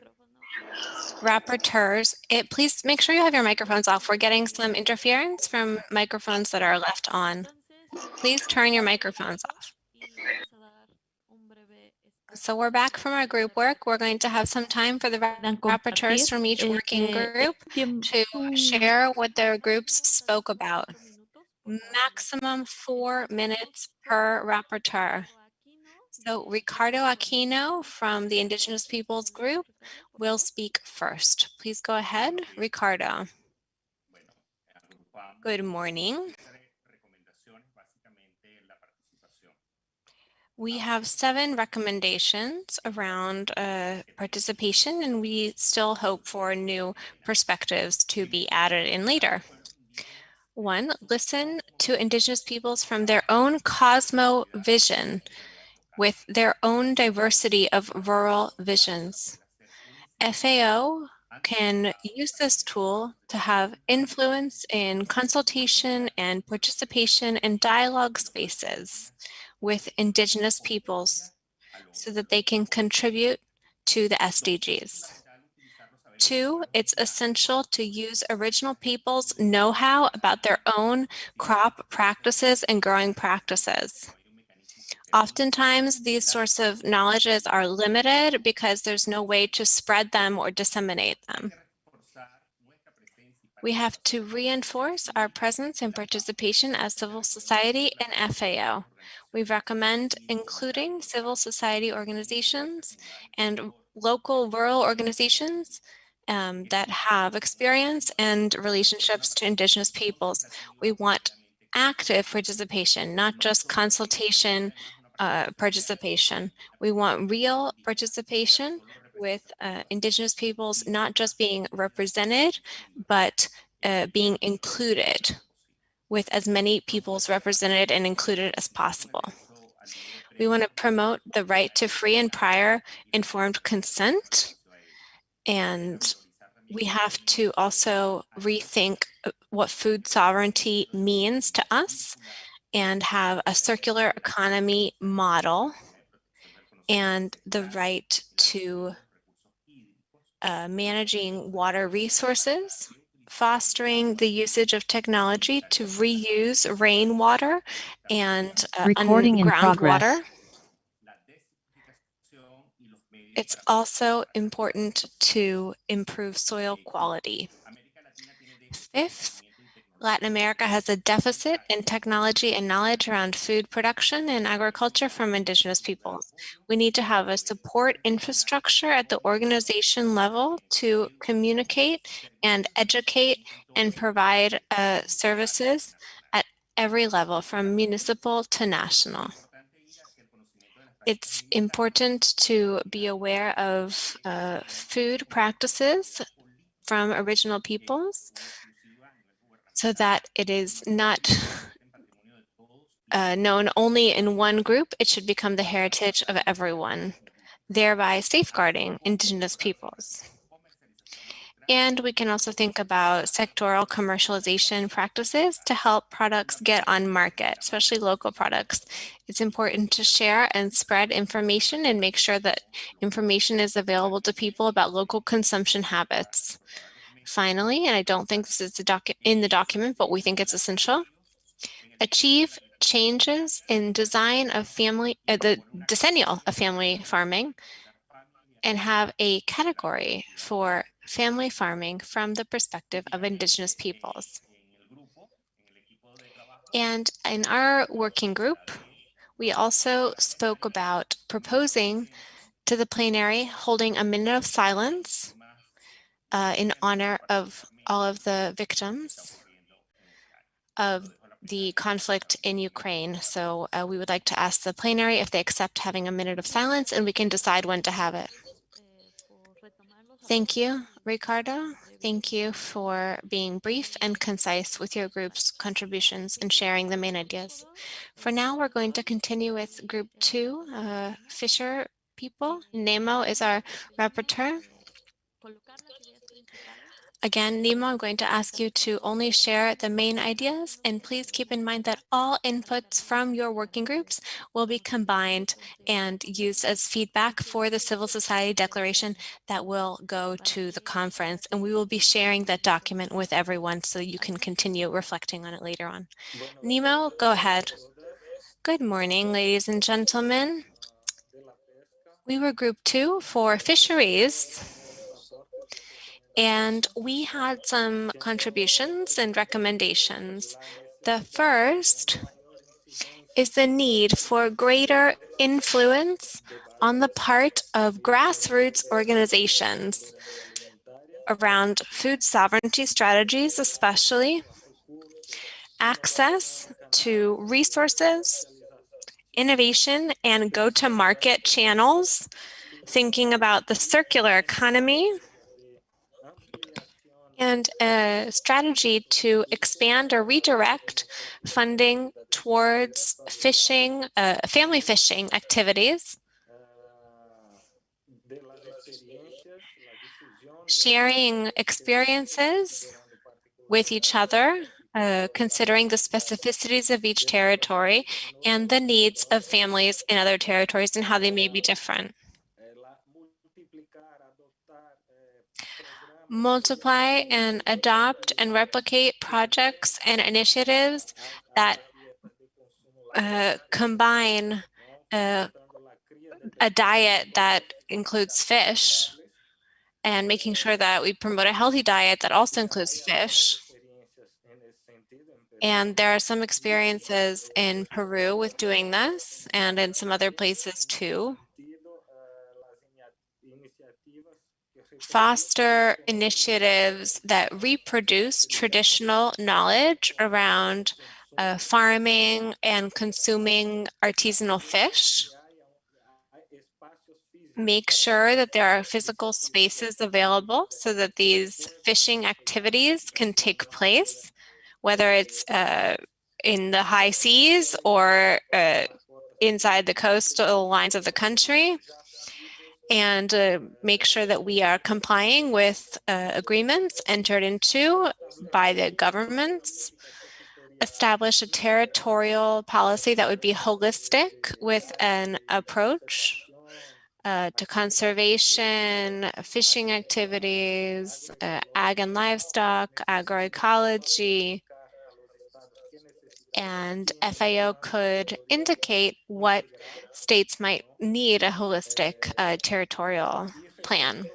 rapporteurs. Please make sure you have your microphones off. We're getting some interference from microphones that are left on. Please turn your microphones off. So we're back from our group work. We're going to have some time for the rapporteurs from each working group to share what their groups spoke about. Maximum 4 minutes per rapporteur. So Ricardo Aquino from the Indigenous Peoples Group will speak first. Please go ahead, Ricardo. Good morning. We have 7 recommendations around participation, and we still hope for new perspectives to be added in later. 1, listen to Indigenous peoples from their own cosmo-vision with their own diversity of rural visions. FAO can use this tool to have influence in consultation and participation in dialogue spaces with Indigenous peoples so that they can contribute to the SDGs. 2, it's essential to use original peoples' know-how about their own crop practices and growing practices. Oftentimes, these sorts of knowledges are limited because there's no way to spread them or disseminate them. We have to reinforce our presence and participation as civil society and FAO. We recommend including civil society organizations and local rural organizations that have experience and relationships to Indigenous peoples. We want active participation, not just consultation participation. We want real participation with Indigenous peoples not just being represented, but being included with as many peoples represented and included as possible. We want to promote the right to free and prior informed consent, and we have to also rethink what food sovereignty means to us and have a circular economy model and the right to managing water resources, fostering the usage of technology to reuse rainwater and groundwater. It's also important to improve soil quality. 5th, Latin America has a deficit in technology and knowledge around food production and agriculture from Indigenous peoples. We need to have a support infrastructure at the organization level to communicate and educate and provide services at every level, from municipal to national. It's important to be aware of food practices from original peoples so that it is not known only in one group. It should become the heritage of everyone, thereby safeguarding Indigenous peoples. And we can also think about sectoral commercialization practices to help products get on market, especially local products. It's important to share and spread information and make sure that information is available to people about local consumption habits. Finally, and I don't think this is in the document, but we think it's essential, achieve changes in design of the decennial of family farming and have a category for family farming from the perspective of Indigenous peoples. And in our working group, we also spoke about proposing to the plenary holding a minute of silence in honor of all of the victims of the conflict in Ukraine. So we would like to ask the plenary if they accept having a minute of silence, and we can decide when to have it. Thank you, Ricardo. Thank you for being brief and concise with your group's contributions and sharing the main ideas. For now, we're going to continue with group 2, Fisher people. Nemo is our rapporteur. Again, Nemo, I'm going to ask you to only share the main ideas, and please keep in mind that all inputs from your working groups will be combined and used as feedback for the civil society declaration that will go to the conference, and we will be sharing that document with everyone so you can continue reflecting on it later on. Nemo, go ahead. Good morning, ladies and gentlemen. We were group 2 for fisheries. And we had some contributions and recommendations. The first is the need for greater influence on the part of grassroots organizations around food sovereignty strategies, especially access to resources, innovation, and go-to-market channels, thinking about the circular economy, and a strategy to expand or redirect funding towards fishing, family fishing activities, sharing experiences with each other, considering the specificities of each territory and the needs of families in other territories and how they may be different. Multiply and adopt and replicate projects and initiatives that combine a diet that includes fish and making sure that we promote a healthy diet that also includes fish. And there are some experiences in Peru with doing this and in some other places too. Foster initiatives that reproduce traditional knowledge around farming and consuming artisanal fish. Make sure that there are physical spaces available so that these fishing activities can take place, whether it's in the high seas or inside the coastal lines of the country. And make sure that we are complying with agreements entered into by the governments. Establish a territorial policy that would be holistic with an approach to conservation, fishing activities, ag and livestock, agroecology, and FAO could indicate what states might need a holistic territorial plan.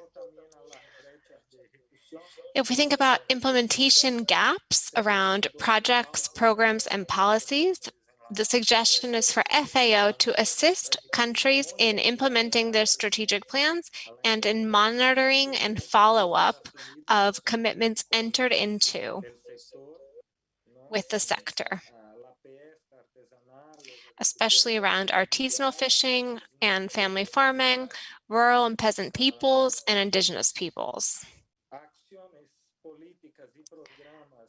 If we think about implementation gaps around projects, programs, and policies, the suggestion is for FAO to assist countries in implementing their strategic plans and in monitoring and follow-up of commitments entered into with the sector, especially around artisanal fishing and family farming, rural and peasant peoples, and indigenous peoples.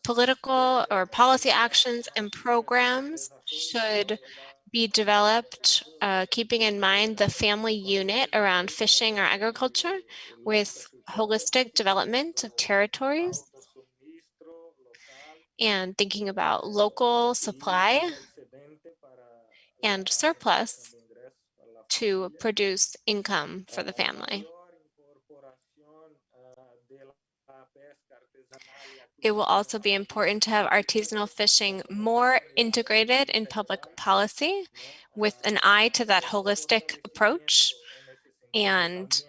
Political or policy actions and programs should be developed keeping in mind the family unit around fishing or agriculture with holistic development of territories and thinking about local supply and surplus to produce income for the family. It will also be important to have artisanal fishing more integrated in public policy with an eye to that holistic approach. And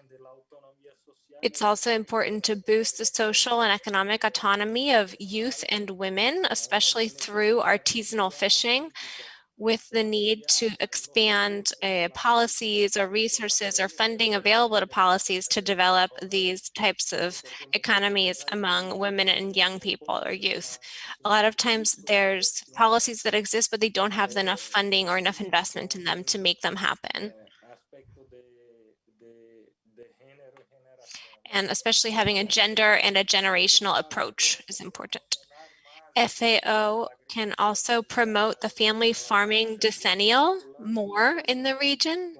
it's also important to boost the social and economic autonomy of youth and women, especially through artisanal fishing, with the need to expand policies or resources or funding available to policies to develop these types of economies among women and young people or youth. A lot of times there's policies that exist, but they don't have enough funding or enough investment in them to make them happen. And especially having a gender and a generational approach is important. FAO can also promote the family farming decennial more in the region,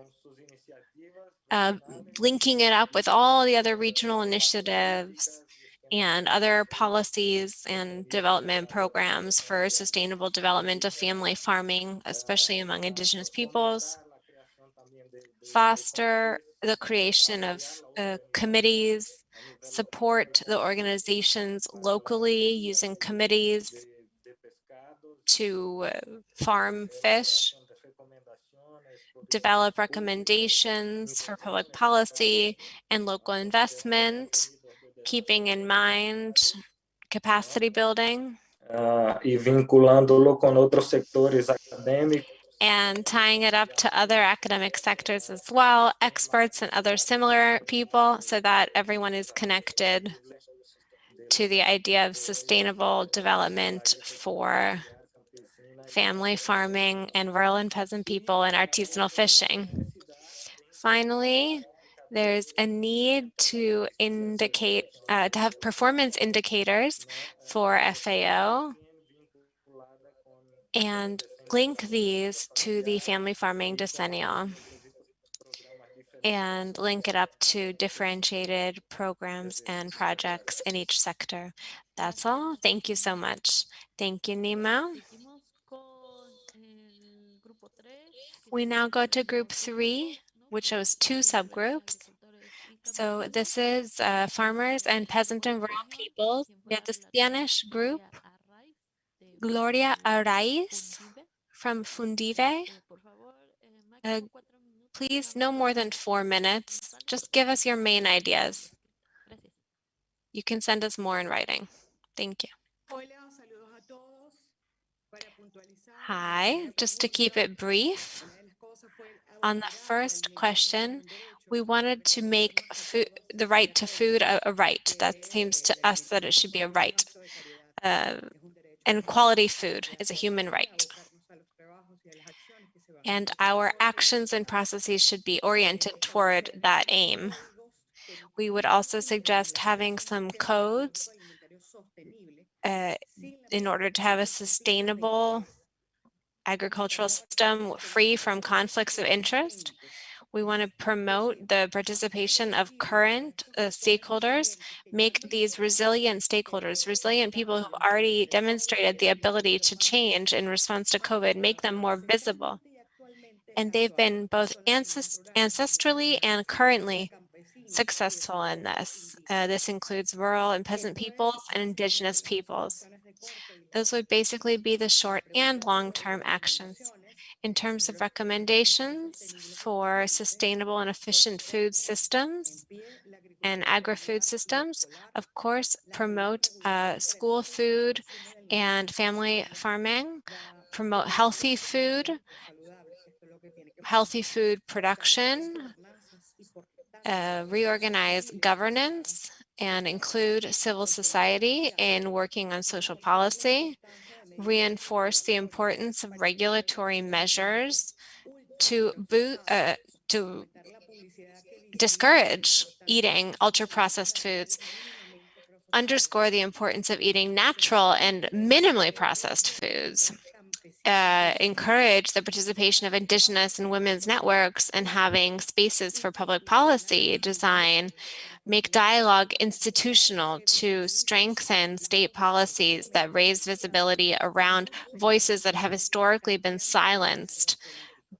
linking it up with all the other regional initiatives and other policies and development programs for sustainable development of family farming, especially among indigenous peoples. Foster the creation of committees, support the organizations locally using committees to farm fish, develop recommendations for public policy and local investment, keeping in mind capacity building. Y vinculándolo con otros sectores académicos. And tying it up to other academic sectors as well, experts and other similar people, so that everyone is connected to the idea of sustainable development for family farming and rural and peasant people and artisanal fishing. Finally, there's a need to indicate, to have performance indicators for FAO and link these to the family farming decennial and link it up to differentiated programs and projects in each sector. That's all. Thank you so much. Thank you, Nima. We now go to group 3, which shows 2 subgroups. So this is farmers and peasant and rural peoples. We have the Spanish group, Gloria Arraiz from Fundive. Please, no more than 4 minutes. Just give us your main ideas. You can send us more in writing. Thank you. Hi, just to keep it brief, on the first question, we wanted to make food, the right to food a right. That seems to us that it should be a right. And quality food is a human right. And our actions and processes should be oriented toward that aim. We would also suggest having some codes in order to have a sustainable agricultural system free from conflicts of interest. We want to promote the participation of current stakeholders, make these resilient stakeholders, resilient people who've already demonstrated the ability to change in response to COVID, make them more visible. And they've been both ancestrally and currently successful in this. This includes rural and peasant peoples and indigenous peoples. Those would basically be the short and long-term actions. In terms of recommendations for sustainable and efficient food systems and agri-food systems, of course, promote school food and family farming, promote healthy food production, reorganize governance, and include civil society in working on social policy, reinforce the importance of regulatory measures to discourage eating ultra-processed foods, underscore the importance of eating natural and minimally processed foods, encourage the participation of indigenous and women's networks and having spaces for public policy design, make dialogue institutional to strengthen state policies that raise visibility around voices that have historically been silenced,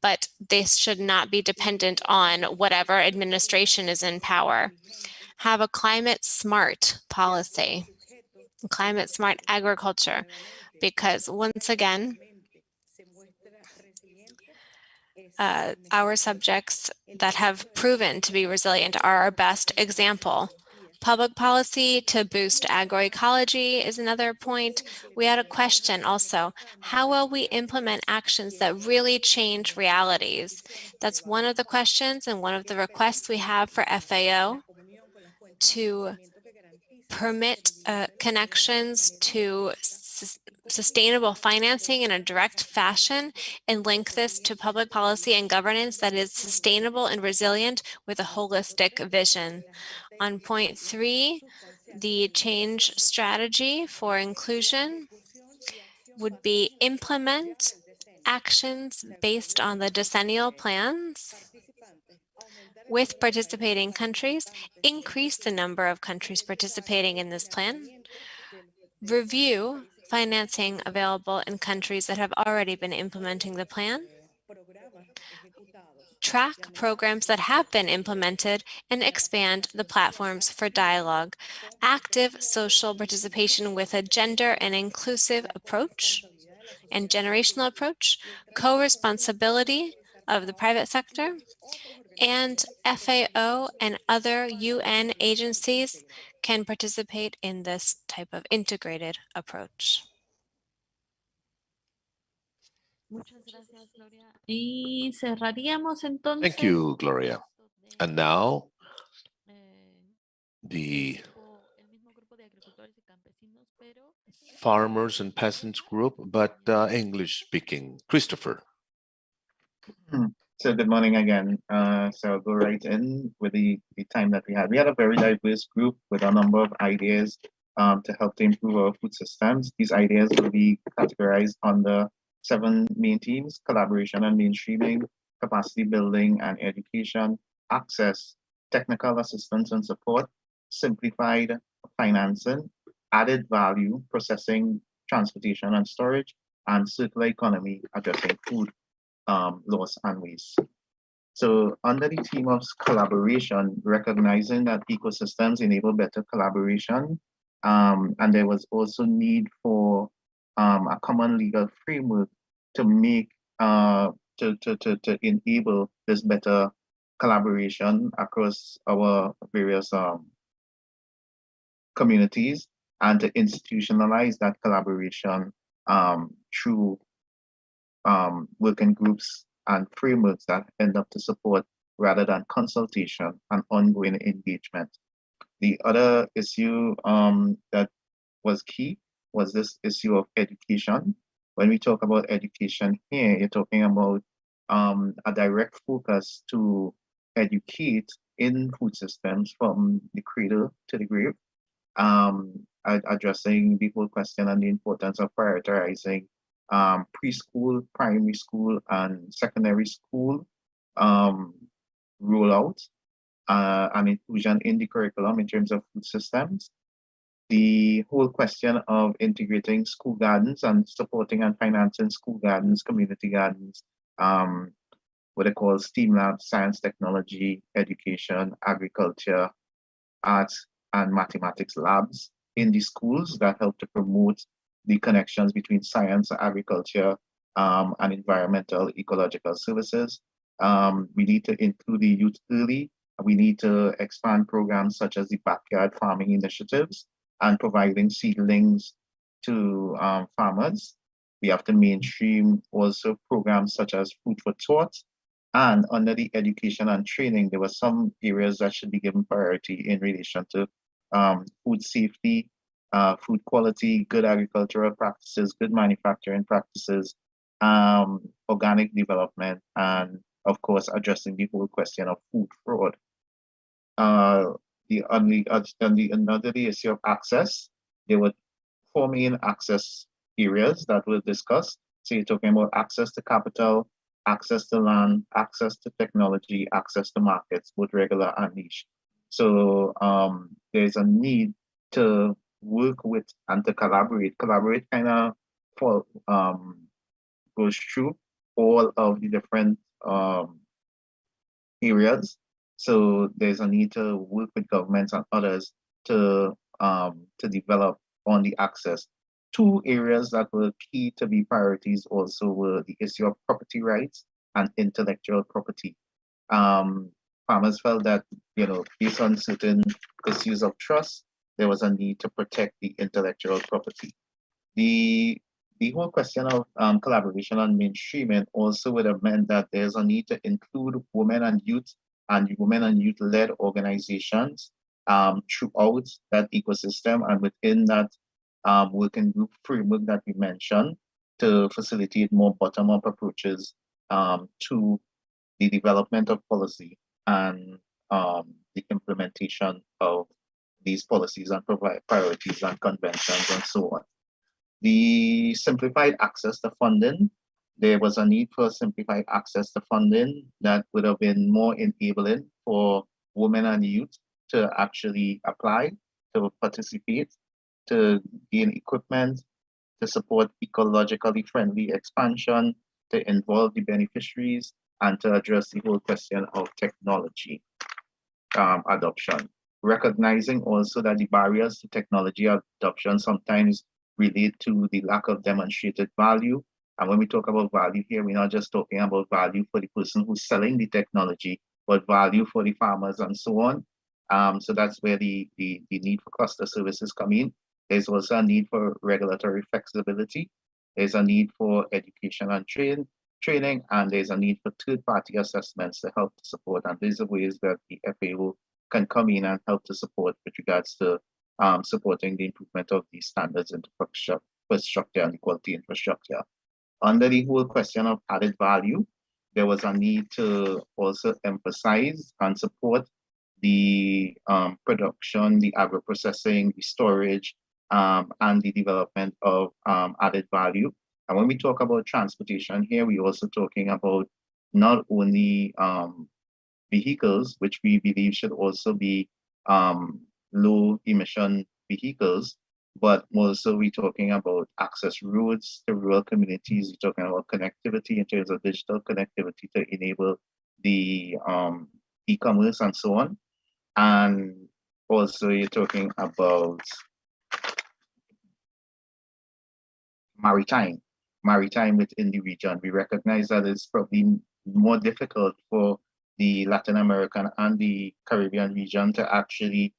but this should not be dependent on whatever administration is in power. Have a climate smart policy, climate smart agriculture, because once again, our subjects that have proven to be resilient are our best example. Public policy to boost agroecology is another point. We had a question also, how will we implement actions that really change realities? That's one of the questions and one of the requests we have for FAO to permit connections to sustainable financing in a direct fashion and link this to public policy and governance that is sustainable and resilient with a holistic vision. On point 3, the change strategy for inclusion would be implement actions based on the decennial plans with participating countries, increase the number of countries participating in this plan, review financing available in countries that have already been implementing the plan, track programs that have been implemented, and expand the platforms for dialogue, active social participation with a gender and inclusive approach and generational approach, co-responsibility of the private sector, and FAO and other UN agencies can participate in this type of integrated approach. Y cerraríamos entonces. Thank you, Gloria. And now, the Farmers and Peasants group, but English speaking. Christopher. So good morning again. So I'll go right in with the time that we had. We had a very diverse group with a number of ideas to help to improve our food systems. These ideas will be categorized under 7 main themes: collaboration and mainstreaming, capacity building and education, access, technical assistance and support, simplified financing, added value, processing, transportation and storage, and circular economy addressing food loss and waste. So under the theme of collaboration, recognizing that ecosystems enable better collaboration, and there was also need for a common legal framework to make to enable this better collaboration across our various communities, and to institutionalize that collaboration through working groups and frameworks that end up to support rather than consultation and ongoing engagement. The other issue that was key was this issue of education. When we talk about education here, you're talking about a direct focus to educate in food systems from the cradle to the grave, addressing the whole question and the importance of prioritizing preschool, primary school, and secondary school rollout and inclusion in the curriculum in terms of food systems. The whole question of integrating school gardens and supporting and financing school gardens, community gardens, what they call STEAM labs, science, technology, education, agriculture, arts, and mathematics labs in the schools that help to promote the connections between science, agriculture, and environmental ecological services. We need to include the youth early. We need to expand programs such as the backyard farming initiatives and providing seedlings to farmers. We have to mainstream also programs such as Food for Thought. And under the education and training, there were some areas that should be given priority in relation to food safety, food quality, good agricultural practices, good manufacturing practices, organic development, and of course, addressing the whole question of food fraud. Another issue of access, there were 4 main access areas that were discussed. So you're talking about access to capital, access to land, access to technology, access to markets, both regular and niche. So there's a need to work with and to collaborate. Collaborate kind of goes through all of the different areas. So there's a need to work with governments and others to develop on the access. 2 areas that were key to be priorities also were the issue of property rights and intellectual property. farmers felt that, based on certain issues of trust, there was a need to protect the intellectual property. The whole question of collaboration and mainstreaming also would have meant that there's a need to include women and youth-led organizations throughout that ecosystem and within that working group framework that we mentioned to facilitate more bottom-up approaches to the development of policy and the implementation of these policies and priorities and conventions and so on. The simplified access to funding, there was a need for simplified access to funding that would have been more enabling for women and youth to actually apply, to participate, to gain equipment, to support ecologically friendly expansion, to involve the beneficiaries, and to address the whole question of technology adoption. Recognizing also that the barriers to technology adoption sometimes relate to the lack of demonstrated value. And when we talk about value here, we're not just talking about value for the person who's selling the technology, but value for the farmers and so on. So that's where the need for cluster services come in. There's also a need for regulatory flexibility. There's a need for education and training, and there's a need for third-party assessments to help to support. And these are ways that the FAO can come in and help to support with regards to supporting the improvement of these standards in infrastructure and quality infrastructure. Under the whole question of added value, there was a need to also emphasize and support the production, the agro-processing, the storage, and the development of added value. And when we talk about transportation here, we're also talking about not only vehicles, which we believe should also be low emission vehicles, but also we're talking about access roads to rural communities. We're talking about connectivity in terms of digital connectivity to enable the e-commerce and so on. And also you're talking about maritime within the region. We recognize that it's probably more difficult for the Latin American and the Caribbean region to actually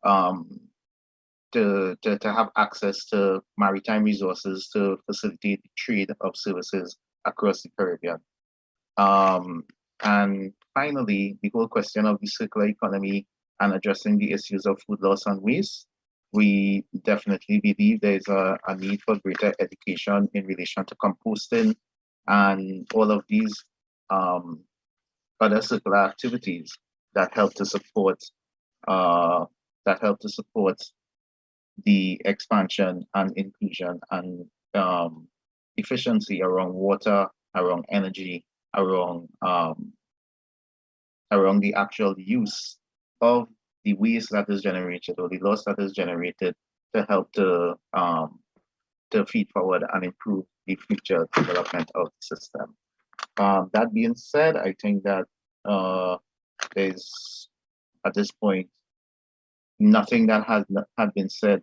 to have access to maritime resources to facilitate the trade of services across the Caribbean. And finally, the whole question of the circular economy and addressing the issues of food loss and waste. We definitely believe there's a need for greater education in relation to composting and all of these other circular activities that help to support the expansion and inclusion and efficiency around water, around energy, around the actual use of the waste that is generated or the loss that is generated to help to feed forward and improve the future development of the system. That being said, I think that there's at this point nothing that hadn't been said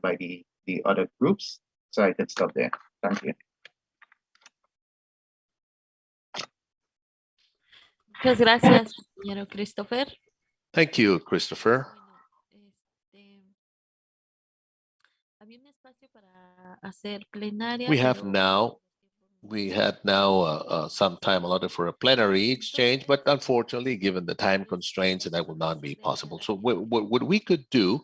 by the other groups, so I can stop there. Thank you. Muchas gracias, compañero Christopher. Thank you, Christopher. We had now some time allotted for a plenary exchange, but unfortunately, given the time constraints, that will not be possible. So what we could do,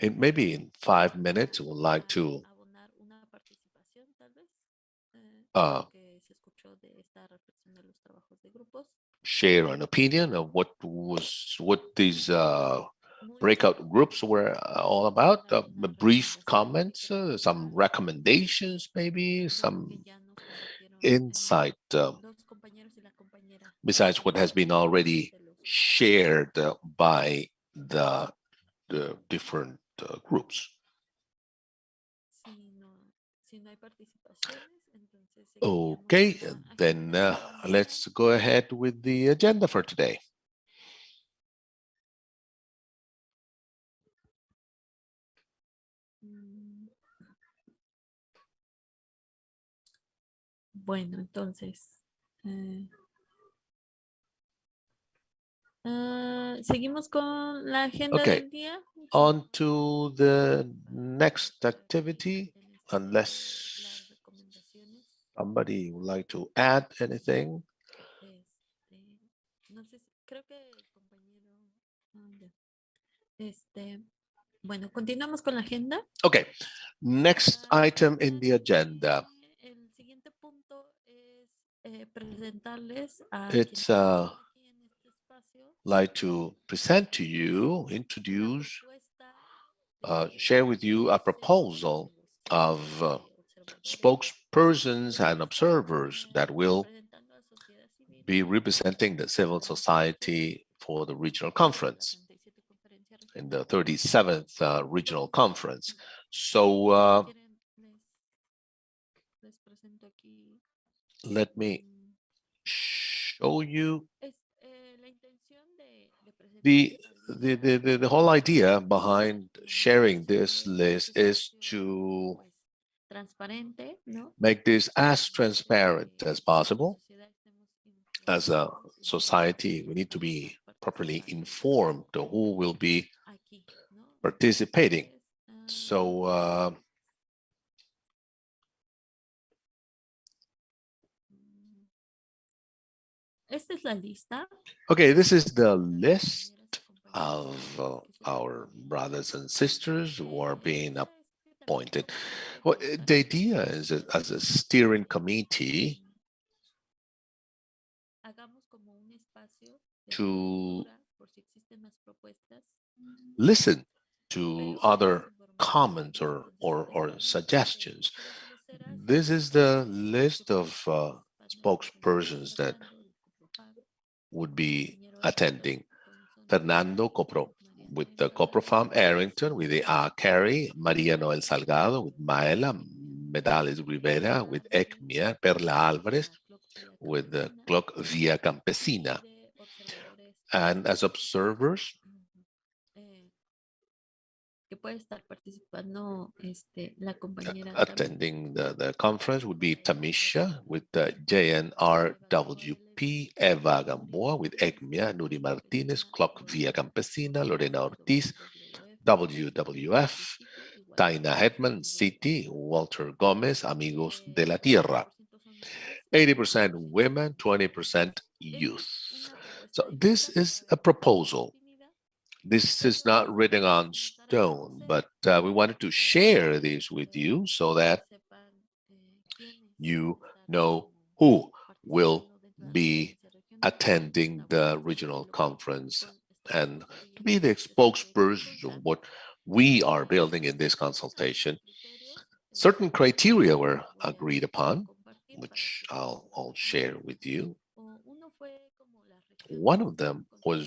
maybe in 5 minutes, we would like to share an opinion of what these breakout groups were all about, brief comments, some recommendations, maybe some insight, besides what has been already shared by the different groups. Okay, then let's go ahead with the agenda for today. Bueno, entonces, seguimos con la agenda del día. On to the next activity, unless somebody would like to add anything. No sé, creo que el compañero. Bueno, continuamos con la agenda. Okay, next item in the agenda. El siguiente punto es presentarles a It's like to present to you, introduce, share with you a proposal of spokespersons and observers that will be representing the civil society for the regional conference in the 37th regional conference. So let me show you the whole idea behind sharing this list is to make this as transparent as possible. As a society, we need to be properly informed of who will be participating. So Esta es la lista. okay, this is the list of our brothers and sisters who are being appointed. Well, the idea is that as a steering committee to listen to other comments or suggestions. This is the list of spokespersons that would be attending. Fernando Copro with the Coprofam, Arrington with the Carey, Maria Noel Salgado with Maela, Medales Rivera with ECMIA, Perla Álvarez with the Clock Via Campesina. And as observers, attending the conference would be Tamisha with the JNRWP, Eva Gamboa with ECMIA, Nuri Martinez, Clock Via Campesina, Lorena Ortiz, WWF, Taina Hetman, City, Walter Gomez, Amigos de la Tierra. 80% women, 20% youth. So this is a proposal. This is not written on stone, but we wanted to share this with you so that you know who will be attending the regional conference and to be the spokesperson of what we are building in this consultation. Certain criteria were agreed upon, which I'll share with you. One of them were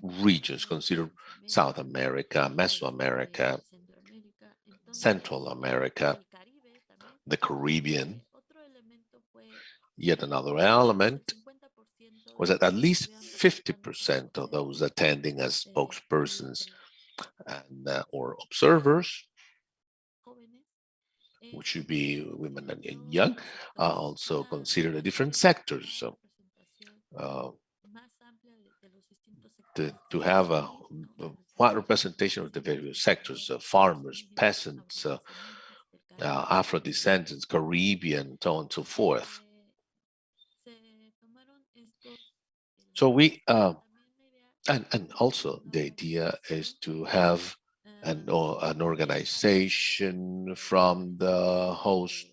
regions considered South America, Mesoamerica, Central America, the Caribbean. Yet another element was that at least 50% of those attending as spokespersons and or observers, which should be women and young, also consider the different sectors. So, to have a wide representation of the various sectors, farmers, peasants, Afro-descendants, Caribbean, so on and so forth. So we, and also the idea is to have an organization from the host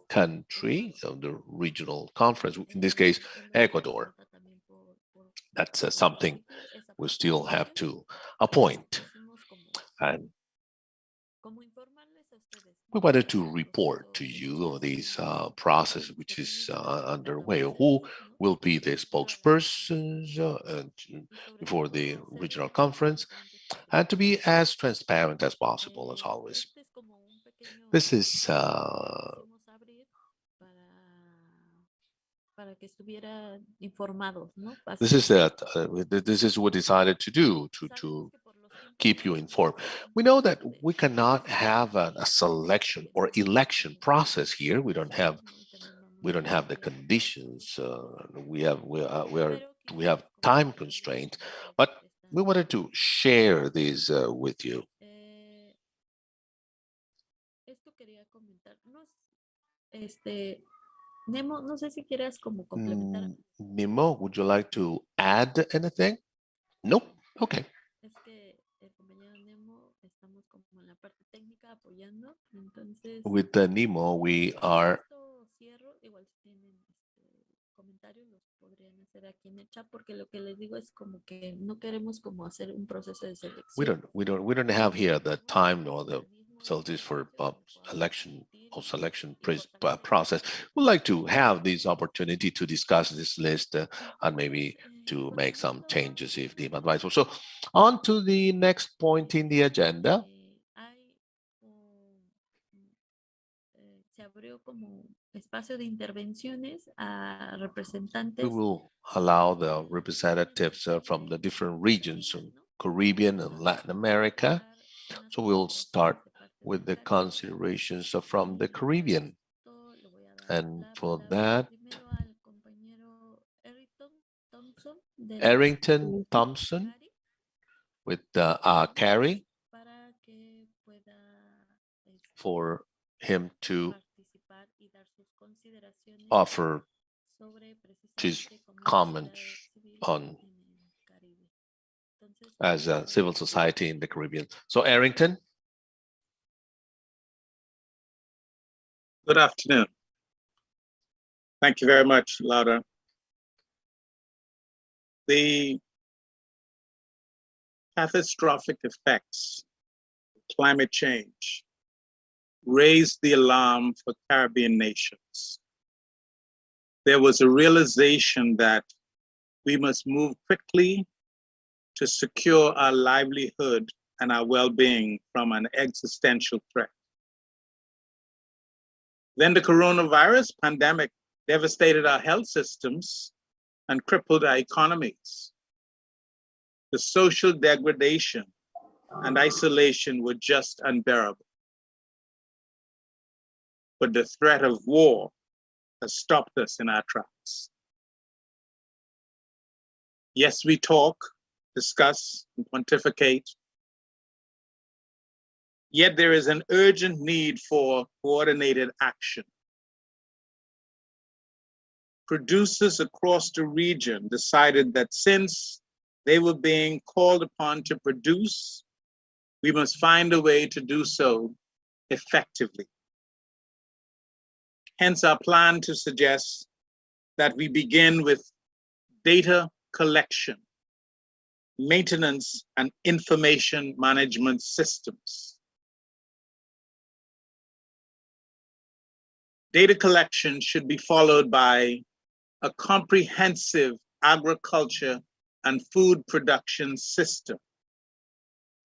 country of the regional conference, in this case, Ecuador. That's something we still have to appoint. And we wanted to report to you of this process which is underway. Who will be the spokespersons for the regional conference, and to be as transparent as possible, as always. This is this is what we decided to do to keep you informed. We know that we cannot have a selection or election process here. We don't have we don't have the conditions. We have time constraints, but we wanted to share this with you. Nemo, no sé si quieres como complementar. Nemo, would you like to add anything? Nope. Okay. Es que el compañero Nemo estamos como en la parte técnica apoyando, entonces. With the Nemo, we are. Cierro, igual si tienen comentarios los podrían hacer aquí en el chat porque lo que les digo es como que no queremos como hacer un proceso de selección. We don't have here the time nor the facilities for selection process. We'd like to have this opportunity to discuss this list and maybe to make some changes if deemed advisable. So on to the next point in the agenda. Se abrió como espacio de intervenciones a representantes. We will allow the representatives from the different regions from Caribbean and Latin America. So we'll start with the considerations from the Caribbean. And for that, Arrington Thompson with Carrie for him to offer his comments on as a civil society in the Caribbean. So Arrington. Good afternoon. Thank you very much, Laura. The catastrophic effects of climate change raised the alarm for Caribbean nations. There was a realization that we must move quickly to secure our livelihood and our well-being from an existential threat. Then the coronavirus pandemic devastated our health systems and crippled our economies. The social degradation and isolation were just unbearable. But the threat of war has stopped us in our tracks. Yes, we talk, discuss, and pontificate. Yet there is an urgent need for coordinated action. Producers across the region decided that since they were being called upon to produce, we must find a way to do so effectively. Hence our plan to suggest that we begin with data collection, maintenance, and information management systems. Data collection should be followed by a comprehensive agriculture and food production system.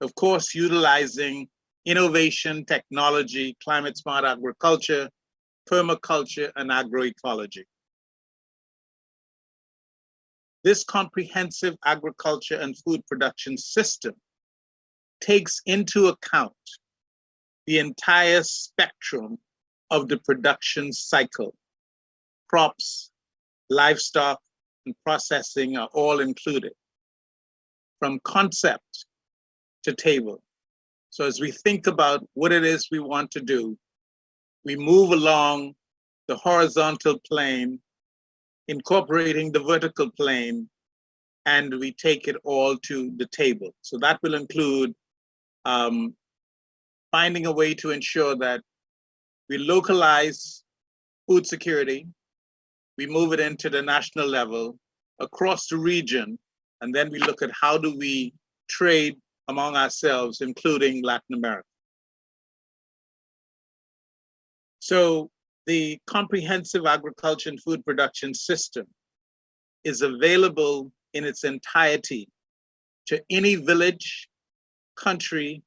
Of course, utilizing innovation, technology, climate smart agriculture, permaculture, and agroecology. This comprehensive agriculture and food production system takes into account the entire spectrum of the production cycle. Crops, livestock, and processing are all included, from concept to table. So as we think about what it is we want to do, we move along the horizontal plane, incorporating the vertical plane, and we take it all to the table. So that will include finding a way to ensure that we localize food security, we move it into the national level, across the region, and then we look at how do we trade among ourselves, including Latin America. So the comprehensive agriculture and food production system is available in its entirety to any village, country,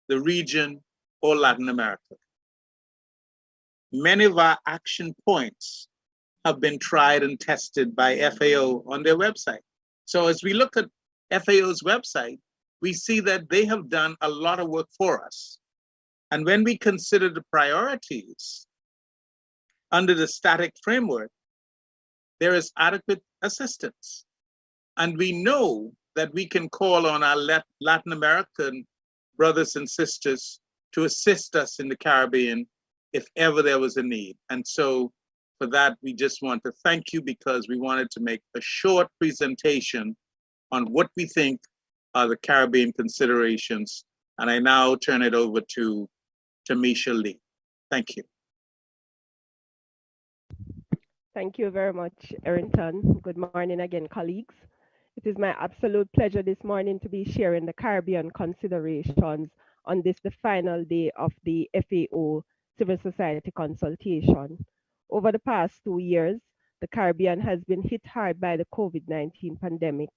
the region, or Latin America. Many of our action points have been tried and tested by FAO on their website. So as we look at FAO's website, we see that they have done a lot of work for us. And when we consider the priorities, under the static framework, there is adequate assistance. And we know that we can call on our Latin American brothers and sisters to assist us in the Caribbean if ever there was a need. And so for that, we just want to thank you, because we wanted to make a short presentation on what we think are the Caribbean considerations. And I now turn it over to Tamisha Lee. Thank you. Thank you very much, Errington. Good morning again, colleagues. It is my absolute pleasure this morning to be sharing the Caribbean considerations on this, the final day of the FAO Civil Society Consultation. Over the past 2 years, the Caribbean has been hit hard by the COVID-19 pandemic,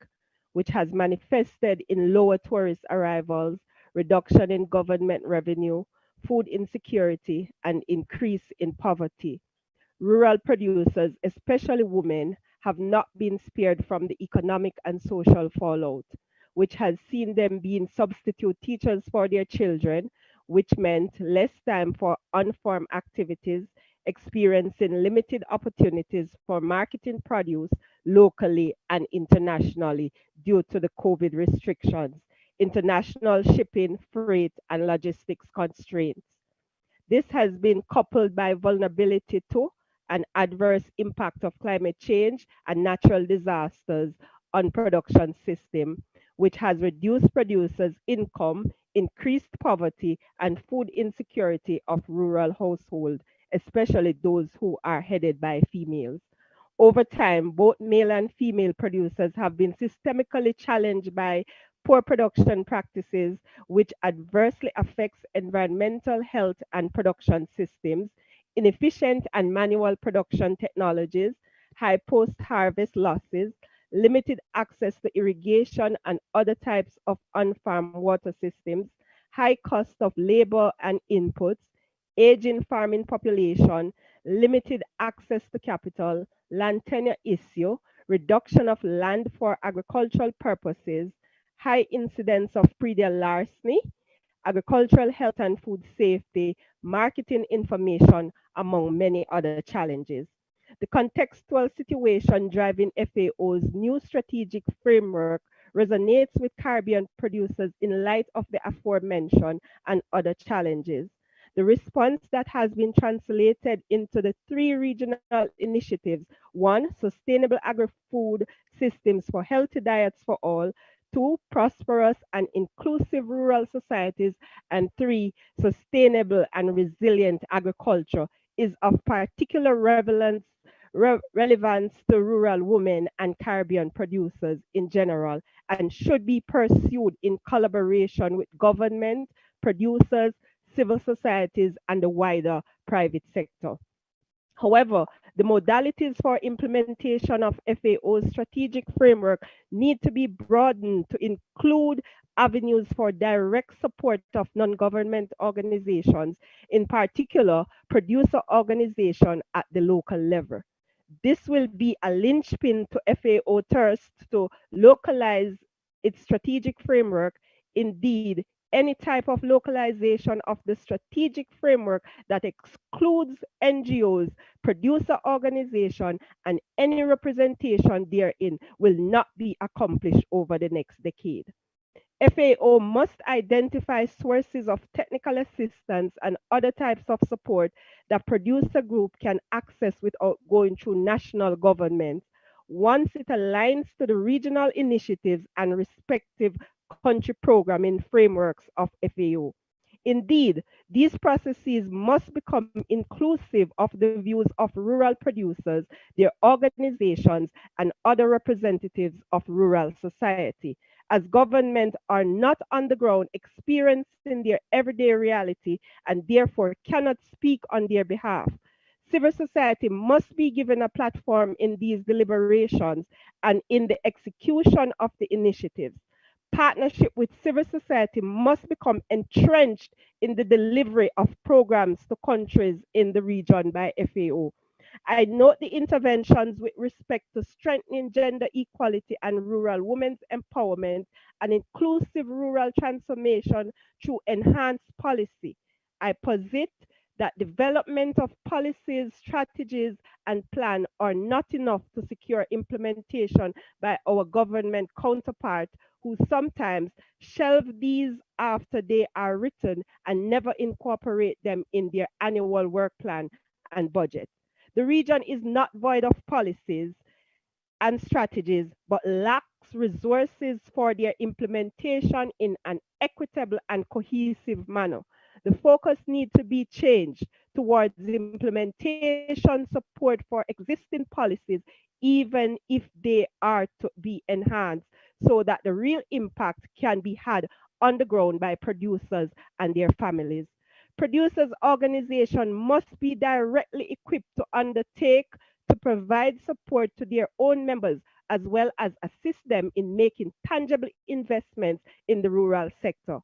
which has manifested in lower tourist arrivals, reduction in government revenue, food insecurity, and increase in poverty. Rural producers, especially women, have not been spared from the economic and social fallout, which has seen them being substitute teachers for their children, which meant less time for on-farm activities, experiencing limited opportunities for marketing produce locally and internationally due to the COVID restrictions, international shipping, freight, and logistics constraints. This has been coupled by vulnerability to an adverse impact of climate change and natural disasters on production system, which has reduced producers' income, increased poverty, and food insecurity of rural households, especially those who are headed by females. Over time, both male and female producers have been systemically challenged by poor production practices, which adversely affects environmental health and production systems, inefficient and manual production technologies, high post-harvest losses, limited access to irrigation and other types of on-farm water systems, high cost of labor and inputs, aging farming population, limited access to capital, land tenure issue, reduction of land for agricultural purposes, high incidence of predial larceny, agricultural health and food safety, marketing information, among many other challenges. The contextual situation driving FAO's new strategic framework resonates with Caribbean producers in light of the aforementioned and other challenges. The response that has been translated into the 3 regional initiatives: 1, sustainable agri-food systems for healthy diets for all; 2, prosperous and inclusive rural societies; and 3, sustainable and resilient agriculture, is of particular relevance to rural women and Caribbean producers in general, and should be pursued in collaboration with government, producers, civil societies, and the wider private sector. However, the modalities for implementation of FAO's strategic framework need to be broadened to include avenues for direct support of non-government organizations, in particular producer organizations at the local level. This will be a linchpin to FAO thirst to localize its strategic framework. Indeed, any type of localization of the strategic framework that excludes NGOs, producer organization, and any representation therein will not be accomplished over the next decade. FAO must identify sources of technical assistance and other types of support that producer group can access without going through national governments, once it aligns to the regional initiatives and respective country programming frameworks of FAO. Indeed, these processes must become inclusive of the views of rural producers, their organizations, and other representatives of rural society, as governments are not on the ground experiencing their everyday reality and therefore cannot speak on their behalf. Civil society must be given a platform in these deliberations and in the execution of the initiatives. Partnership with civil society must become entrenched in the delivery of programs to countries in the region by FAO. I note the interventions with respect to strengthening gender equality and rural women's empowerment and inclusive rural transformation through enhanced policy. I posit that development of policies, strategies, and plan are not enough to secure implementation by our government counterpart, who sometimes shelve these after they are written and never incorporate them in their annual work plan and budget. The region is not void of policies and strategies, but lacks resources for their implementation in an equitable and cohesive manner. The focus needs to be changed towards implementation support for existing policies, even if they are to be enhanced, so that the real impact can be had on the ground by producers and their families. Producers' organization must be directly equipped to undertake to provide support to their own members, as well as assist them in making tangible investments in the rural sector.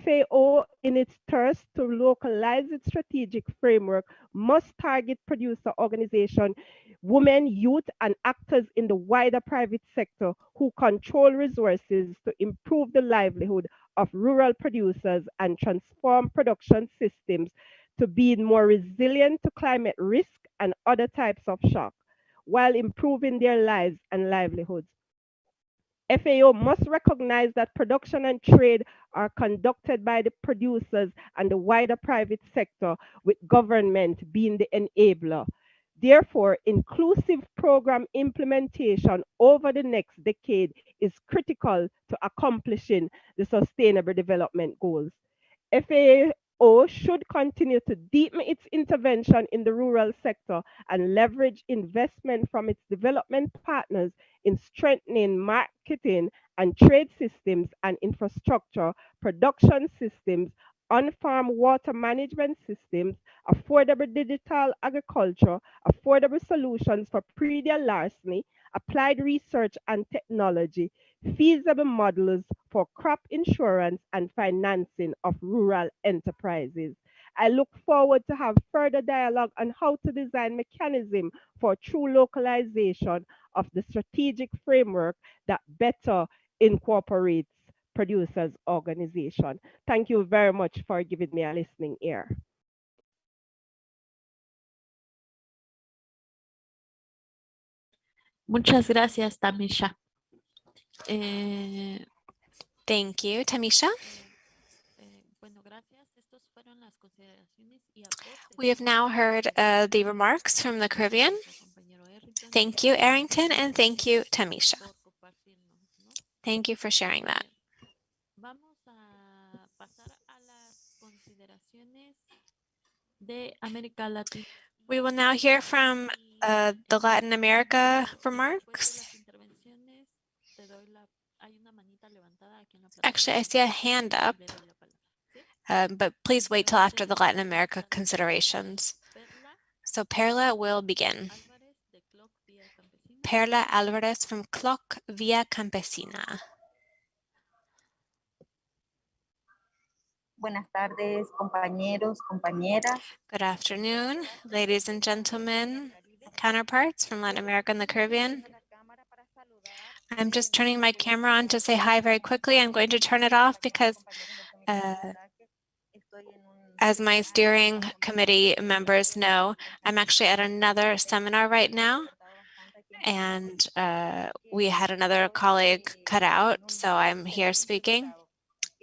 FAO, in its thirst to localize its strategic framework, must target producer organizations, women, youth, and actors in the wider private sector who control resources to improve the livelihood of rural producers and transform production systems to be more resilient to climate risk and other types of shock, while improving their lives and livelihoods. FAO must recognize that production and trade are conducted by the producers and the wider private sector, with government being the enabler. Therefore, inclusive program implementation over the next decade is critical to accomplishing the Sustainable Development Goals. FAO should continue to deepen its intervention in the rural sector and leverage investment from its development partners in strengthening marketing and trade systems and infrastructure, production systems, on-farm water management systems, affordable digital agriculture, affordable solutions for predial larceny, applied research and technology, feasible models for crop insurance and financing of rural enterprises. I look forward to have further dialogue on how to design mechanism for true localization of the strategic framework that better incorporates producers' organization. Thank you very much for giving me a listening ear. Muchas gracias, Tamisha. Thank you, Tamisha. We have now heard the remarks from the Caribbean. Thank you, Arrington, and thank you, Tamisha. Thank you for sharing that. We will now hear from the Latin America remarks. Actually, I see a hand up, but please wait till after the Latin America considerations. So Perla will begin. Perla Alvarez from CLOC Via Campesina. Buenas tardes, compañeros, compañeras. Good afternoon, ladies and gentlemen, counterparts from Latin America and the Caribbean. I'm just turning my camera on to say hi very quickly. I'm going to turn it off because as my steering committee members know, I'm actually at another seminar right now, and we had another colleague cut out, so I'm here speaking.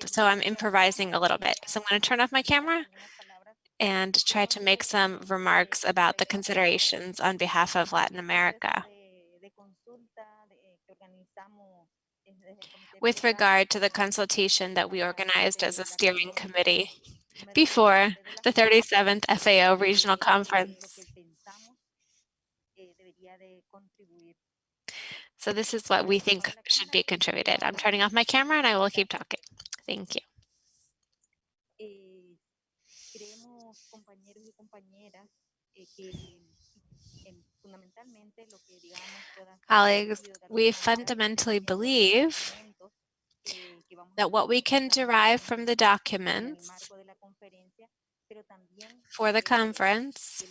So I'm improvising a little bit. So I'm going to turn off my camera and try to make some remarks about the considerations on behalf of Latin America. With regard to the consultation that we organized as a steering committee before the 37th FAO Regional Conference. So this is what we think should be contributed. I'm turning off my camera and I will keep talking. Thank you. Colleagues, we fundamentally believe that what we can derive from the documents for the conference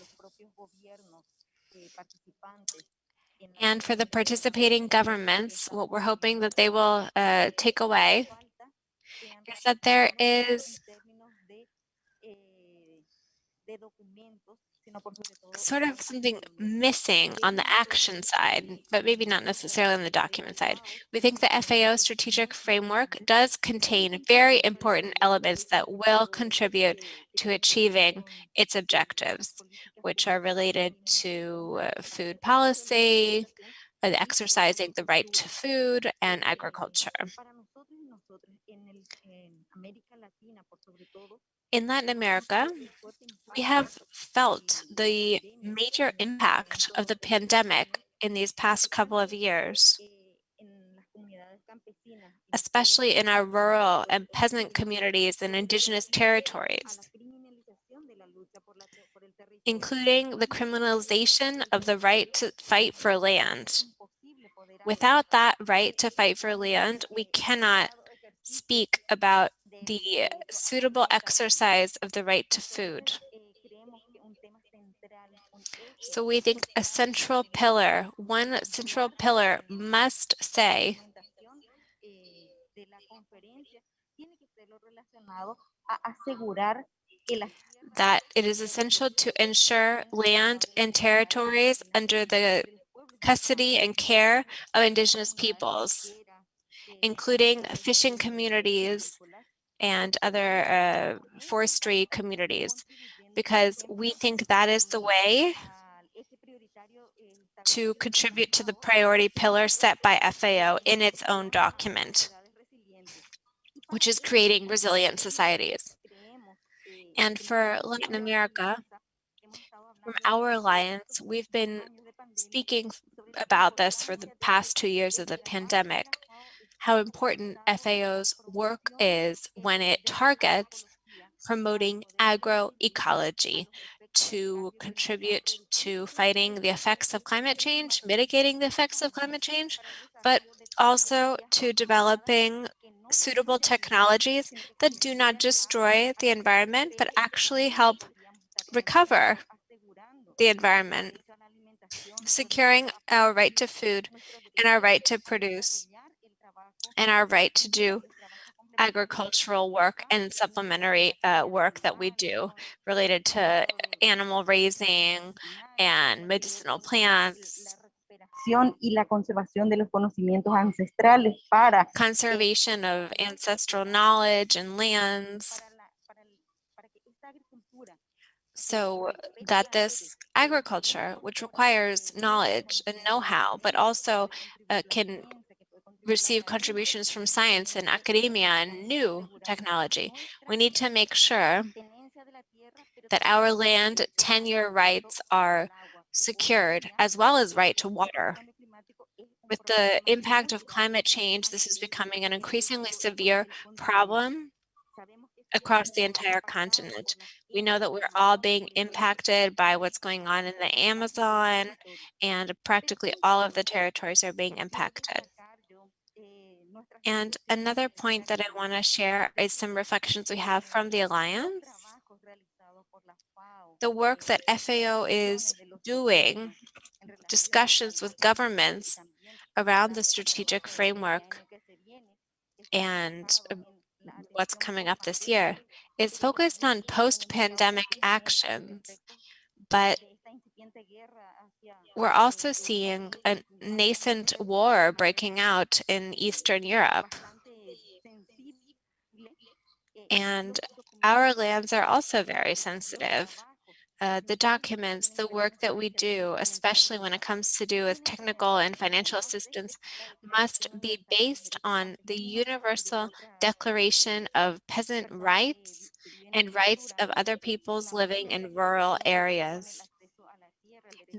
and for the participating governments, what we're hoping that they will take away is that there is sort of something missing on the action side, but maybe not necessarily on the document side. We think the FAO strategic framework does contain very important elements that will contribute to achieving its objectives, which are related to food policy, exercising the right to food, and agriculture. In Latin America, we have felt the major impact of the pandemic in these past couple of years, especially in our rural and peasant communities and indigenous territories, including the criminalization of the right to fight for land. Without that right to fight for land, we cannot speak about the suitable exercise of the right to food. So we think a central pillar, one central pillar must say that it is essential to ensure land and territories under the custody and care of indigenous peoples, including fishing communities and other forestry communities, because we think that is the way to contribute to the priority pillar set by FAO in its own document, which is creating resilient societies. And for Latin America, from our alliance, we've been speaking about this for the past 2 years of the pandemic, how important FAO's work is when it targets promoting agroecology to contribute to fighting the effects of climate change, mitigating the effects of climate change, but also to developing suitable technologies that do not destroy the environment, but actually help recover the environment, securing our right to food and our right to produce and our right to do agricultural work and supplementary work that we do related to animal raising and medicinal plants, conservation of ancestral knowledge and lands, so that this agriculture, which requires knowledge and know-how, but also can receive contributions from science and academia and new technology. We need to make sure that our land tenure rights are secured, as well as right to water. With the impact of climate change, this is becoming an increasingly severe problem across the entire continent. We know that we're all being impacted by what's going on in the Amazon, and practically all of the territories are being impacted. And another point that I want to share is some reflections we have from the Alliance. The work that FAO is doing, discussions with governments around the strategic framework and what's coming up this year, is focused on post-pandemic actions, but we're also seeing a nascent war breaking out in Eastern Europe. And our lands are also very sensitive. The documents, the work that we do, especially when it comes to do with technical and financial assistance, must be based on the Universal Declaration of Peasant Rights and rights of other peoples living in rural areas.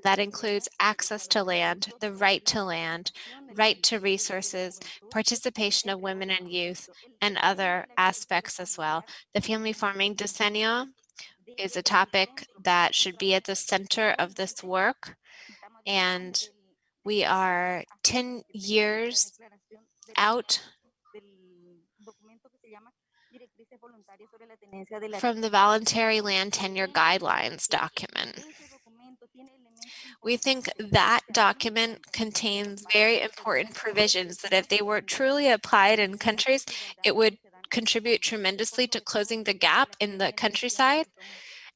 That includes access to land, the right to resources, participation of women and youth, and other aspects as well. The family farming decennial is a topic that should be at the center of this work, and we are 10 years out from the Voluntary Land Tenure Guidelines document. We think that document contains very important provisions that if they were truly applied in countries, it would contribute tremendously to closing the gap in the countryside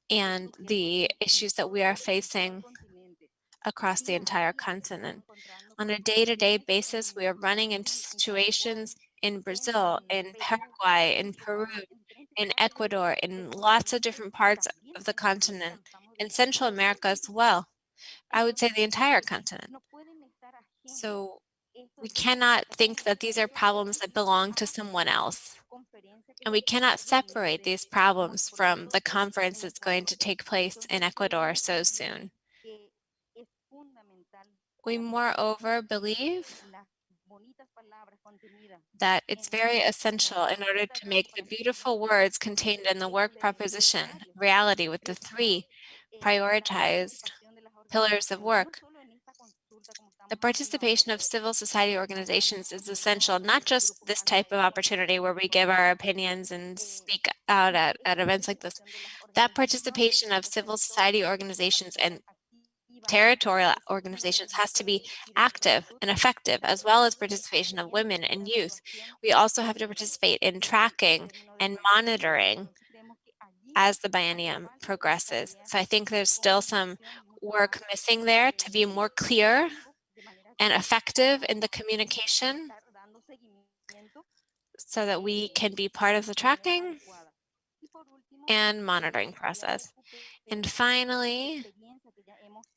and the issues that we are facing across the entire continent. On a day-to-day basis, we are running into situations in Brazil, in Paraguay, in Peru, in Ecuador, in lots of different parts of the continent, in Central America as well. I would say the entire continent. So we cannot think that these are problems that belong to someone else. And we cannot separate these problems from the conference that's going to take place in Ecuador so soon. We moreover believe that it's very essential in order to make the beautiful words contained in the work proposition reality with the 3 prioritized pillars of work. The participation of civil society organizations is essential, not just this type of opportunity where we give our opinions and speak out at events like this. That participation of civil society organizations and territorial organizations has to be active and effective, as well as participation of women and youth. We also have to participate in tracking and monitoring as the biennium progresses. So I think there's still some work missing there to be more clear and effective in the communication so that we can be part of the tracking and monitoring process. And finally,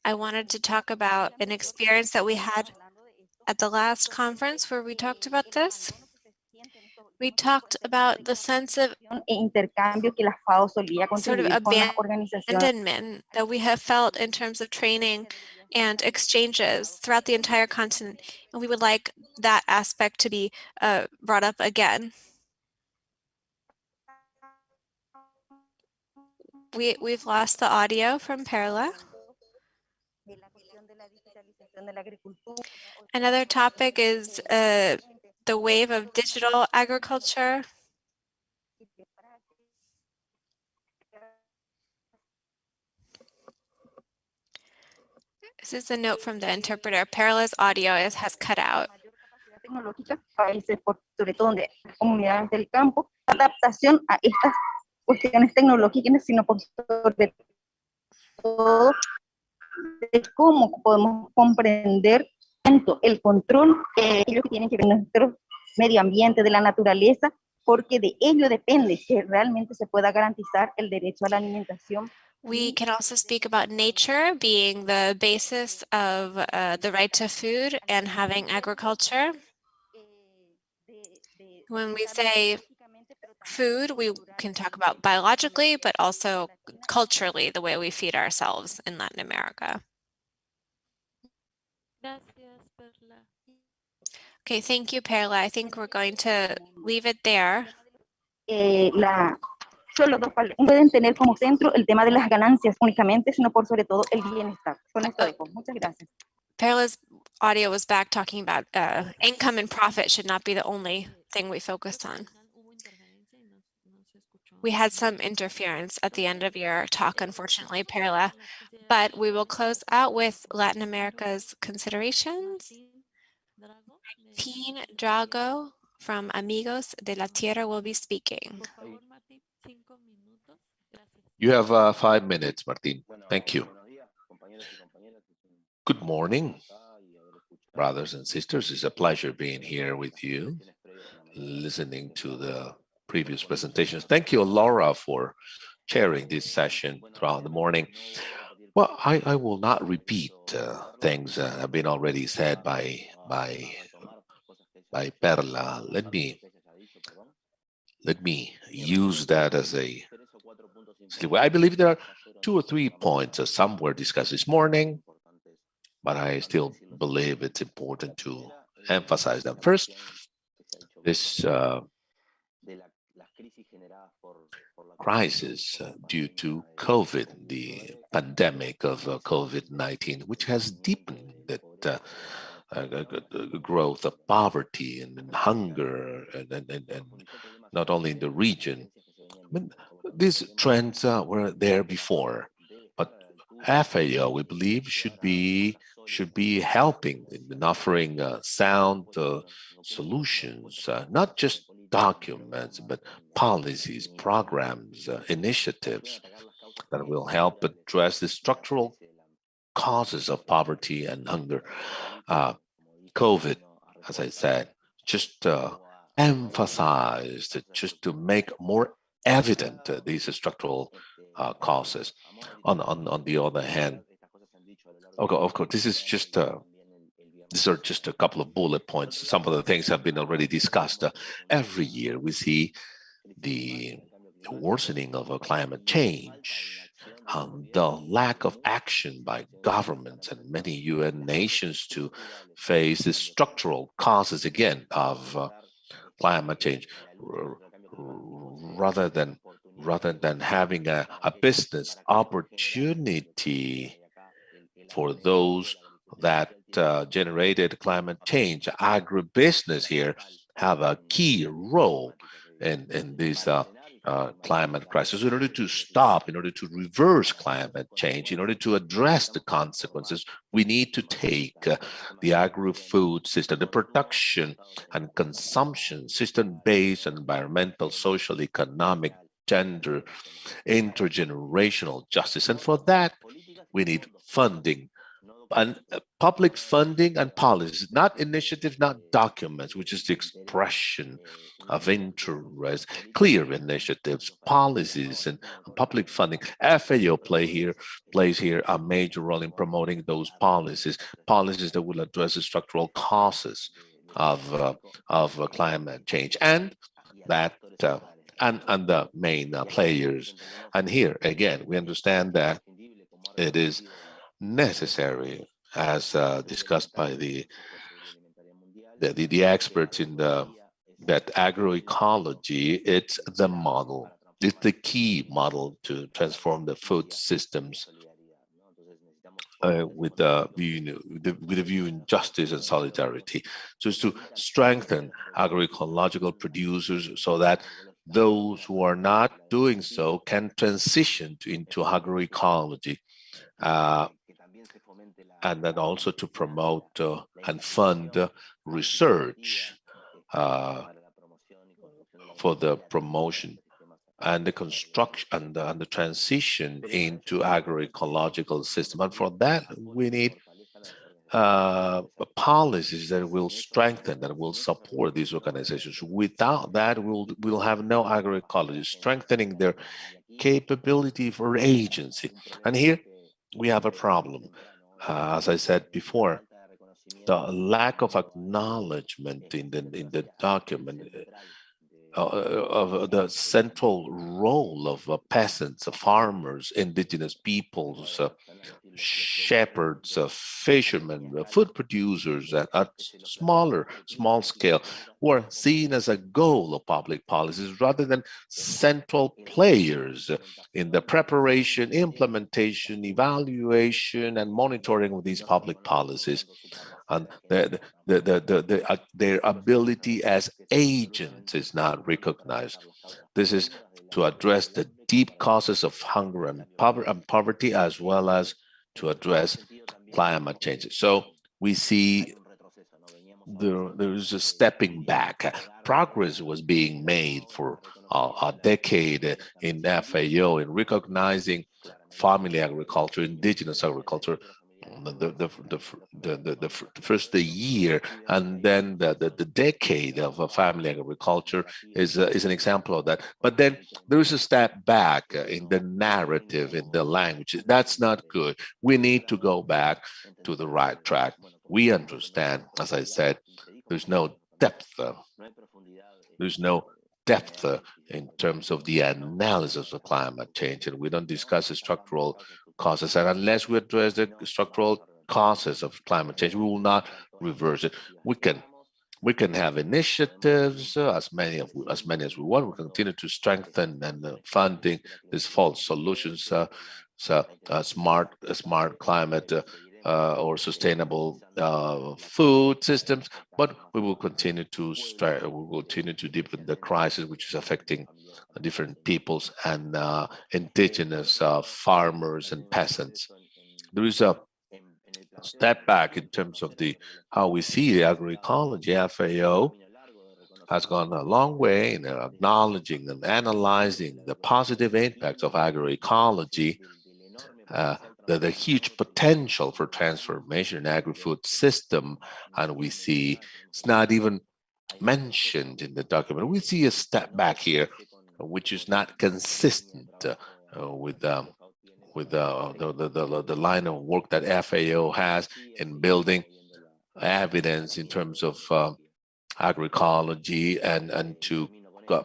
I wanted to talk about an experience that we had at the last conference where we talked about this. We talked about the sense of sort of abandonment that we have felt in terms of training and exchanges throughout the entire continent. And we would like that aspect to be brought up again. We've lost the audio from Perla. Another topic is the wave of digital agriculture. This is a note from the interpreter. Perla's audio has cut out. Países, sobre todo de comunidades del campo, adaptación a estas cuestiones tecnológicas, sino por sobre todo de cómo podemos comprender tanto el control ellos que tienen que ver con nuestro medio ambiente, de la naturaleza, porque de ello depende que realmente se pueda garantizar el derecho a la alimentación. We can also speak about nature being the basis of the right to food and having agriculture. When we say food, we can talk about biologically, but also culturally, the way we feed ourselves in Latin America. Okay, thank you, Perla. I think we're going to leave it there. Solo dos pueden tener como centro el tema de las ganancias únicamente, sino por sobre todo el bienestar. Con esto dejo. Muchas gracias. Perla's audio was back talking about income and profit should not be the only thing we focus on. We had some interference at the end of your talk, unfortunately, Perla, but we will close out with Latin America's considerations. Martín Drago from Amigos de la Tierra will be speaking. You have 5 minutes, Martin. Thank you. Good morning, brothers and sisters. It's a pleasure being here with you, listening to the previous presentations. Thank you, Laura, for chairing this session throughout the morning. Well, I will not repeat things that have been already said by Perla. Let me use that as a... I believe there are 2 or 3 points that some were discussed this morning, but I still believe it's important to emphasize them. First, this crisis due to COVID, the pandemic of COVID-19, which has deepened the growth of poverty and hunger, and not only in the region. I mean, these trends were there before, but FAO, we believe, should be helping in offering sound solutions, not just documents, but policies, programs, initiatives. that will help address the structural causes of poverty and hunger. COVID, as I said, just emphasized, just to make more evident these structural causes. On the other hand, of course, this is just these are just a couple of bullet points. Some of the things have been already discussed. Every year we see the worsening of climate change, the lack of action by governments and many UN nations to face the structural causes again of climate change, rather than having a business opportunity for those that generated climate change. Agribusiness here have a key role in this climate crisis. In order to stop, in order to reverse climate change, in order to address the consequences, we need to take the agri-food system, the production and consumption system based on environmental, social, economic, gender, intergenerational justice. And for that, we need funding, and public funding and policies, not initiatives, not documents, which is the expression of interest, clear initiatives, policies, and public funding. FAO plays here a major role in promoting those policies that will address the structural causes of climate change, and that and the main players. And here again, we understand that it is necessary, as discussed by the experts in that agroecology. It's the model. It's the key model to transform the food systems with a view in justice and solidarity. So it's to strengthen agroecological producers so that those who are not doing so can transition into agroecology. And then also to promote and fund research for the promotion and the construction and the transition into agroecological system. And for that, we need policies that will strengthen, that will support these organizations. Without that, we'll have no agroecology, strengthening their capability for agency. And here we have a problem. As I said before, the lack of acknowledgement in the document of the central role of peasants, farmers, indigenous peoples, shepherds, fishermen, food producers at small scale, were seen as a goal of public policies rather than central players in the preparation, implementation, evaluation, and monitoring of these public policies. And their ability as agents is not recognized. This is to address the deep causes of hunger and poverty, as well as to address climate change. So we see there's a stepping back. Progress was being made for a decade in FAO in recognizing family agriculture, indigenous agriculture, the first year, and then the decade of family agriculture is an example of that. But then there is a step back in the narrative, in the language. That's not good. We need to go back to the right track. We understand, as I said, there's no depth. There's no depth in terms of the analysis of climate change, and we don't discuss the structural causes. And unless we address the structural causes of climate change, we will not reverse it. We can have initiatives, as many as we want. We continue to strengthen and funding these false solutions, smart climate or sustainable food systems. But we will continue to deepen the crisis, which is affecting different peoples and indigenous farmers and peasants. There is a step back in terms of how we see the agroecology. FAO has gone a long way in acknowledging and analyzing the positive impacts of agroecology, the huge potential for transformation in agri-food system, and we see it's not even mentioned in the document. We see a step back here, which is not consistent with the line of work that FAO has in building evidence in terms of agroecology and to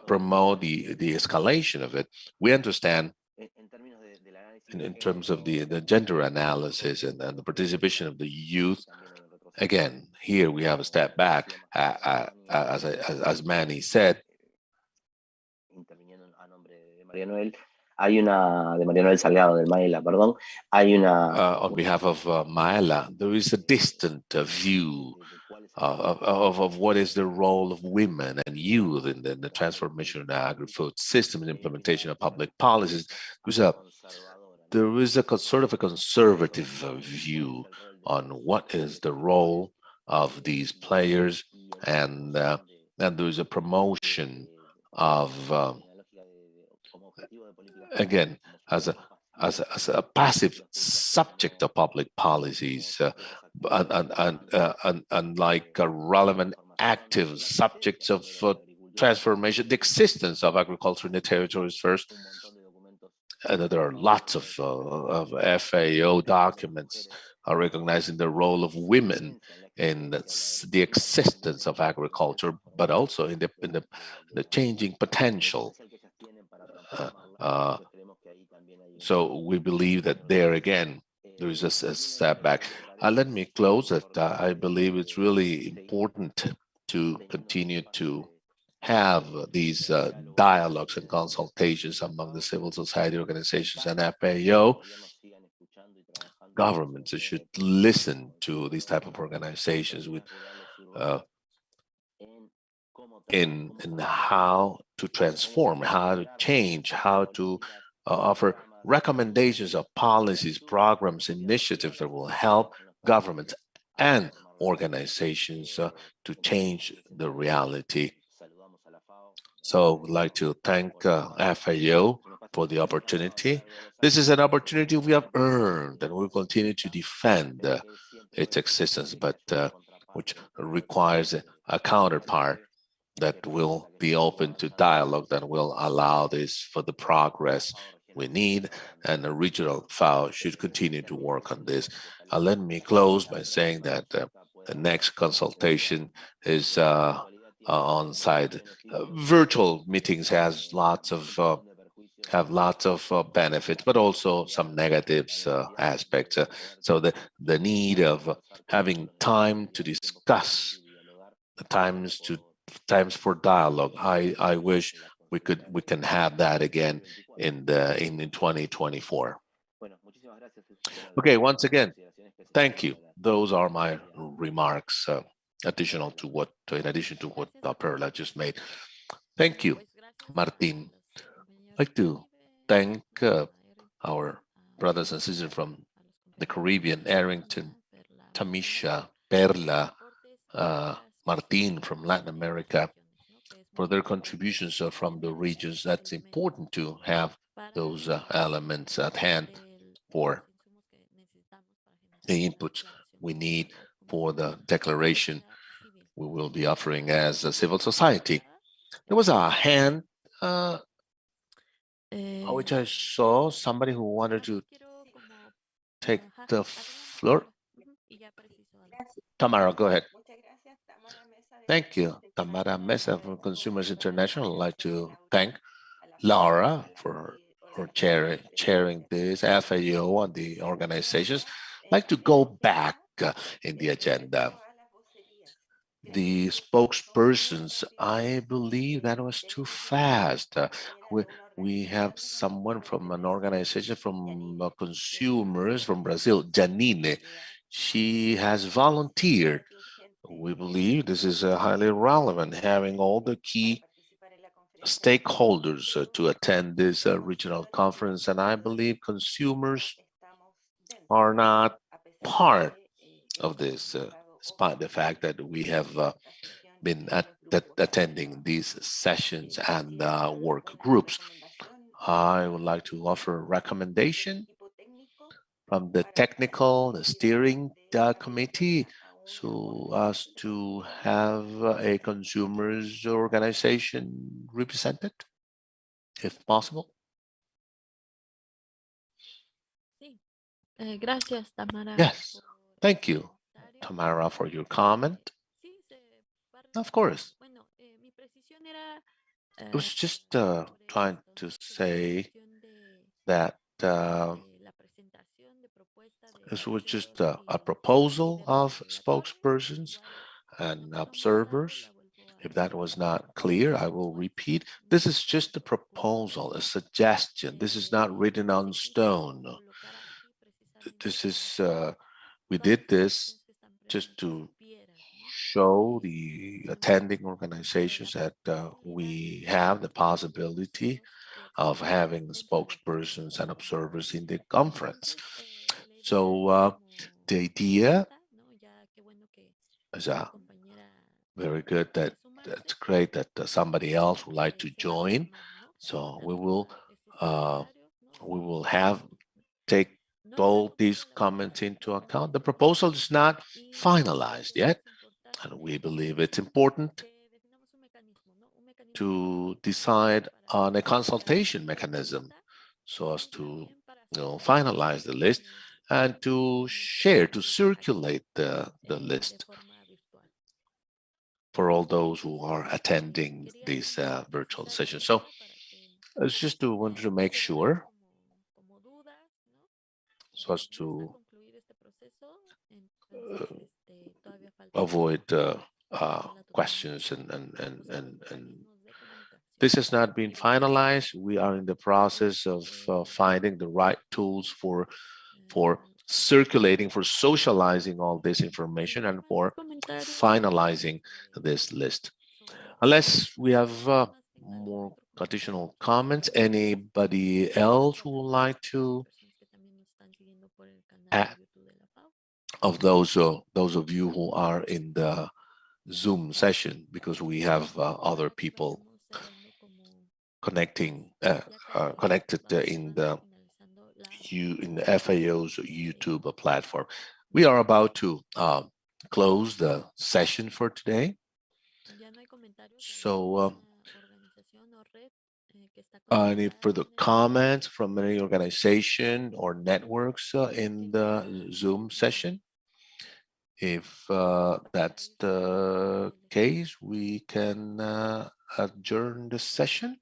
promote the escalation of it. We understand in terms of the gender analysis and the participation of the youth. Again, here we have a step back, as Manny said. On behalf of Maela, there is a distant view of what is the role of women and youth in the transformation of the agri-food system and implementation of public policies. There is a sort of a conservative view on what is the role of these players, and there is a promotion of again as a passive subject of public policies, and like relevant active subjects of transformation, the existence of agriculture in the territories first. There are lots of FAO documents recognizing the role of women in the existence of agriculture, but also in the changing potential. So we believe that there again, there is a step back. Let me close that I believe it's really important to continue to have these dialogues and consultations among the civil society organizations and FAO. Governments should listen to these type of organizations with in how to transform, how to change, how to offer recommendations of policies, programs, initiatives that will help governments and organizations to change the reality. So I'd like to thank FAO for the opportunity. This is an opportunity we have earned, and we'll continue to defend its existence, but which requires a counterpart that will be open to dialogue, that will allow this for the progress we need, and the regional FAO should continue to work on this. Let me close by saying that the next consultation is on site. Virtual meetings have lots of benefits, but also some negatives aspects. So the need of having time to discuss, the times for dialogue. I wish we can have that again in 2024. Okay, once again, thank you. Those are my remarks, in addition to what Perla just made. Thank you, Martin. I'd like to thank our brothers and sisters from the Caribbean, Arrington, Tamisha, Perla, Martin from Latin America, for their contributions from the regions. That's important to have those elements at hand for the inputs we need for the declaration we will be offering as a civil society. There was a hand which I saw somebody who wanted to take the floor. Tamara, go ahead. Thank you, Tamara Mesa from Consumers International. I'd like to thank Laura for chairing this, FAO and the organizations. I'd like to go back in the agenda. The spokespersons, I believe that was too fast. We have someone from an organization from consumers from Brazil, Janine. She has volunteered. We believe this is highly relevant, having all the key stakeholders to attend this regional conference, and I believe consumers are not part of this, despite the fact that we have been attending these sessions and work groups. I would like to offer a recommendation from the technical, the steering committee, so as to have a consumers organization represented, if possible. Gracias, Tamara. Yes, thank you, Tamara, for your comment. Of course. I was just trying to say that this was just a proposal of spokespersons and observers. If that was not clear, I will repeat. This is just a proposal, a suggestion. This is not written on stone. This is, we did this just to show the attending organizations that we have the possibility of having spokespersons and observers in the conference. So the idea is very good. That's great that somebody else would like to join. So we will take all these comments into account. The proposal is not finalized yet, and we believe it's important to decide on a consultation mechanism so as to finalize the list and to share, to circulate the list for all those who are attending these virtual sessions. So it's just wanted to make sure so as to avoid questions and this has not been finalized. We are in the process of finding the right tools for circulating, for socializing all this information and for finalizing this list. Unless we have more additional comments, anybody else who would like to add, of those of you who are in the Zoom session, because we have other people connected in the FAO's YouTube platform. We are about to close the session for today. So any further comments from any organization or networks in the Zoom session? If that's the case, we can adjourn the session.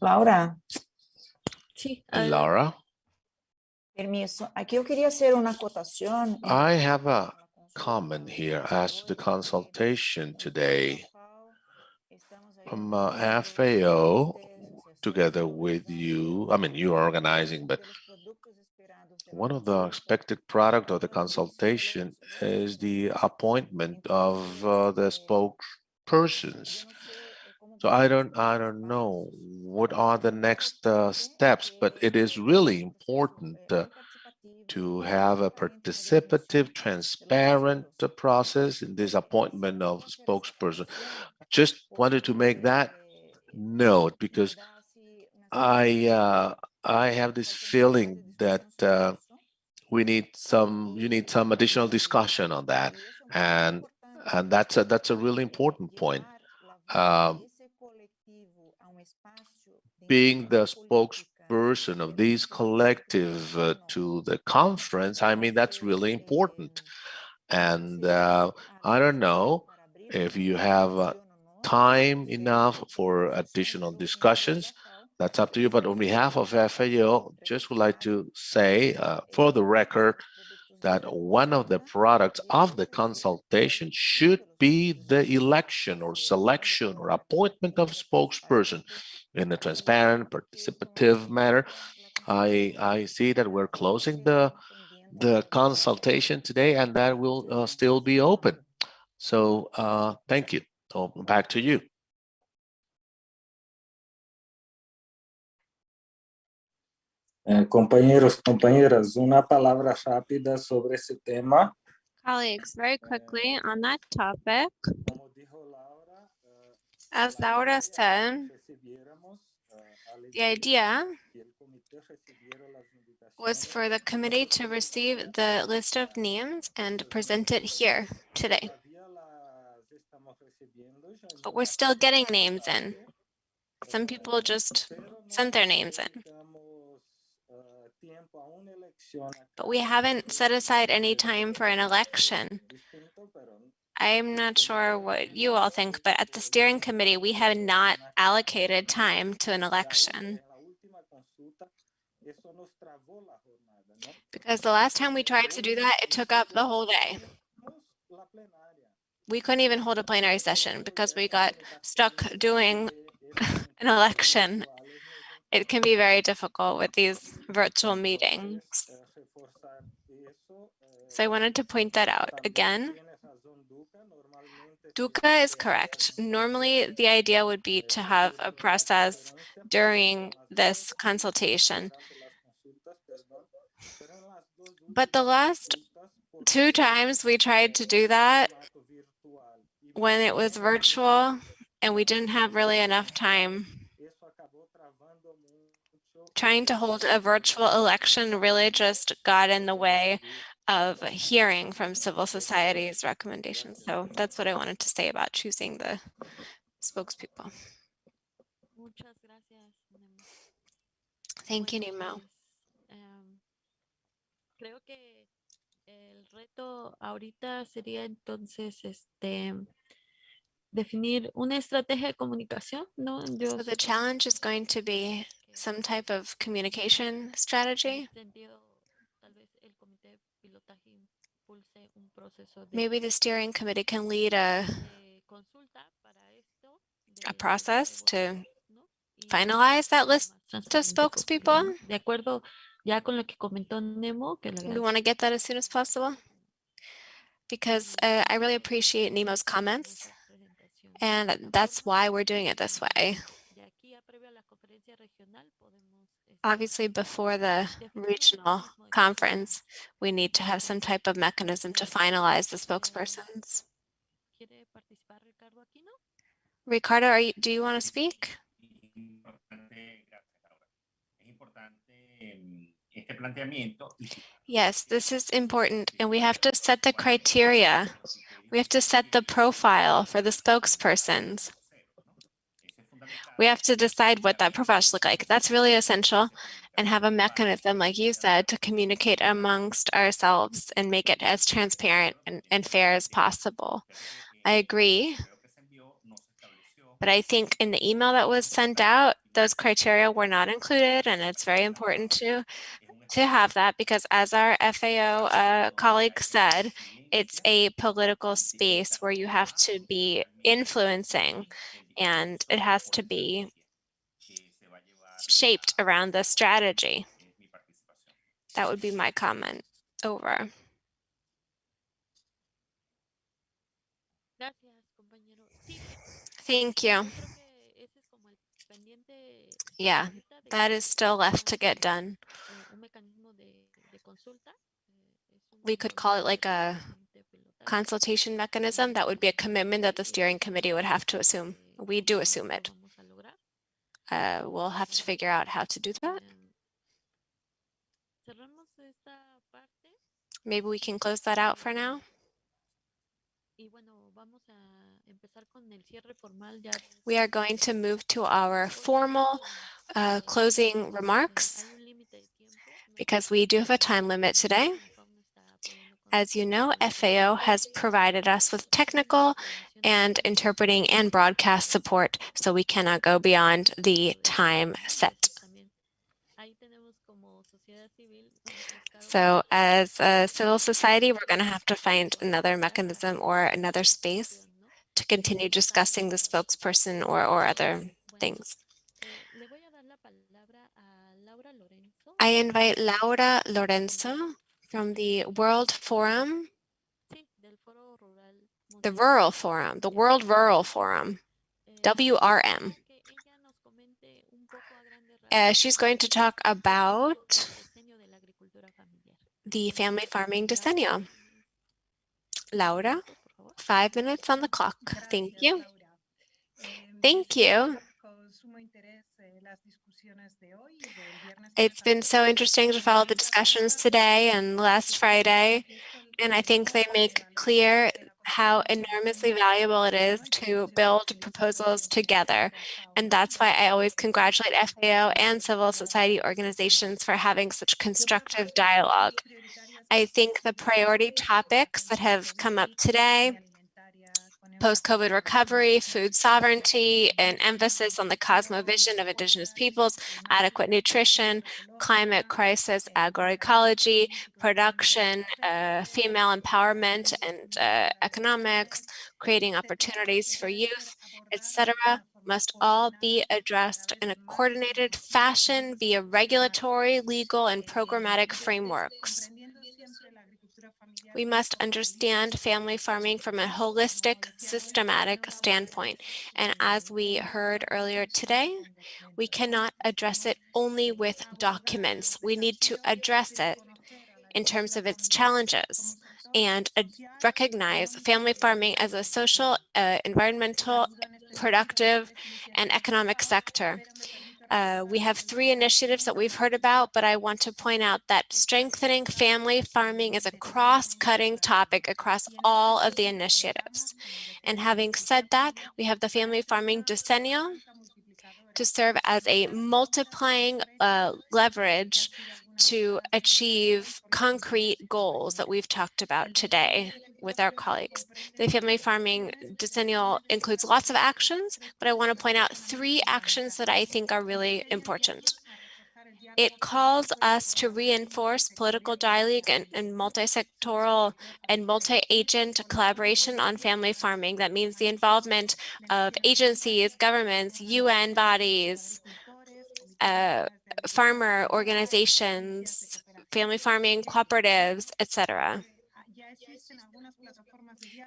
Laura. Sí. Laura. Permiso. Aquí yo quería hacer una acotación. I have a comment here as to the consultation today from FAO together with you. I mean, you are organizing, but one of the expected product of the consultation is the appointment of the spokespersons. So I don't know what are the next steps, but it is really important to have a participative, transparent process in this appointment of spokesperson. Just wanted to make that note because I have this feeling that you need some additional discussion on that, and that's a really important point. Being the spokesperson of this collective to the conference, I mean, that's really important. And I don't know if you have time enough for additional discussions. That's up to you. But on behalf of FAO, just would like to say for the record that one of the products of the consultation should be the election or selection or appointment of spokesperson in a transparent, participative manner. I see that we're closing the consultation today, and that will still be open. So thank you. So back to you. Compañeros, compañeras, una palabra rápida sobre ese tema. Colleagues, very quickly on that topic, as Laura said, the idea was for the committee to receive the list of names and present it here today. But we're still getting names in. Some people just sent their names in. But we haven't set aside any time for an election. I'm not sure what you all think, but at the steering committee, we have not allocated time to an election. Because the last time we tried to do that, it took up the whole day. We couldn't even hold a plenary session because we got stuck doing an election. It can be very difficult with these virtual meetings. So I wanted to point that out again. Duca is correct. Normally, the idea would be to have a process during this consultation. But the last 2 times we tried to do that when it was virtual and we didn't have really enough time. Trying to hold a virtual election really just got in the way of hearing from civil society's recommendations. So that's what I wanted to say about choosing the spokespeople. Thank you, Nemo. Creo que el reto ahorita sería entonces definir una estrategia de comunicación, ¿no? So the challenge is going to be some type of communication strategy. Maybe the steering committee can lead a process to finalize that list of spokespeople. De acuerdo ya con lo que comentó Nemo, que le We want to get that as soon as possible because I really appreciate Nemo's comments, and that's why we're doing it this way. Obviously, before the regional conference, we need to have some type of mechanism to finalize the spokespersons. Ricardo, do you want to speak? Yes, this is important, and we have to set the criteria. We have to set the profile for the spokespersons. We have to decide what that profile should look like. That's really essential, and have a mechanism, like you said, to communicate amongst ourselves and make it as transparent and fair as possible. I agree. But I think in the email that was sent out, those criteria were not included, and it's very important to have that because, as our FAO colleague said, it's a political space where you have to be influencing, and it has to be shaped around the strategy. That would be my comment. Over. Thank you. Yeah, that is still left to get done. We could call it like a consultation mechanism. That would be a commitment that the steering committee would have to assume. We do assume it. We'll have to figure out how to do that. Maybe we can close that out for now. We are going to move to our formal closing remarks because we do have a time limit today. As you know, FAO has provided us with technical and interpreting and broadcast support, so we cannot go beyond the time set. So as a civil society, we're going to have to find another mechanism or another space to continue discussing the spokesperson or other things. I invite Laura Lorenzo from the World Forum, the Rural Forum, the World Rural Forum, WRM. She's going to talk about the family farming decennial. Laura, 5 minutes on the clock. Thank you. Thank you. It's been so interesting to follow the discussions today and last Friday, and I think they make clear how enormously valuable it is to build proposals together. And that's why I always congratulate FAO and civil society organizations for having such constructive dialogue. I think the priority topics that have come up today, post-COVID recovery, food sovereignty, an emphasis on the cosmovision of Indigenous peoples, adequate nutrition, climate crisis, agroecology, production, female empowerment and economics, creating opportunities for youth, etc., must all be addressed in a coordinated fashion via regulatory, legal, and programmatic frameworks. We must understand family farming from a holistic, systematic standpoint. And as we heard earlier today, we cannot address it only with documents. We need to address it in terms of its challenges and recognize family farming as a social, environmental, productive, and economic sector. We have 3 initiatives that we've heard about, but I want to point out that strengthening family farming is a cross-cutting topic across all of the initiatives. And having said that, we have the family farming decennial to serve as a multiplying leverage to achieve concrete goals that we've talked about today with our colleagues. The family farming decennial includes lots of actions, but I want to point out 3 actions that I think are really important. It calls us to reinforce political dialogue and multi-sectoral and multi-agent collaboration on family farming. That means the involvement of agencies, governments, UN bodies, farmer organizations, family farming cooperatives, etc.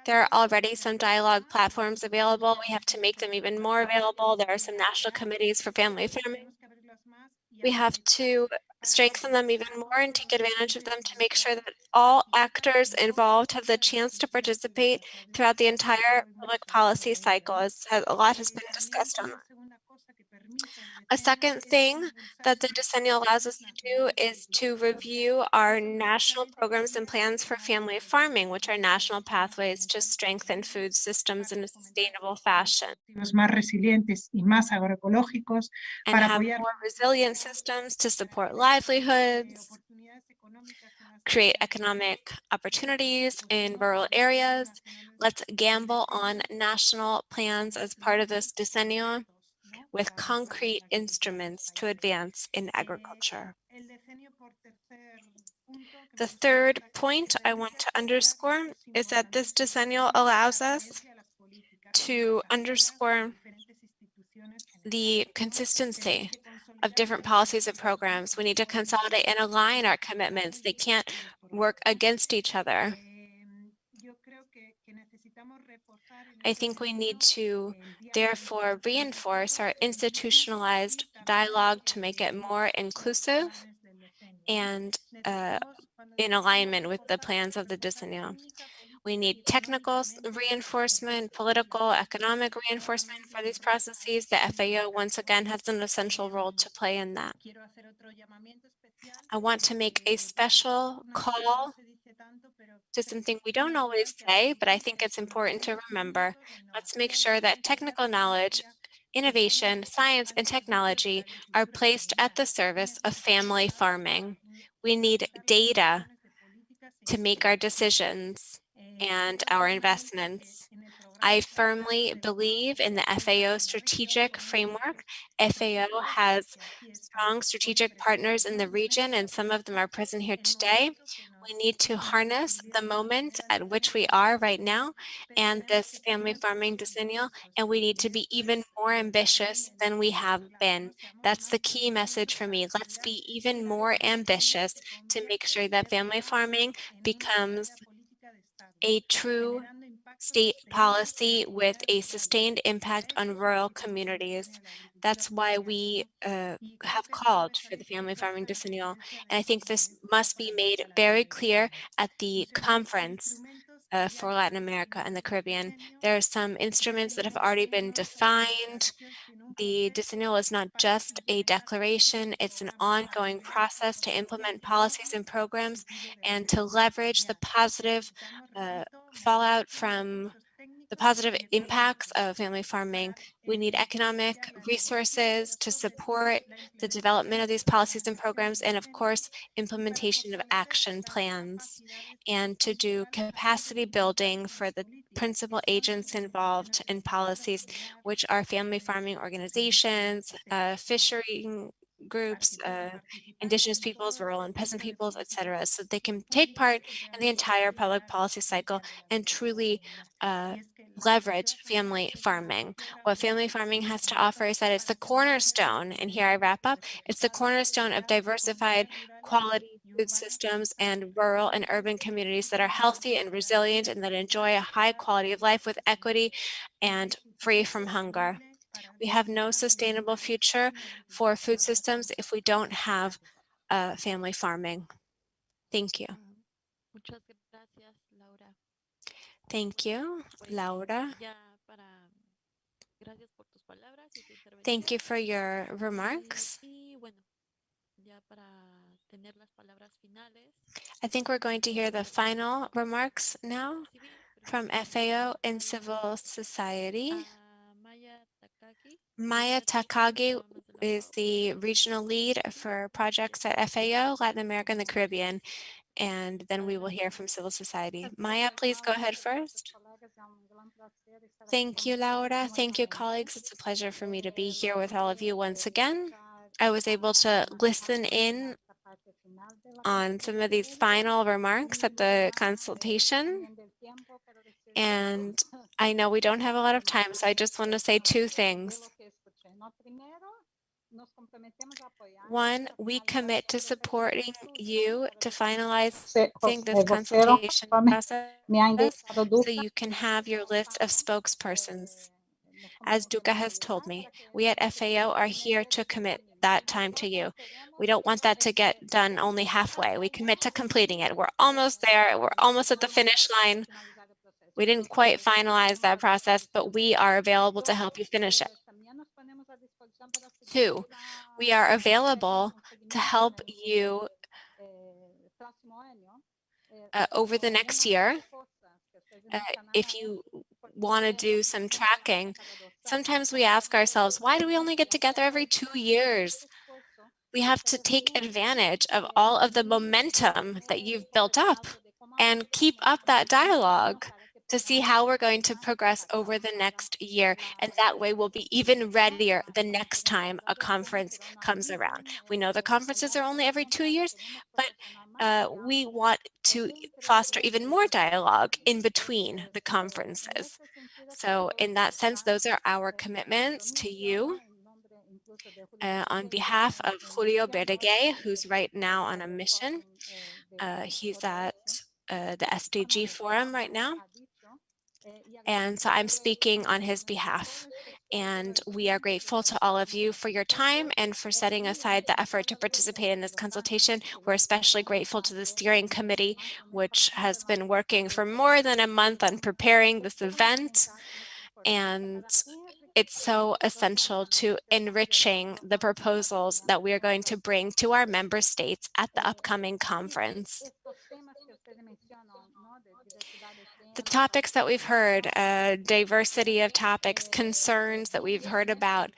There are already some dialogue platforms available. We have to make them even more available. There are some national committees for family farming. We have to strengthen them even more and take advantage of them to make sure that all actors involved have the chance to participate throughout the entire public policy cycle, as a lot has been discussed on that. A second thing that the decennial allows us to do is to review our national programs and plans for family farming, which are national pathways to strengthen food systems in a sustainable fashion. Más resilientes y más agroecológicos and have more resilient systems to support livelihoods, create economic opportunities in rural areas. Let's gamble on national plans as part of this decennial with concrete instruments to advance in agriculture. The third point I want to underscore is that this decennial allows us to underscore the consistency of different policies and programs. We need to consolidate and align our commitments. They can't work against each other. I think we need to therefore reinforce our institutionalized dialogue to make it more inclusive and in alignment with the plans of the decennial. We need technical reinforcement, political, economic reinforcement for these processes. The FAO, once again, has an essential role to play in that. I want to make a special call to something we don't always say, but I think it's important to remember. Let's make sure that technical knowledge, innovation, science, and technology are placed at the service of family farming. We need data to make our decisions and our investments. I firmly believe in the FAO strategic framework. FAO has strong strategic partners in the region, and some of them are present here today. We need to harness the moment at which we are right now and this family farming decennial, and we need to be even more ambitious than we have been. That's the key message for me. Let's be even more ambitious to make sure that family farming becomes a true state policy with a sustained impact on rural communities. That's why we have called for the family farming decennial. And I think this must be made very clear at the conference for Latin America and the Caribbean. There are some instruments that have already been defined. The decennial is not just a declaration, it's an ongoing process to implement policies and programs and to leverage the positive fallout from the positive impacts of family farming. We need economic resources to support the development of these policies and programs, and of course, implementation of action plans, and to do capacity building for the principal agents involved in policies, which are family farming organizations, fishery groups, indigenous peoples, rural and peasant peoples, etc., so they can take part in the entire public policy cycle and truly leverage family farming. What family farming has to offer is that it's the cornerstone, and here I wrap up, it's the cornerstone of diversified quality food systems and rural and urban communities that are healthy and resilient and that enjoy a high quality of life with equity and free from hunger. We have no sustainable future for food systems if we don't have family farming. Thank you. Muchas gracias, Laura. Thank you, Laura. Ya gracias por tus palabras y tu intervención. Thank you for your remarks. Y bueno, ya para tener las palabras finales. I think we're going to hear the final remarks now from FAO and civil society. Maya Takagi is the regional lead for projects at FAO, Latin America, and the Caribbean. And then we will hear from civil society. Maya, please go ahead first. Thank you, Laura. Thank you, colleagues. It's a pleasure for me to be here with all of you once again. I was able to listen in on some of these final remarks at the consultation. And I know we don't have a lot of time, so I just want to say two things. One, we commit to supporting you to finalize this consultation process so you can have your list of spokespersons. As Duca has told me, we at FAO are here to commit that time to you. We don't want that to get done only halfway. We commit to completing it. We're almost there. We're almost at the finish line. We didn't quite finalize that process, but we are available to help you finish it. Two, we are available to help you over the next year. If you want to do some tracking, sometimes we ask ourselves, why do we only get together every 2 years? We have to take advantage of all of the momentum that you've built up and keep up that dialogue to see how we're going to progress over the next year. And that way we'll be even readier the next time a conference comes around. We know the conferences are only every 2 years, but we want to foster even more dialogue in between the conferences. So in that sense, those are our commitments to you. On behalf of Julio Berdegué, who's right now on a mission, he's at the SDG Forum right now. And so I'm speaking on his behalf. And we are grateful to all of you for your time and for setting aside the effort to participate in this consultation. We're especially grateful to the steering committee, which has been working for more than a month on preparing this event. And it's so essential to enriching the proposals that we are going to bring to our member states at the upcoming conference. The topics that we've heard, diversity of topics, concerns that we've heard about,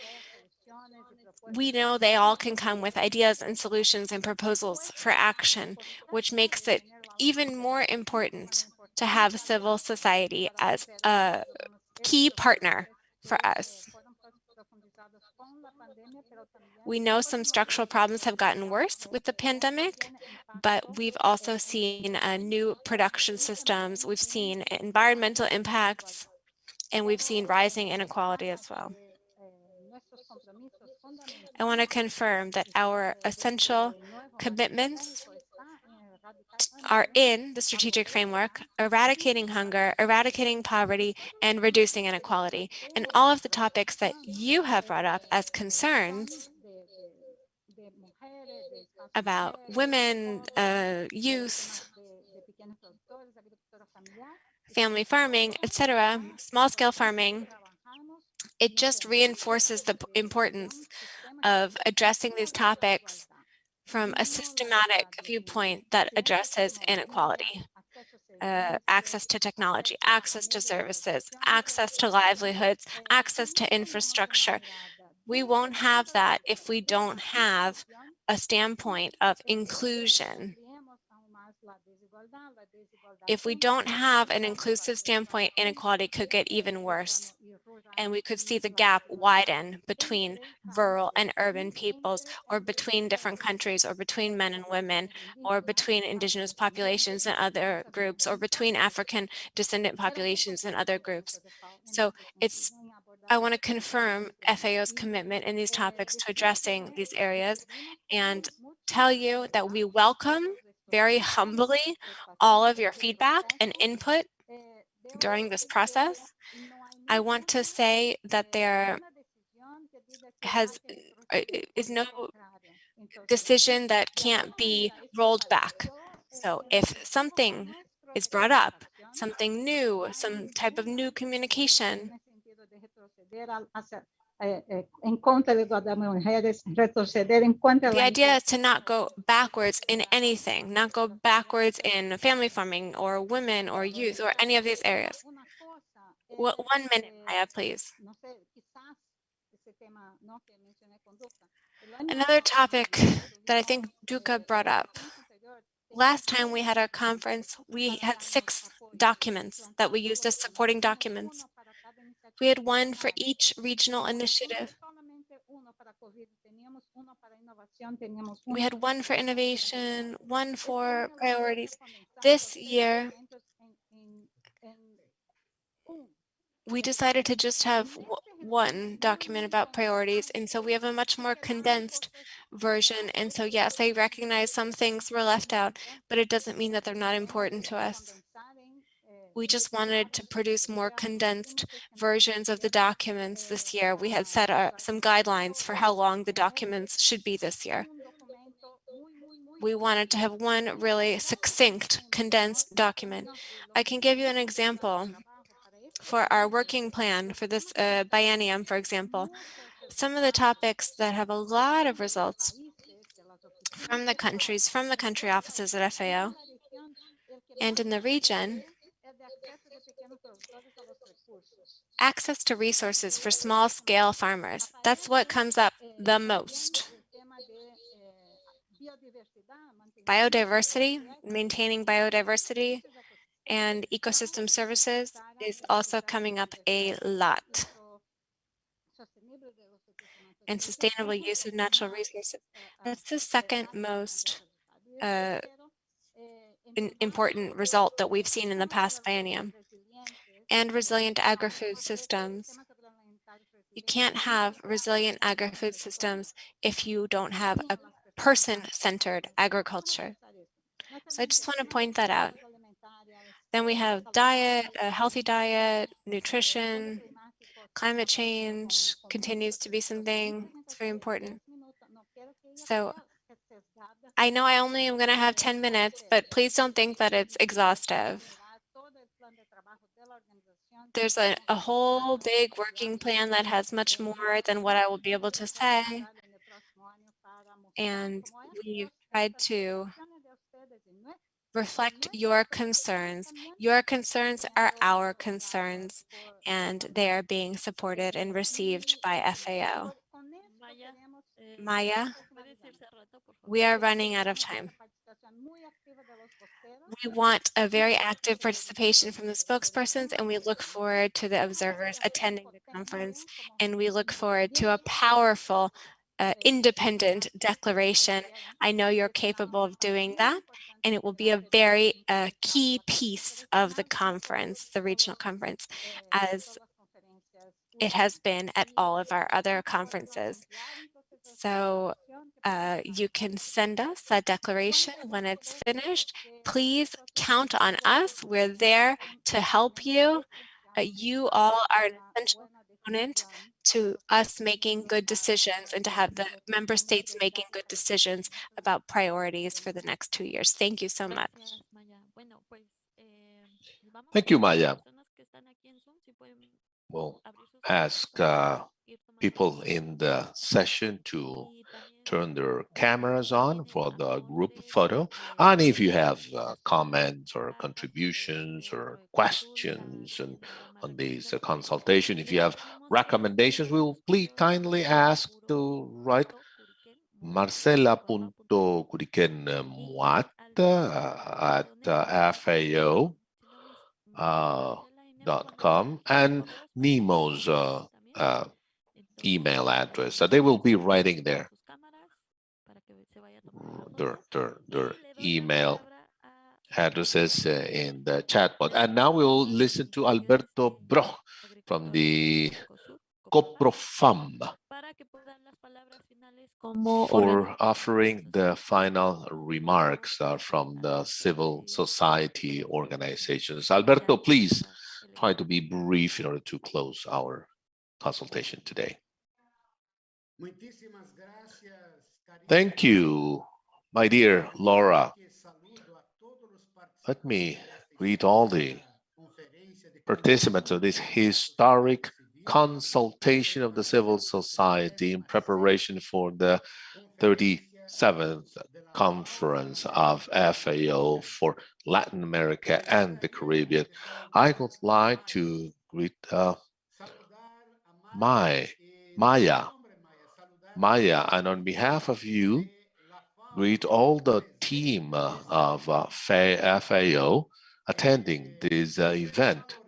we know they all can come with ideas and solutions and proposals for action, which makes it even more important to have civil society as a key partner for us. We know some structural problems have gotten worse with the pandemic, but we've also seen new production systems, we've seen environmental impacts, and we've seen rising inequality as well. I want to confirm that our essential commitments are in the strategic framework: eradicating hunger, eradicating poverty, and reducing inequality. And all of the topics that you have brought up as concerns about women, youth, family farming, etc., small-scale farming, it just reinforces the importance of addressing these topics from a systematic viewpoint that addresses inequality. Access to technology, access to services, access to livelihoods, access to infrastructure. We won't have that if we don't have a standpoint of inclusion. If we don't have an inclusive standpoint, inequality could get even worse. And we could see the gap widen between rural and urban peoples, or between different countries, or between men and women, or between indigenous populations and other groups, or between African descendant populations and other groups. So I want to confirm FAO's commitment in these topics to addressing these areas, and tell you that we welcome very humbly all of your feedback and input during this process. I want to say that there is no decision that can't be rolled back. So if something is brought up, something new, some type of new communication, the idea is to not go backwards in anything, not go backwards in family farming or women or youth or any of these areas. 1 minute, Maya, please. Another topic that I think Duka brought up. Last time we had our conference, we had 6 documents that we used as supporting documents. We had one for each regional initiative. We had one for innovation, one for priorities. This year, we decided to just have one document about priorities, and so we have a much more condensed version. And so yes, I recognize some things were left out, but it doesn't mean that they're not important to us. We just wanted to produce more condensed versions of the documents this year. We had set some guidelines for how long the documents should be this year. We wanted to have one really succinct, condensed document. I can give you an example. For our working plan for this biennium, for example, some of the topics that have a lot of results from the countries, from the country offices at FAO, and in the region, access to resources for small-scale farmers. That's what comes up the most. Biodiversity, maintaining biodiversity, and ecosystem services is also coming up a lot. And sustainable use of natural resources. That's the second most important result that we've seen in the past biennium. And resilient agri-food systems. You can't have resilient agri-food systems if you don't have a person-centered agriculture. So I just want to point that out. Then we have diet, a healthy diet, nutrition, climate change continues to be something that's very important. So I know I only am going to have 10 minutes, but please don't think that it's exhaustive. There's a whole big working plan that has much more than what I will be able to say. And we've tried to reflect your concerns. Your concerns are our concerns, and they are being supported and received by FAO. Maya, we are running out of time. We want a very active participation from the spokespersons, and we look forward to the observers attending the conference, and we look forward to a powerful, independent declaration. I know you're capable of doing that, and it will be a very key piece of the conference, the regional conference, as it has been at all of our other conferences. So you can send us that declaration when it's finished. Please count on us. We're there to help you. You all are an essential component to us making good decisions and to have the member states making good decisions about priorities for the next 2 years. Thank you so much. Thank you, Maya. We'll ask people in the session to turn their cameras on for the group photo. And if you have comments or contributions or questions on these consultation, if you have recommendations, we will please kindly ask to write marcela.curiquenmuat at FAO.com and Nemo's email address. So they will be writing their email addresses in the chat box. And now we'll listen to Alberto Broch from the COPROFAM for offering the final remarks from the civil society organizations. Alberto, please try to be brief in order to close our consultation today. Thank you, my dear Laura. Let me greet all the participants of this historic consultation of the civil society in preparation for the 37th conference of FAO for Latin America and the Caribbean. I would like to greet Maya, and on behalf of you, greet all the team of FAO attending this event.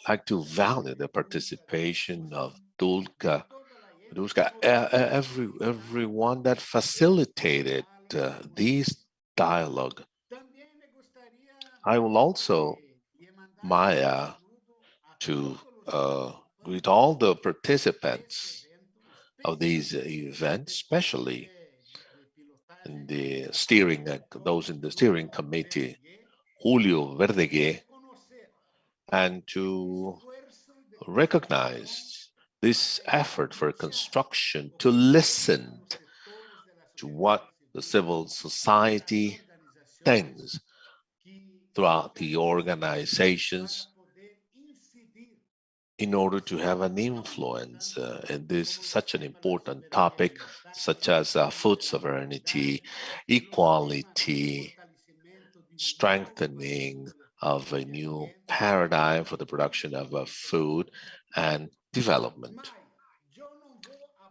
I'd like to value the participation of Dulka, everyone that facilitated this dialogue. I will also, Maya, to greet all the participants of these events, especially in the steering, those in the steering committee, Julio Verdeguer, and to recognize this effort for construction to listen to what the civil society thinks throughout the organizations in order to have an influence in this such an important topic, such as food sovereignty, equality, strengthening of a new paradigm for the production of food and development.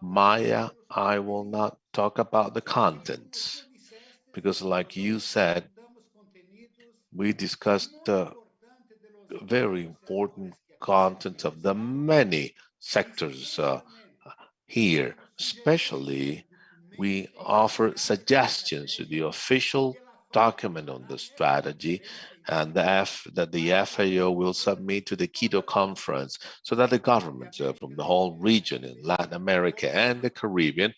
Maya, I will not talk about the contents because, like you said, we discussed very important content of the many sectors here. Especially, we offer suggestions to the official document on the strategy and that the FAO will submit to the Quito conference so that the governments from the whole region in Latin America and the Caribbean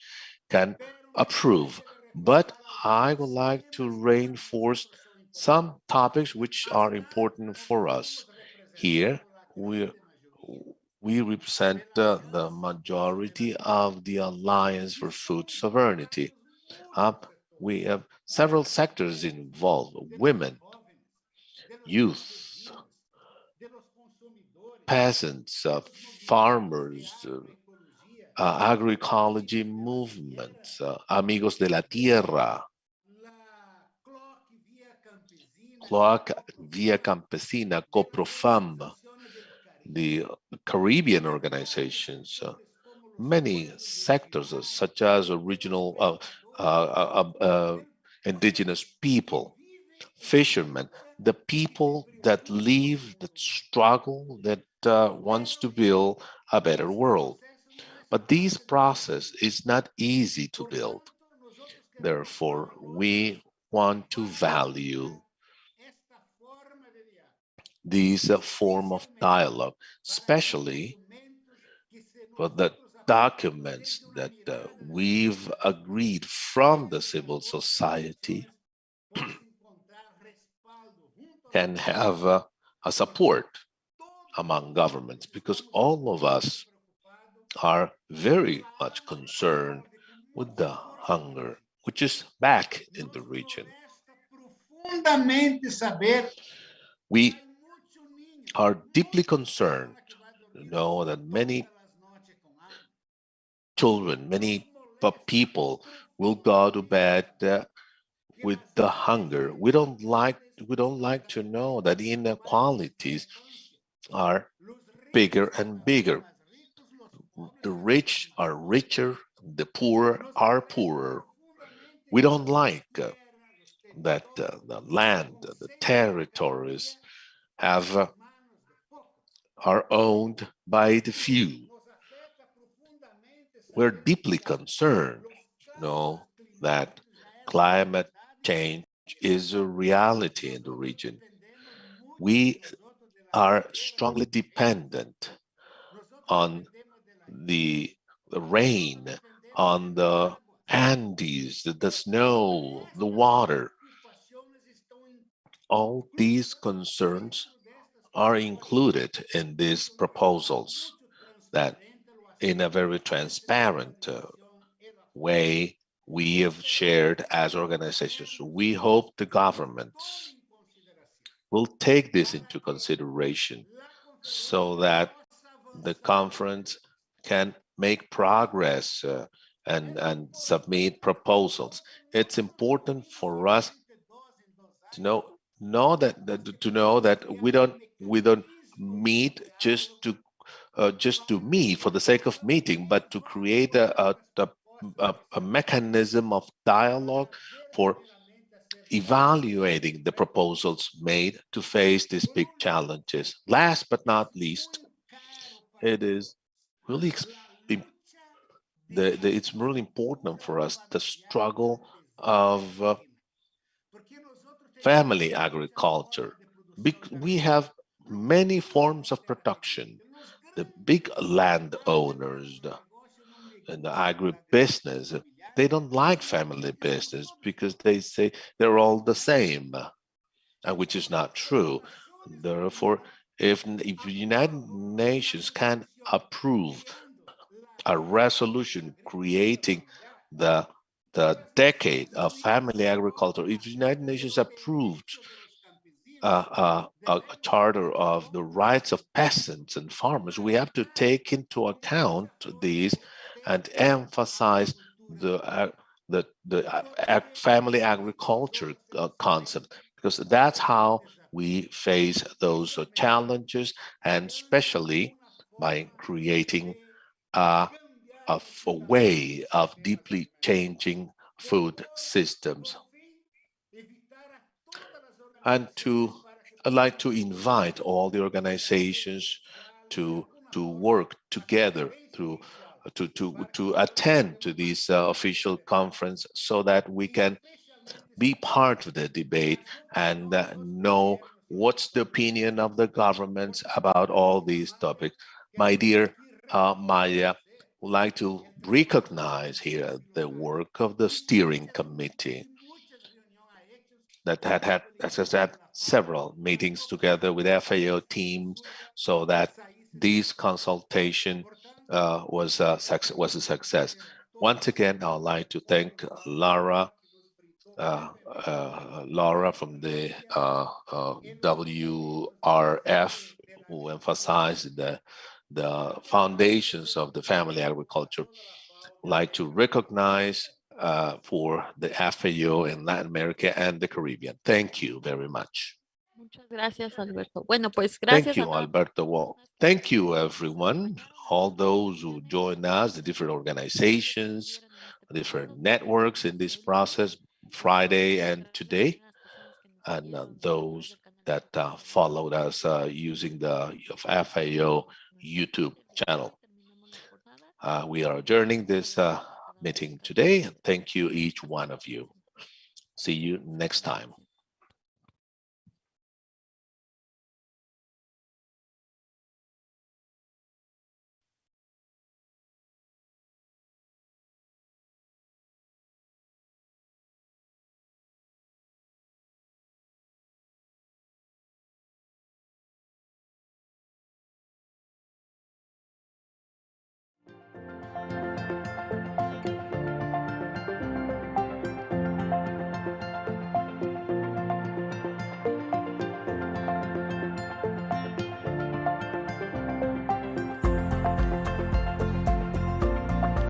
can approve. But I would like to reinforce some topics which are important for us. Here, we represent the majority of the Alliance for Food Sovereignty. We have several sectors involved: women, youth, peasants, farmers, agroecology movements, Amigos de la Tierra, Cloac Via Campesina, COPROFAM, the Caribbean organizations, many sectors such as original indigenous people, fishermen, the people that live, that struggle, that wants to build a better world. But this process is not easy to build. Therefore, we want to value this form of dialogue, especially for that documents that we've agreed from the civil society can have a support among governments, because all of us are very much concerned with the hunger, which is back in the region. We are deeply concerned to know that many children, many people will go to bed with the hunger. We don't like to know that inequalities are bigger and bigger. The rich are richer, the poor are poorer. We don't like that the land, the territories are owned by the few. We're deeply concerned, that climate change is a reality in the region. We are strongly dependent on the rain, on the Andes, the snow, the water. All these concerns are included in these proposals that, in a very transparent way, we have shared as organizations. We hope the governments will take this into consideration so that the conference can make progress and submit proposals. It's important for us to know that we don't meet just to meet for the sake of meeting, but to create a mechanism of dialogue for evaluating the proposals made to face these big challenges. Last but not least, it is really it's really important for us the struggle of family agriculture. We have many forms of production. The big landowners and the agribusiness, they don't like family business because they say they're all the same, and which is not true. Therefore, if the United Nations can approve a resolution creating the decade of family agriculture, if the United Nations approved a charter of the rights of peasants and farmers, we have to take into account these and emphasize the family agriculture concept, because that's how we face those challenges, and especially by creating a way of deeply changing food systems. And I'd like to invite all the organizations to work together to attend to this official conference, so that we can be part of the debate and know what's the opinion of the governments about all these topics. My dear Maya, would like to recognize here the work of the steering committee that has had several meetings together with FAO teams, so that this consultation was a success. Once again, I would like to thank Laura from the WRF, who emphasized the foundations of the family agriculture. I'd like to recognize for the FAO in Latin America and the Caribbean. Thank you very much. Muchas gracias, Alberto. Bueno, pues Thank gracias you, a todos. Alberto. Well, thank you, everyone, all those who joined us, the different organizations, different networks in this process, Friday and today, and those that followed us using the FAO YouTube channel. We are adjourning this meeting today, and thank you, each one of you. See you next time.